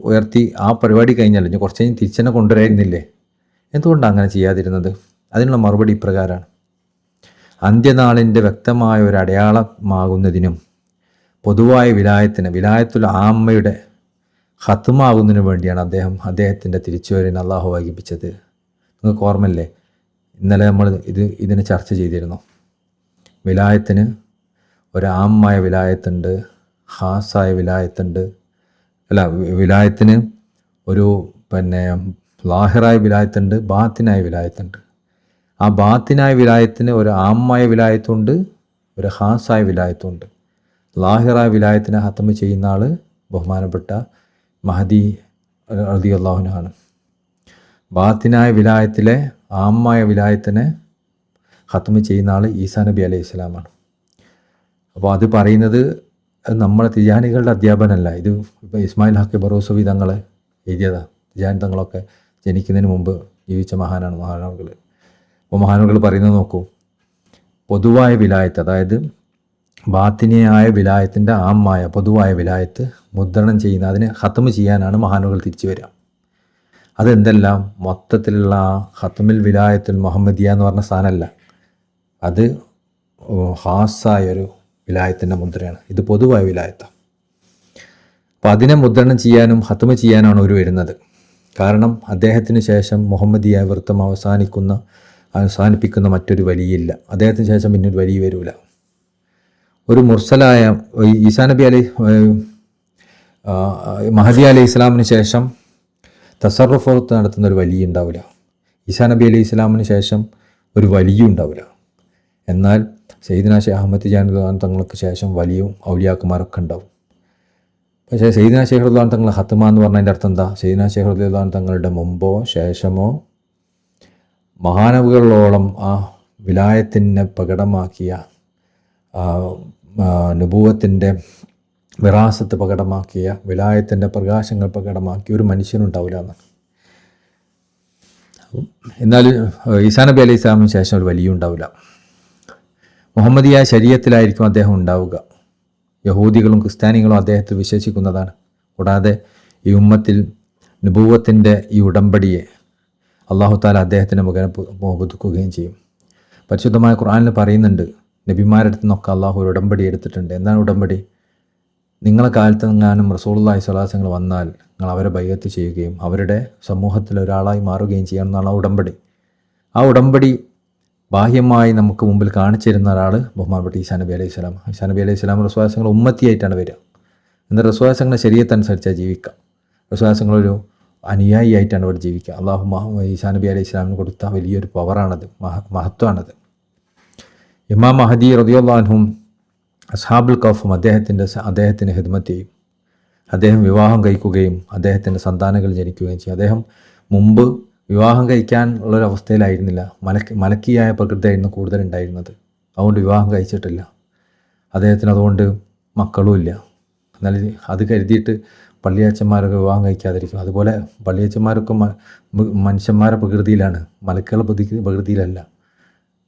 ഉയർത്തി ആ പരിപാടി കഴിഞ്ഞാൽ ഇനി കുറച്ച് കഴിഞ്ഞ് തിരിച്ചെന്നെ കൊണ്ടുവരായിരുന്നില്ലേ? എന്തുകൊണ്ടാണ് അങ്ങനെ ചെയ്യാതിരുന്നത്? അതിനുള്ള മറുപടി ഇപ്രകാരമാണ്: അന്ത്യനാളിൻ്റെ വ്യക്തമായ ഒരു അടയാളമാകുന്നതിനും പൊതുവായ വിലായത്തുൽ ആമ്മയുടെ ഖത്മാകുന്നതിനു വേണ്ടിയാണ് അദ്ദേഹത്തിൻ്റെ തിരിച്ചുവരവിനെ അള്ളാഹു വൈകിപ്പിച്ചത്. നിങ്ങൾക്ക് ഓർമ്മയില്ലേ? ഇന്നലെ നമ്മൾ ഇതിനെ ചർച്ച ചെയ്തിരുന്നു. വിലായത്തിന് ഒരു ആമായ വിലായത്തുണ്ട്, ഖാസായ വിലായത്തുണ്ട്. വിലായത്തിന് ഒരു ലാഹിറായ വിലായത്തുണ്ട്, ബാത്തിനായ വിലായത്തുണ്ട്. ആ ബാത്തിനായ വിലായത്തിന് ഒരു ആമായ വിലായത്തുണ്ട്, ഒരു ഖാസായ വിലായത്തുണ്ട്. ലാഹിറായ വിലായത്തിനെ ഹത്തമ് ചെയ്യുന്ന ആൾ ബഹുമാനപ്പെട്ട മഹദി റളിയല്ലാഹു അൻഹു ആണ്. ബാത്തിനായ വിലായത്തിലെ ആമായ വിലായത്തിനെ ഖത്മ് ചെയ്യുന്ന ആൾ ഈസാ നബി അലൈഹി ഇസ്ലാമാണ്. അപ്പോൾ അത് പറയുന്നത് നമ്മളെ തിജാനികളുടെ അധ്യാപനമല്ല. ഇത് ഇപ്പോൾ ഇസ്മായിൽ ഹക്ക് ബറൂസവി തങ്ങൾ എഴുതിയതാണ്. തിജാനി തങ്ങളൊക്കെ ജനിക്കുന്നതിന് മുമ്പ് ജീവിച്ച മഹാനാണ്. അപ്പോൾ മഹാനുകൾ പറയുന്നത് നോക്കൂ: പൊതുവായ വിലായത്ത്, അതായത് ബാത്തിനിയായ വിലായത്തിൻ്റെ ആമായ പൊതുവായ വിലായത്ത് മുദ്രണം ചെയ്യുന്ന, അതിനെ ഖത്മ് ചെയ്യാനാണ് മഹാനുകൾ തിരിച്ചു വരിക. അതെന്തെല്ലാം മൊത്തത്തിലുള്ള ഖത്മിൽ വിലായത്തുൽ മുഹമ്മദിയ എന്ന് പറഞ്ഞ സ്ഥാനമല്ല, അത് ഖാസായൊരു വിലായത്തിൻ്റെ മുദ്രയാണ്. ഇത് പൊതുവായ വിലായത്താണ്. അപ്പോൾ അതിനെ മുദ്രണം ചെയ്യാനും ഖത്മ് ചെയ്യാനാണ് ഒരു വരുന്നത്. കാരണം അദ്ദേഹത്തിന് ശേഷം മുഹമ്മദിയ വൃത്തം അവസാനിപ്പിക്കുന്ന മറ്റൊരു വലിയില്ല. അദ്ദേഹത്തിന് ശേഷം പിന്നൊരു വലിയ വരില്ല. ഒരു മുർസലായ ഈസാ നബി മഹദി അലൈഹി ഇസ്ലാമിന് ശേഷം തസറുഫത്ത് നടത്തുന്ന ഒരു വലിയ ഉണ്ടാവില്ല. ഈസാ നബി അലൈഹി ഇസ്ലാമിന് ശേഷം ഒരു വലിയ ഉണ്ടാവില്ല. എന്നാൽ സയ്യിദ്ന ഷെയ്ഖ് അഹമ്മദ് തിജാനി തങ്ങൾക്ക് ശേഷം വലിയ ഔലിയാക്കന്മാരൊക്കെ ഉണ്ടാവും. പക്ഷേ സയ്യിദ്ന ഷെയ്ഖ് റളിയല്ലാഹു തങ്ങൾ ഖത്മ എന്ന് പറഞ്ഞതിൻ്റെ അർത്ഥം എന്താ? സയ്യിദ്ന ഷെയ്ഖ് റളിയല്ലാഹു തങ്ങളുടെ മുമ്പോ ശേഷമോ മഹാനവുകളോളം ആ വിലായത്തിനെ പ്രകടമാക്കിയ, നുബുവത്തിൻ്റെ വിറാസത്ത് പ്രകടമാക്കിയ, വിലായത്തിൻ്റെ പ്രകാശങ്ങൾ പ്രകടമാക്കിയ ഒരു മനുഷ്യനുണ്ടാവില്ല എന്നാണ്. എന്നാൽ ഈസാ നബി അലൈഹി ഇസ്ലാമിന് ശേഷം ഒരു വലിയ ഉണ്ടാവില്ല. മുഹമ്മദിയ ശരീഅത്തിലായിരിക്കും അദ്ദേഹം ഉണ്ടാവുക. യഹൂദികളും ക്രിസ്ത്യാനികളും അദ്ദേഹത്തിൽ വിശ്വസിക്കുന്നതാണ്. കൂടാതെ ഈ ഉമ്മത്തിൽ നുബുവത്തിൻ്റെ ഈ ഉടമ്പടിയെ അല്ലാഹു തആല അദ്ദേഹത്തിൻ്റെ മുഖേന പുതുക്കുകയും ചെയ്യും. പരിശുദ്ധമായ ഖുർആനിൽ പറയുന്നുണ്ട്, നബിമാരുടെ അടുത്ത് നിന്നൊക്കെ അള്ളാഹു ഒരു ഉടമ്പടി എടുത്തിട്ടുണ്ട്. എന്താണ് ഉടമ്പടി? നിങ്ങളെ കാലത്തെങ്ങാനും റസൂലുള്ളാഹി സ്വല്ലല്ലാഹു അലൈഹി വസല്ലം വന്നാൽ നിങ്ങൾ അവരെ ബൈഅത്ത് ചെയ്യുകയും അവരുടെ സമൂഹത്തിൽ ഒരാളായി മാറുകയും ചെയ്യണമെന്നാണ് ആ ഉടമ്പടി. ആ ഉടമ്പടി ബാഹ്യമായി നമുക്ക് മുമ്പിൽ കാണിച്ചിരുന്ന ഒരാൾ ബഹുമാനപ്പെട്ട ഈസാ നബി അലൈഹി സ്വലാം. ഈസാ നബി അലൈഹി സ്വലാം റസൂലുള്ളാഹിയുടെ ഉമ്മത്തിയായിട്ടാണ് വരിക. എന്നാൽ റസൂലുള്ളാഹിയുടെ ശരീഅത്തനുസരിച്ചാണ് ജീവിക്കുക. റസൂലുള്ളാഹിയുടെ അനുയായി ആയിട്ടാണ് ഇവിടെ ജീവിക്കുക. അള്ളാഹു ഈസാ നബി അലൈഹി സ്വലാമിന് കൊടുത്ത വലിയൊരു പവറാണത്, മഹത്വമാണത്. ഇമാം മഹദി റളിയല്ലാഹു അൻഹും അസ്ഹാബുൽ കഹ്ഫും അദ്ദേഹത്തിന് ഖിദ്മത്ത് ചെയ്യും. അദ്ദേഹം വിവാഹം കഴിക്കുകയും അദ്ദേഹത്തിൻ്റെ സന്താനങ്ങൾ ജനിക്കുകയും ചെയ്യും. അദ്ദേഹം മുമ്പ് വിവാഹം കഴിക്കാൻ ഉള്ളൊരവസ്ഥയിലായിരുന്നില്ല. മലക്കിയായ പ്രകൃതിയായിരുന്നു കൂടുതലുണ്ടായിരുന്നത്. അതുകൊണ്ട് വിവാഹം കഴിച്ചിട്ടില്ല. അദ്ദേഹത്തിന് അതുകൊണ്ട് മക്കളുമില്ല. എന്നാൽ അത് കരുതിയിട്ട് പള്ളിയച്ചന്മാരൊക്കെ വിവാഹം കഴിക്കാതിരിക്കും. അതുപോലെ പള്ളിയച്ചന്മാരൊക്കെ മനുഷ്യന്മാരുടെ പ്രകൃതിയിലാണ്, മലക്കുകളുടെ പ്രകൃതിയിലല്ല.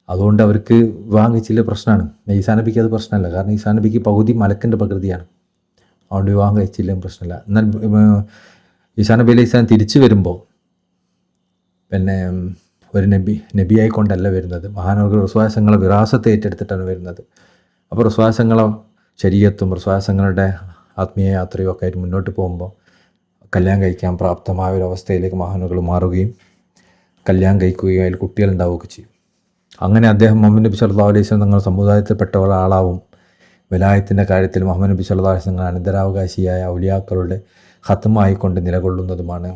അതുകൊണ്ട് അവർക്ക് വിവാഹം കഴിച്ചില്ല പ്രശ്നമാണ്. ഈസാ നബിക്ക് അത് പ്രശ്നമല്ല. കാരണം ഈസാ നബിക്ക് പകുതി മലക്കിൻ്റെ പ്രകൃതിയാണ്. അതുകൊണ്ട് വിവാഹം കഴിച്ചില്ലെങ്കിലും പ്രശ്നമില്ല. എന്നാൽ ഈസാ നബി അലൈഹി സ്വലാം തിരിച്ചു വരുമ്പോൾ പിന്നെ ഒരു നബിയായിക്കൊണ്ടല്ല വരുന്നത്. മഹാനവറുകൾ റസൂലുള്ളാഹിയുടെ വിറാസത്തെ ഏറ്റെടുത്തിട്ടാണ് വരുന്നത്. അപ്പോൾ റസൂലുള്ളാഹിയുടെ ശരീഅത്തും റസൂലുള്ളാഹിയുടെ ആത്മീയ യാത്രയും ഒക്കെ ആയിട്ട് മുന്നോട്ട് പോകുമ്പോൾ കല്യാണം കഴിക്കാൻ പ്രാപ്തമായ ഒരു അവസ്ഥയിലേക്ക് മഹാനവറുകൾ മാറുകയും കല്യാണം കഴിക്കുകയും അതിൽ കുട്ടികളുണ്ടാവുകയൊക്കെ ചെയ്യും. അങ്ങനെ അദ്ദേഹം മുഹമ്മദ് നബി സല്ലല്ലാഹു അലൈഹി വസല്ലം തങ്ങളുടെ സമുദായത്തിൽപ്പെട്ട ഒരാളാവും. വിലായത്തിൻ്റെ കാര്യത്തിൽ മുഹമ്മദ് നബി സല്ലല്ലാഹു അലൈഹി വസല്ലം അനന്തരാവകാശിയായ ഔലിയാക്കളുടെ ഖത്മായിക്കൊണ്ട് നിലകൊള്ളുന്നതുമാണ്.